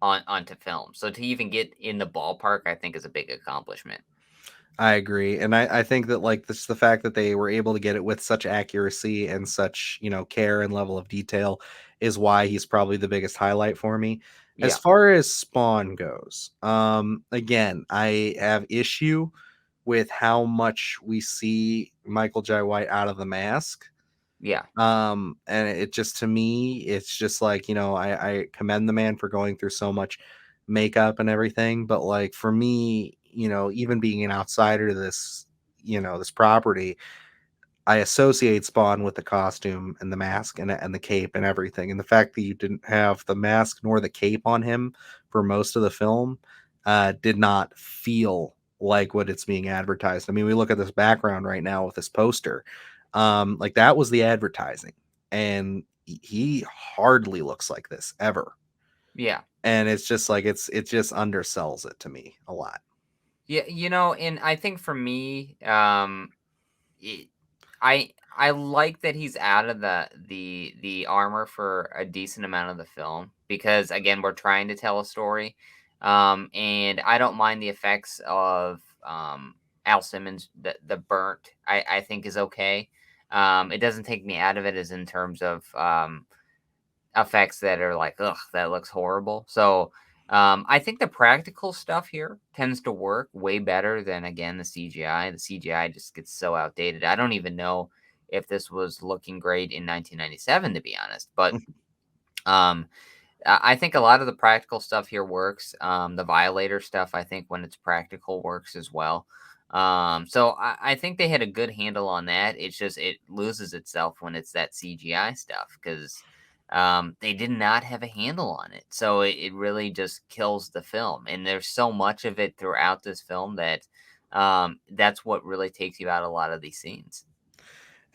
onto film? So to even get in the ballpark, I think is a big accomplishment. I agree. And I think that like this the fact that they were able to get it with such accuracy and such, care and level of detail is why he's probably the biggest highlight for me. As Yeah, far as Spawn goes, again, I have issue with how much we see Michael J. White out of the mask. yeah, And it just to me, it's just like, I commend the man for going through so much makeup and everything. But like for me, even being an outsider to this, this property, I associate Spawn with the costume and the mask and the cape and everything. And the fact that you didn't have the mask nor the cape on him for most of the film did not feel like what it's being advertised. I mean, we look at this background right now with this poster. Like that was the advertising. And he hardly looks like this ever. yeah. And it's just like it just undersells it to me a lot. Yeah, and I think for me, it, I like that he's out of the armor for a decent amount of the film because again, we're trying to tell a story, and I don't mind the effects of Al Simmons. The burnt, I think is okay. It doesn't take me out of it as in terms of effects that are like, ugh, that looks horrible. So I think the practical stuff here tends to work way better than again the CGI. The CGI just gets so outdated. I don't even know if this was looking great in 1997, to be honest. But um, I think a lot of the practical stuff here works. The Violator stuff, I think, when it's practical, works as well. So I think they had a good handle on that. It's just it loses itself when it's that CGI stuff because they did not have a handle on it. So it really just kills the film. And there's so much of it throughout this film that that's what really takes you out of a lot of these scenes.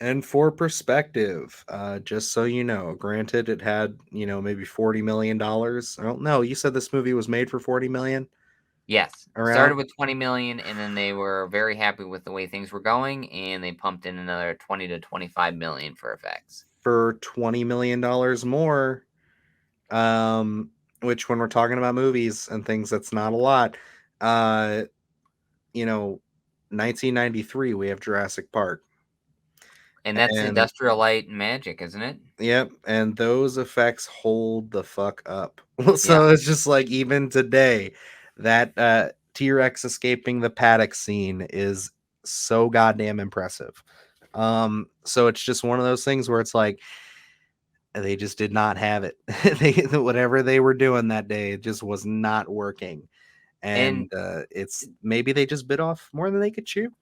And for perspective, just so you know, granted it had, maybe $40 million. I don't know. You said this movie was made for 40 million Yes, started around with 20 million, and then they were very happy with the way things were going, and they pumped in another 20 to 25 million for effects. for $20 million more. Um, which when we're talking about movies and things, that's not a lot. Uh, you know, 1993 we have Jurassic Park. And that's And industrial light and magic, isn't it? yep, and those effects hold the fuck up. Yeah. So it's just like even today, that T-Rex escaping the paddock scene is so goddamn impressive. So it's just one of those things where it's like they just did not have it. They whatever they were doing that day, it just was not working. And And it's maybe they just bit off more than they could chew.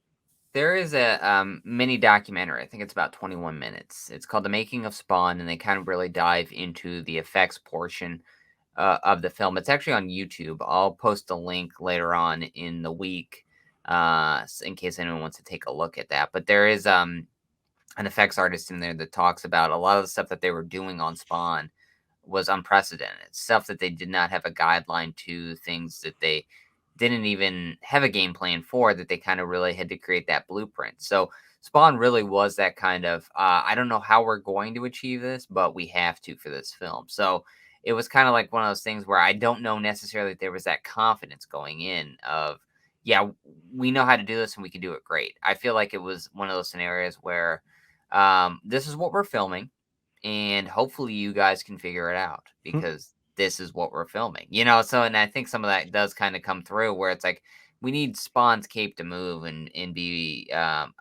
there is a mini documentary. I think it's about 21 minutes. It's called The Making of Spawn, and they kind of really dive into the effects portion of the film. It's actually on YouTube. I'll post a link later on in the week in case anyone wants to take a look at that. But there is an effects artist in there that talks about a lot of the stuff that they were doing on Spawn was unprecedented. Stuff that they did not have a guideline to, things that they didn't even have a game plan for, that they kind of really had to create that blueprint. So Spawn really was that kind of, I don't know how we're going to achieve this, but we have to for this film. So it was kind of like one of those things where I don't know necessarily that there was that confidence going in of, yeah, we know how to do this and we can do it great. I feel like it was one of those scenarios where this is what we're filming and hopefully you guys can figure it out because this is what we're filming, so and I think some of that does kind of come through where it's like we need Spawn's cape to move and be have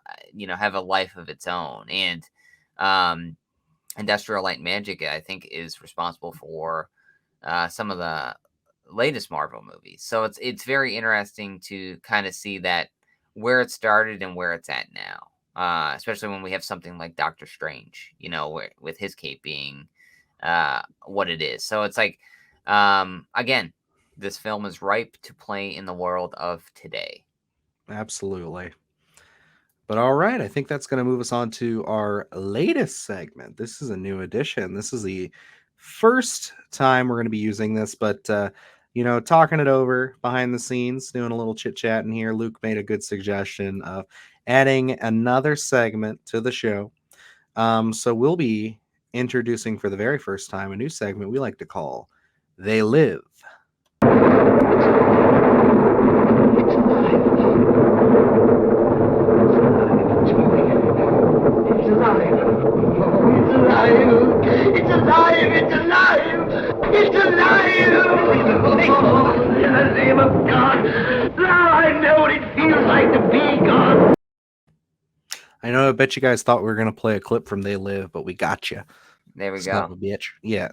a life of its own. And um Industrial Light and Magic, I think, is responsible for some of the latest Marvel movies. So it's very interesting to kind of see that where it started and where it's at now. Especially when we have something like Doctor Strange, with his cape being what it is. So it's like, again, this film is ripe to play in the world of today. Absolutely. But all right, I think that's going to move us on to our latest segment. This is a new addition. This is the first time we're going to be using this, but talking it over behind the scenes, doing a little chit chat in here. Luke made a good suggestion of adding another segment to the show. So we'll be introducing for the very first time a new segment we like to call They Live. I know, I bet you guys thought we were gonna play a clip from They Live, but we got you. There we Son of go. a bitch. Yeah.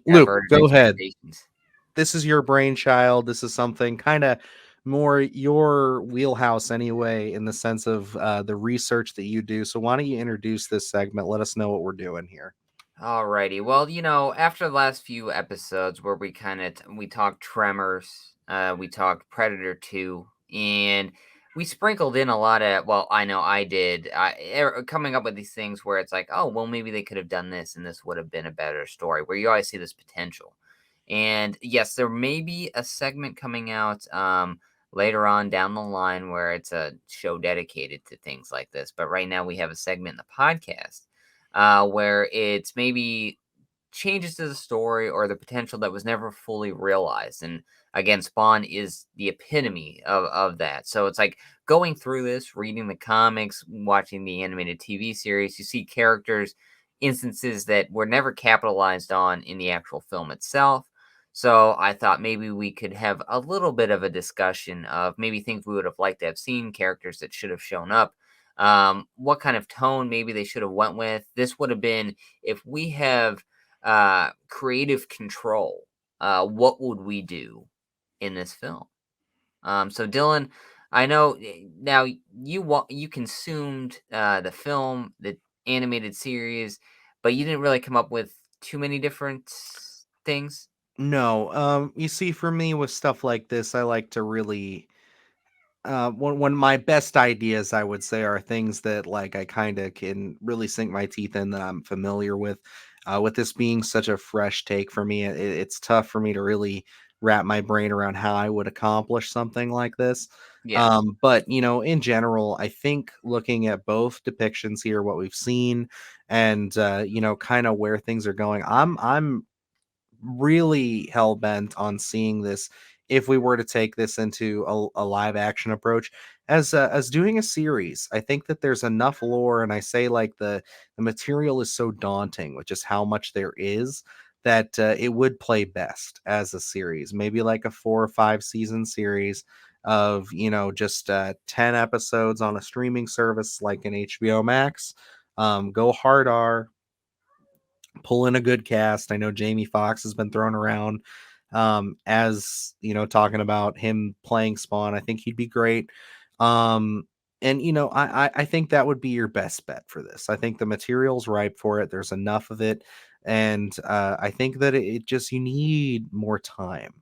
Luke, Averted go ahead. expectations. This is your brainchild. This is something kind of more your wheelhouse anyway, in the sense of the research that you do. So why don't you introduce this segment? Let us know what we're doing here. Alrighty. Well, after the last few episodes where we talked Tremors, we talked Predator 2, and we sprinkled in a lot of, well, I know I did, coming up with these things where it's like, oh, well, maybe they could have done this and this would have been a better story, where you always see this potential. And yes, there may be a segment coming out later on down the line where it's a show dedicated to things like this. But right now we have a segment in the podcast where it's maybe changes to the story or the potential that was never fully realized. And again, Spawn is the epitome of that. So it's like going through this, reading the comics, watching the animated TV series, you see characters, instances that were never capitalized on in the actual film itself. So I thought maybe we could have a little bit of a discussion of maybe things we would have liked to have seen, characters that should have shown up, what kind of tone maybe they should have went with. This would have been, if we have creative control, what would we do in this film? So Dylan, I know now you consumed the film, the animated series, but you didn't really come up with too many different things. No, you see, for me with stuff like this, I like to really one of my best ideas, I would say, are things that like I kind of can really sink my teeth in, that I'm familiar with. With this being such a fresh take for me, it's tough for me to really wrap my brain around how I would accomplish something like this. Yeah, But in general, I think looking at both depictions here, what we've seen, and kind of where things are going, I'm really hell bent on seeing this, if we were to take this into a live action approach, as doing a series. I think that there's enough lore, and I say like the material is so daunting with just how much there is, that it would play best as a series, maybe like a 4 or 5 season series of just 10 episodes on a streaming service like an HBO Max. Go hard R, pull in a good cast. I know Jamie Foxx has been thrown around, as talking about him playing Spawn. I think he'd be great. And I think that would be your best bet for this. I think the material's ripe for it. There's enough of it, and I think that it just, you need more time.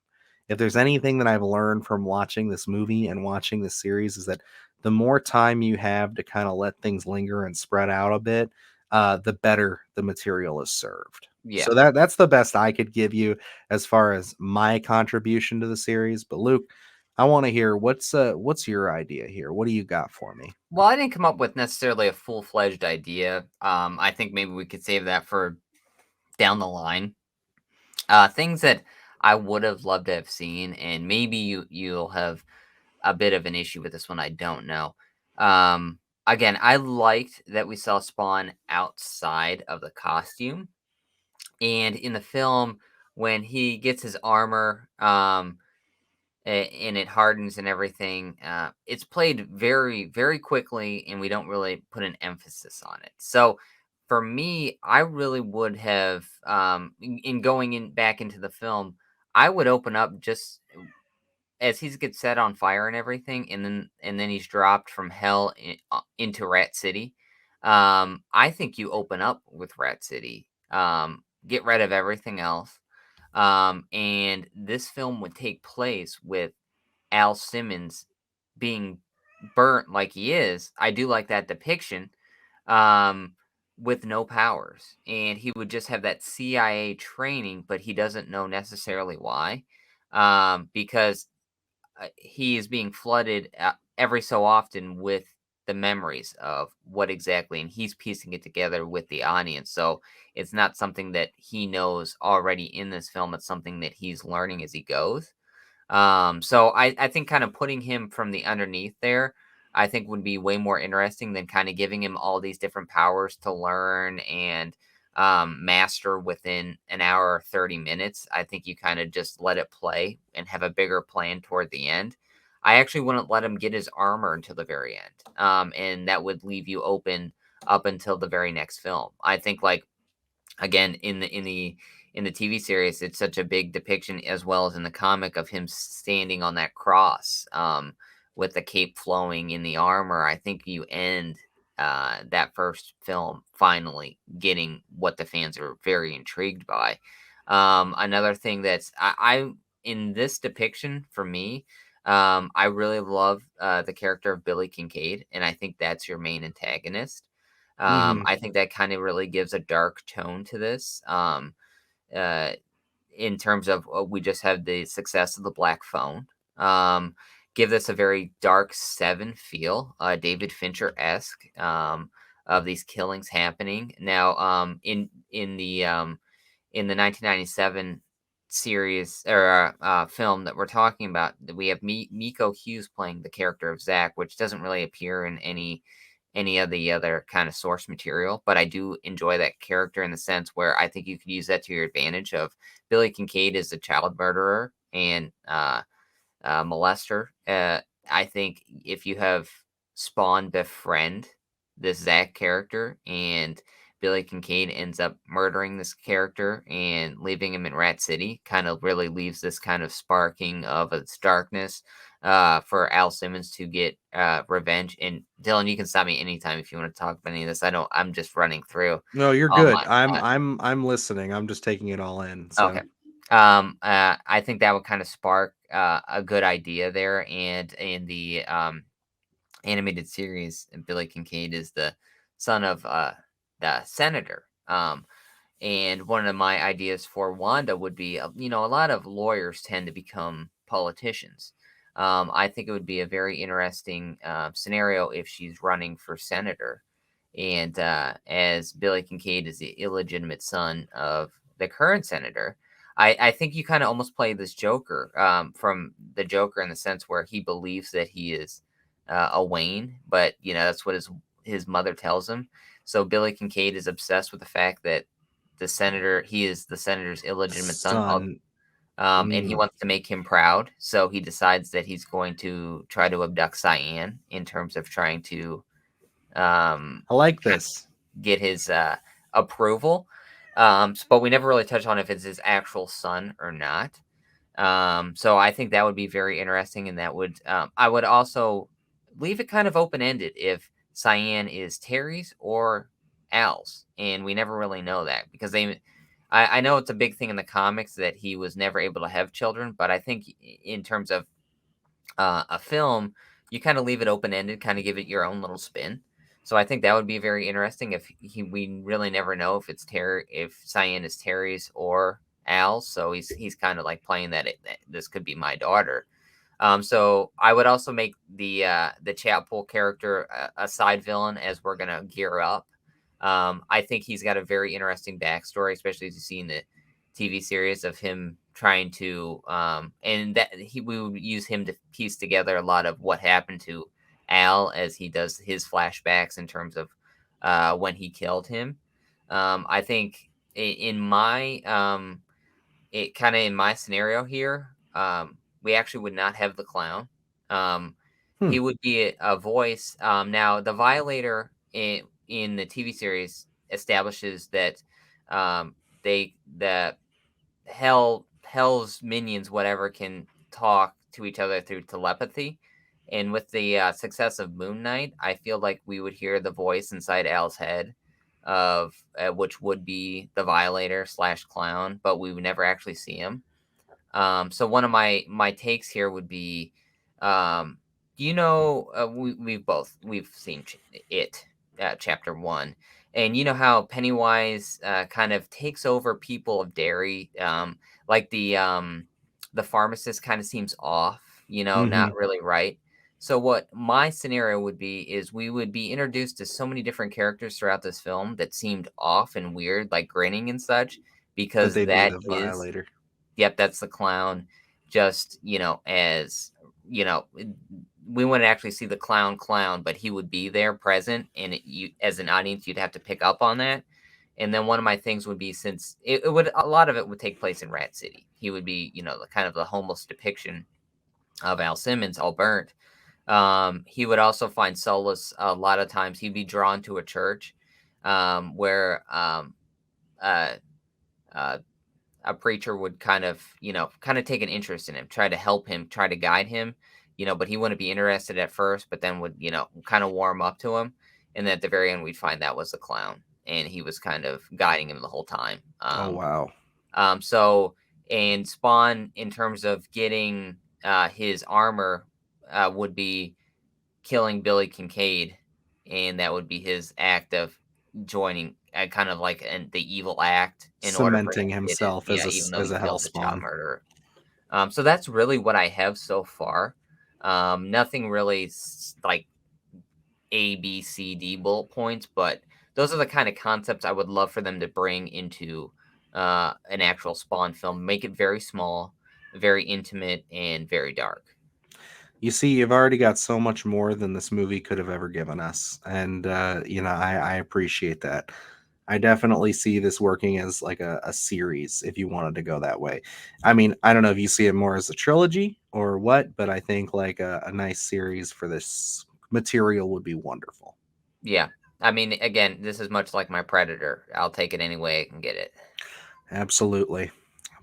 If there's anything that I've learned from watching this movie and watching this series, is that the more time you have to kind of let things linger and spread out a bit, the better the material is served. yeah. So that's the best I could give you as far as my contribution to the series. But Luke, I want to hear what's your idea here. What do you got for me? Well, I didn't come up with necessarily a full-fledged idea. I think maybe we could save that for down the line. Things that I would have loved to have seen, and maybe you'll have a bit of an issue with this one. I don't know. Again, I liked that we saw Spawn outside of the costume, and in the film when he gets his armor, and it hardens and everything, it's played very, very quickly, and we don't really put an emphasis on it. So for me, I really would have, in going in back into the film, I would open up just as he gets set on fire and everything, and then he's dropped from hell into Rat City. I think you open up with Rat City, get rid of everything else, and this film would take place with Al Simmons being burnt like he is. I do like that depiction, um, with no powers, and he would just have that CIA training, but he doesn't know necessarily why. because he is being flooded every so often with the memories of what exactly, and he's piecing it together with the audience. So it's not something that he knows already in this film. It's something that he's learning as he goes. So I think kind of putting him from the underneath there, I think would be way more interesting than kind of giving him all these different powers to learn and master within an hour or 30 minutes. I think you kind of just let it play and have a bigger plan toward the end. I actually wouldn't let him get his armor until the very end. And that would leave you open up until the very next film. I think like again in the TV series, it's such a big depiction as well as in the comic of him standing on that cross with the cape flowing in the armor. I think you end that first film finally getting what the fans are very intrigued by. Another thing that's I in this depiction for me, I really love the character of Billy Kincaid, and I think that's your main antagonist. Hmm. I think that kind of really gives a dark tone to this. Uh, in terms of we just had the success of the Black Phone. Give this a very dark Seven feel, David Fincher esque, of these killings happening. Now, in the 1997 series or film that we're talking about, we have Miko Hughes playing the character of Zach, which doesn't really appear in any of the other kind of source material, but I do enjoy that character in the sense where I think you could use that to your advantage. Of Billy Kincaid is a child murderer and molester. I think if you have Spawn befriend this Zach character and Billy Kincaid ends up murdering this character and leaving him in Rat City, kind of really leaves this kind of sparking of its darkness for Al Simmons to get revenge. And Dylan, you can stop me anytime if you want to talk about any of this. I don't. I'm just running through No, you're all good. my. I'm listening. I'm just taking it all in. Okay. So I think that would kind of spark a good idea there, and in the animated series, Billy Kincaid is the son of the senator. And one of my ideas for Wanda would be, a lot of lawyers tend to become politicians. I think it would be a very interesting scenario if she's running for senator, and as Billy Kincaid is the illegitimate son of the current senator. I think you kind of almost play this Joker from the Joker in the sense where he believes that he is a Wayne, but that's what his mother tells him. So Billy Kincaid is obsessed with the fact that he is the senator's illegitimate son, son. and he Mm, wants to make him proud. So he decides that he's going to try to abduct Cyan in terms of trying to um, I like this. get his approval. But we never really touch on if it's his actual son or not. So I think that would be very interesting, and that would I would also leave it kind of open ended if Cyan is Terry's or Al's, and we never really know that because I know it's a big thing in the comics that he was never able to have children, but I think in terms of a film, you kind of leave it open ended, kind of give it your own little spin. So I think that would be very interesting if we really never know if if Cyan is Terry's or Al's. So he's kind of like playing that this could be my daughter. So I would also make the Chapel character a side villain as we're gonna gear up. I think he's got a very interesting backstory, especially as you see in the TV series of him trying to and that we would use him to piece together a lot of what happened to Al as he does his flashbacks in terms of when he killed him. I think in my it kind of in my scenario here, we actually would not have the clown. Um, Hmm. he would be a voice. Now, the Violator in the TV series establishes that the hell's minions, whatever, can talk to each other through telepathy. And with the success of Moon Knight, I feel like we would hear the voice inside Al's head of which would be the Violator slash clown, but we would never actually see him. So one of my takes here would be, um, we've seen it chapter one, and you know how Pennywise kind of takes over people of Derry, like the pharmacist kind of seems off, Mhm. not really right. So what my scenario would be is we would be introduced to so many different characters throughout this film that seemed off and weird, like grinning and such, That because they'd be that the is, violator. yep, that's the clown. Just, as, we wouldn't actually see the clown, but he would be there present, and you, as an audience, you'd have to pick up on that. And then one of my things would be, since it would, a lot of it would take place in Rat City. He would be, the kind of the homeless depiction of Al Simmons, all burnt. He would also find solace a lot of times. He'd be drawn to a church where uh, uh, a preacher would kind of take an interest in him, try to help him, try to guide him, but he wouldn't be interested at first, but then would, kind of warm up to him. And then at the very end, we'd find that was the clown, and he was kind of guiding him the whole time. Oh wow. So, and Spawn, in terms of getting his armor, would be killing Billy Kincaid, and that would be his act of joining, kind of like the evil act, in order for him Cementing to get himself it. as Yeah, even though as he a killed the child hellspawn. murderer. So that's really what I have so far. Nothing really like A, B, C, D bullet points, but those are the kind of concepts I would love for them to bring into an actual Spawn film. Make it very small, very intimate, and very dark. You see, you've already got so much more than this movie could have ever given us, and I appreciate that. I definitely see this working as like a series if you wanted to go that way. I mean, I don't know if you see it more as a trilogy or what, but I think like a nice series for this material would be wonderful. Yeah. I mean, again, this is much like my Predator. I'll take it any way I can get it. Absolutely.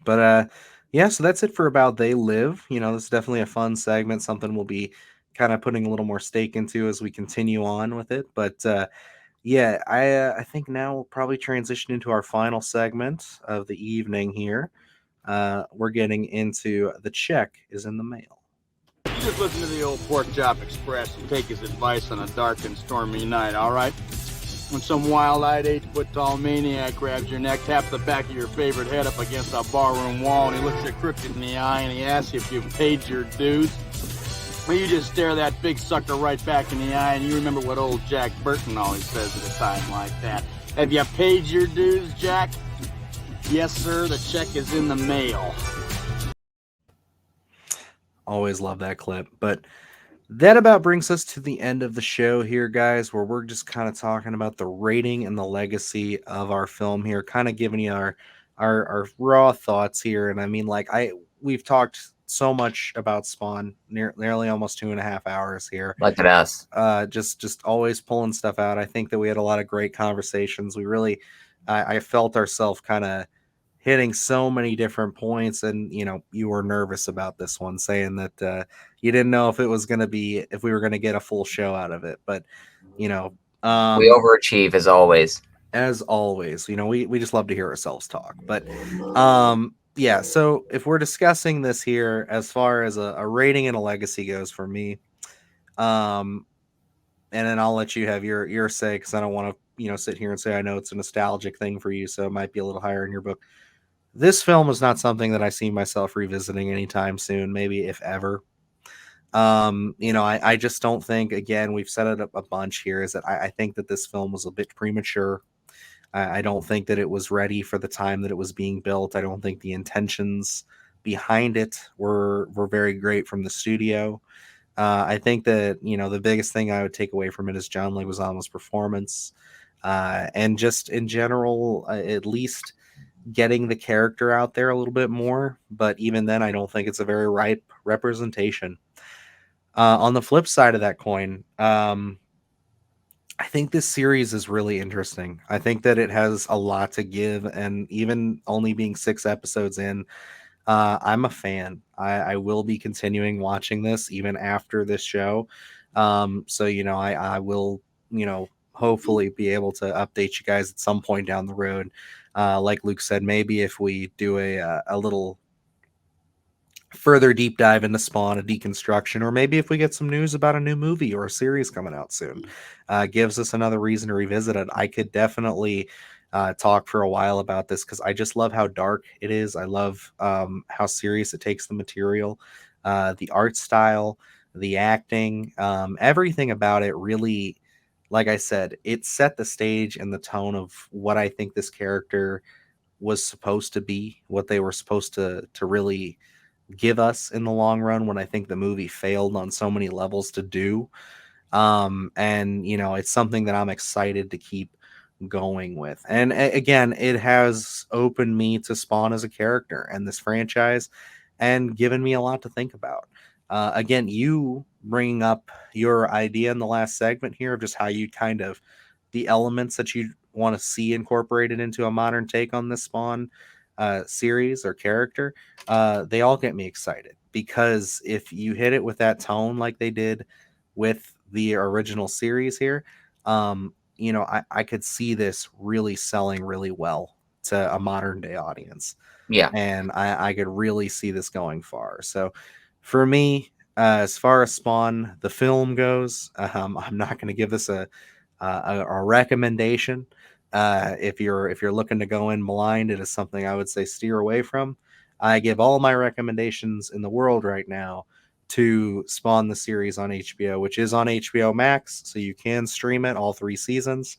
But yeah, so that's it for About They Live. This is definitely a fun segment, something we'll be kind of putting a little more stake into as we continue on with it. But yeah, I think now we'll probably transition into our final segment of the evening here. We're getting into The Check is in the Mail. You just listen to the old Pork Chop Express and take his advice on a dark and stormy night, all right? When some wild-eyed 8-foot-tall maniac grabs your neck, taps the back of your favorite head up against a barroom wall, and he looks you crooked in the eye, and he asks you if you've paid your dues, well, you just stare that big sucker right back in the eye, and you remember what old Jack Burton always says at a time like that. Have you paid your dues, Jack? Yes, sir, the check is in the mail. Always love that clip. But that about brings us to the end of the show here, guys, where we're just kind of talking about the rating and the legacy of our film here, kind of giving you our raw thoughts here. And I mean, like we've talked so much about Spawn, nearly almost 2.5 hours here. Look at us. Just always pulling stuff out. I think that we had a lot of great conversations. We really, I felt ourselves kind of hitting so many different points, and you were nervous about this one, saying that you didn't know if we were going to get a full show out of it, but we overachieve as always. We just love to hear ourselves talk. But yeah, so if we're discussing this here as far as a rating and a legacy goes for me, and then I'll let you have your say, because I don't want to sit here and say I know it's a nostalgic thing for you, so it might be a little higher in your book. This film is not something that I see myself revisiting anytime soon, maybe if ever. I just don't think, again, we've set it up a bunch here, is that I think that this film was a bit premature. I don't think that it was ready for the time that it was being built. I don't think the intentions behind it were very great from the studio. I think that, the biggest thing I would take away from it is John Leguizamo's performance. And just in general, at least getting the character out there a little bit more. But even then, I don't think it's a very ripe representation. On the flip side of that coin, I think this series is really interesting. I think that it has a lot to give, and even only being 6 episodes in, I'm a fan. I will be continuing watching this even after this show. So, I will, hopefully be able to update you guys at some point down the road. Like Luke said, maybe if we do a little further deep dive into Spawn, a deconstruction, or maybe if we get some news about a new movie or a series coming out soon, gives us another reason to revisit it. I could definitely talk for a while about this because I just love how dark it is. I love how serious it takes the material, the art style, the acting, everything about it really, like I said, it set the stage and the tone of what I think this character was supposed to be, what they were supposed to really give us in the long run, when I think the movie failed on so many levels to do. And it's something that I'm excited to keep going with. And again, it has opened me to Spawn as a character and this franchise, and given me a lot to think about. Again, you bringing up your idea in the last segment here of just how you kind of the elements that you want to see incorporated into a modern take on this Spawn series or character, they all get me excited, because if you hit it with that tone like they did with the original series here, I could see this really selling really well to a modern day audience. Yeah. And I could really see this going far. So for me, as far as Spawn, the film goes, I'm not going to give this a recommendation. If you're looking to go in blind, it is something I would say steer away from. I give all my recommendations in the world right now to Spawn the series on HBO, which is on HBO Max, so you can stream it all 3 seasons.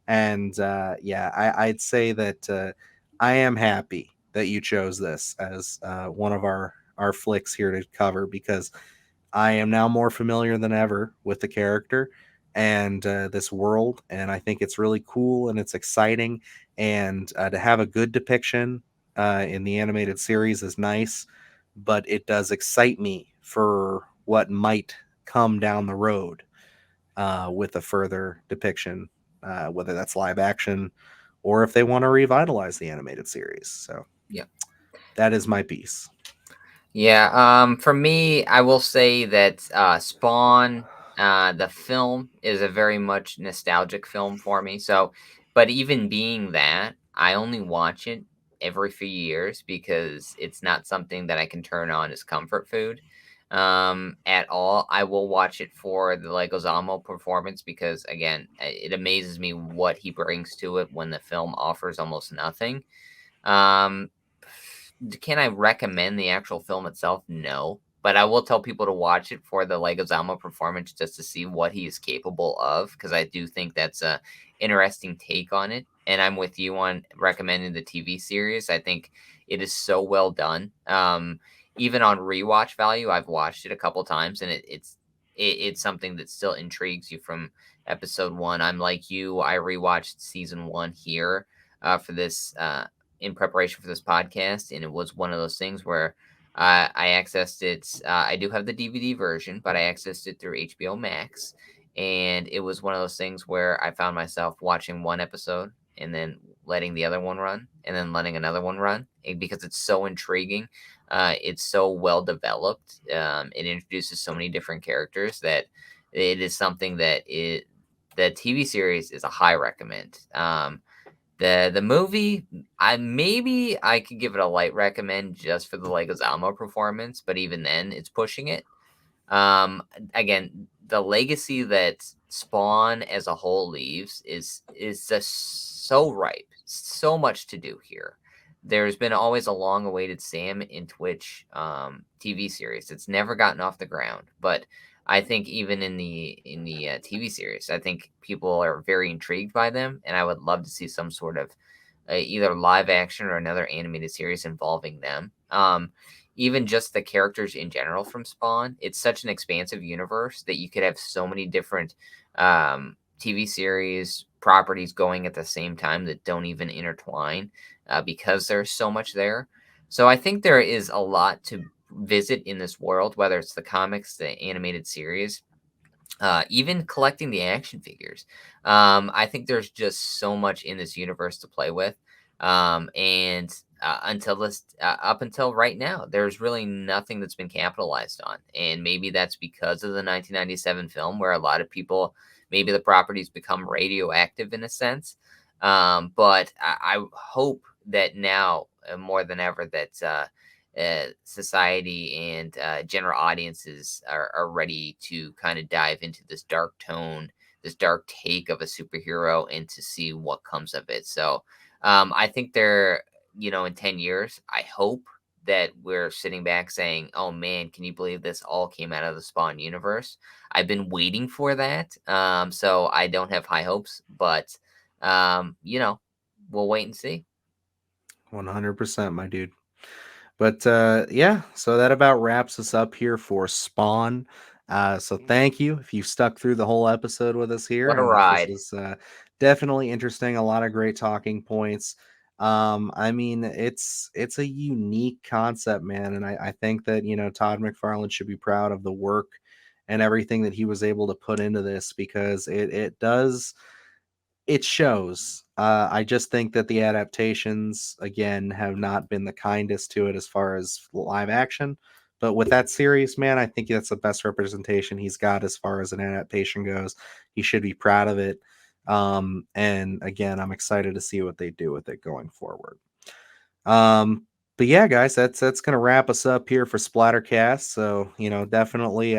And yeah, I'd say that I am happy that you chose this as one of our flicks here to cover, because I am now more familiar than ever with the character and this world, and I think it's really cool and it's exciting. And to have a good depiction in the animated series is nice, but it does excite me for what might come down the road with a further depiction, whether that's live action or if they want to revitalize the animated series. So Yeah. that is my piece. Yeah, for me, I will say that Spawn, the film, is a very much nostalgic film for me. So, but even being that, I only watch it every few years because it's not something that I can turn on as comfort food at all. I will watch it for the Leguizamo performance because, again, it amazes me what he brings to it when the film offers almost nothing. Um, can I recommend the actual film itself? No. But I will tell people to watch it for the Leguizamo performance just to see what he is capable of, because I do think that's a interesting take on it. And I'm with you on recommending the TV series. I think it is so well done. Even on rewatch value, I've watched it a couple times, and it's something that still intrigues you from episode one. I'm like you. I rewatched season one here for this in preparation for this podcast, and it was one of those things where I accessed it. I do have the DVD version, but I accessed it through HBO Max, and it was one of those things where I found myself watching one episode and then letting the other one run, and then letting another one run, because it's so intriguing. It's so well developed. It introduces so many different characters that it is something that the TV series is a high recommend. The movie, I could give it a light recommend just for the Leguizamo performance, but even then, it's pushing it. Again, the legacy that Spawn as a whole leaves is just so ripe, so much to do here. There's been always a long-awaited Sam in Twitch TV series. It's never gotten off the ground, but I think even in the TV series, I think people are very intrigued by them, and I would love to see some sort of either live action or another animated series involving them. Even just the characters in general from Spawn, it's such an expansive universe that you could have so many different TV series properties going at the same time that don't even intertwine because there's so much there. So I think there is a lot to visit in this world, whether it's the comics, the animated series, even collecting the action figures. I think there's just so much in this universe to play with. And up until right now, there's really nothing that's been capitalized on. And maybe that's because of the 1997 film, where a lot of people, maybe the properties become radioactive in a sense. But I hope that now more than ever that society and general audiences are ready to kind of dive into this dark tone dark take of a superhero and to see what comes of it. So I think they're, in 10 years, I hope that we're sitting back saying, oh man, can you believe this all came out of the Spawn universe? I've been waiting for that. So I don't have high hopes, but we'll wait and see. 100%, my dude. But yeah, so that about wraps us up here for Spawn. So thank you if you stuck through the whole episode with us here. What a This ride. was definitely interesting. A lot of great talking points. I mean, it's a unique concept, man, and I think that Todd McFarlane should be proud of the work and everything that he was able to put into this because it shows. I just think that the adaptations, again, have not been the kindest to it as far as live action. But with that series, man, I think that's the best representation he's got as far as an adaptation goes. He should be proud of it. And again, I'm excited to see what they do with it going forward. But yeah, guys, that's gonna wrap us up here for Splattercast. So definitely,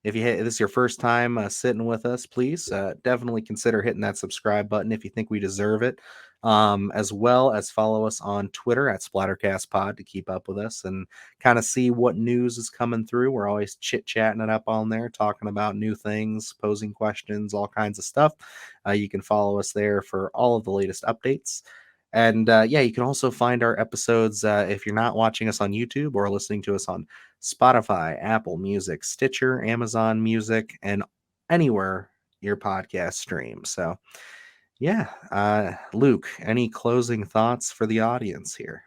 if this is your first time sitting with us, please definitely consider hitting that subscribe button if you think we deserve it. As well as follow us on Twitter at SplatterCastPod to keep up with us and kind of see what news is coming through. We're always chit chatting it up on there, talking about new things, posing questions, all kinds of stuff. You can follow us there for all of the latest updates. And yeah, you can also find our episodes if you're not watching us on YouTube or listening to us on Spotify, Apple Music, Stitcher, Amazon Music, and anywhere your podcast streams. So, yeah, Luke, any closing thoughts for the audience here?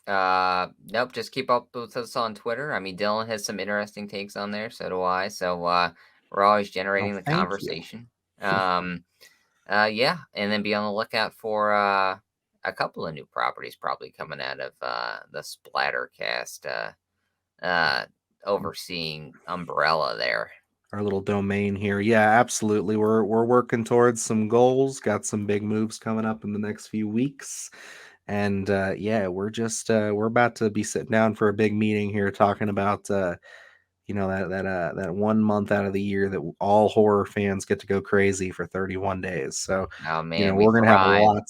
Nope, just keep up with us on Twitter. I mean, Dylan has some interesting takes on there, so do I. So we're always generating Oh, the thank you. conversation. Yeah, and then be on the lookout for a couple of new properties probably coming out of the Splattercast overseeing umbrella there. Our little domain here. Yeah, absolutely. We're working towards some goals. Got some big moves coming up in the next few weeks. And yeah, we're about to be sitting down for a big meeting here talking about that 1 month out of the year that all horror fans get to go crazy for 31 days. So, Oh man, we we're gonna have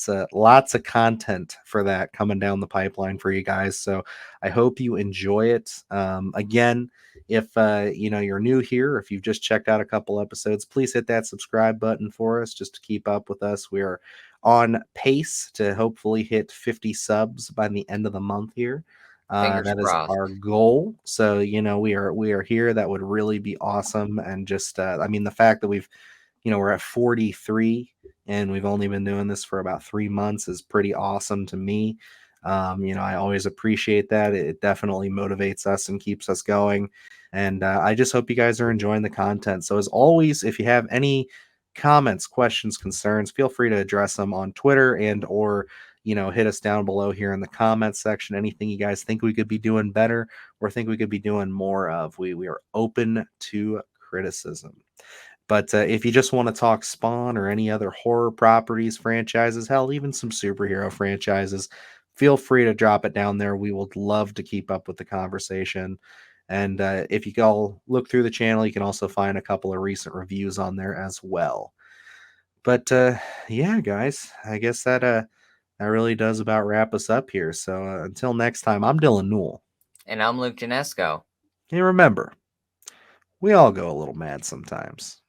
thrive. lots of content for that coming down the pipeline for you guys. So I hope you enjoy it. Again, if you're new here, if you've just checked out a couple episodes, please hit that subscribe button for us just to keep up with us. We are on pace to hopefully hit 50 subs by the end of the month here. Fingers That is crossed. our goal. So we are here. That would really be awesome. And just I mean the fact that we're at 43 and we've only been doing this for about 3 months is pretty awesome to me. I always appreciate that. It definitely motivates us and keeps us going. And I just hope you guys are enjoying the content. So as always, if you have any comments, questions, concerns, feel free to address them on Twitter and or hit us down below here in the comments section. Anything you guys think we could be doing better or think we could be doing more of, we are open to criticism. But if you just want to talk Spawn or any other horror properties, franchises, hell, even some superhero franchises, feel free to drop it down there. We would love to keep up with the conversation. And if you go look through the channel, you can also find a couple of recent reviews on there as well. But yeah, guys, I guess that really does about wrap us up here. So until next time, I'm Dylan Newell. And I'm Luke Janesco. And remember, we all go a little mad sometimes.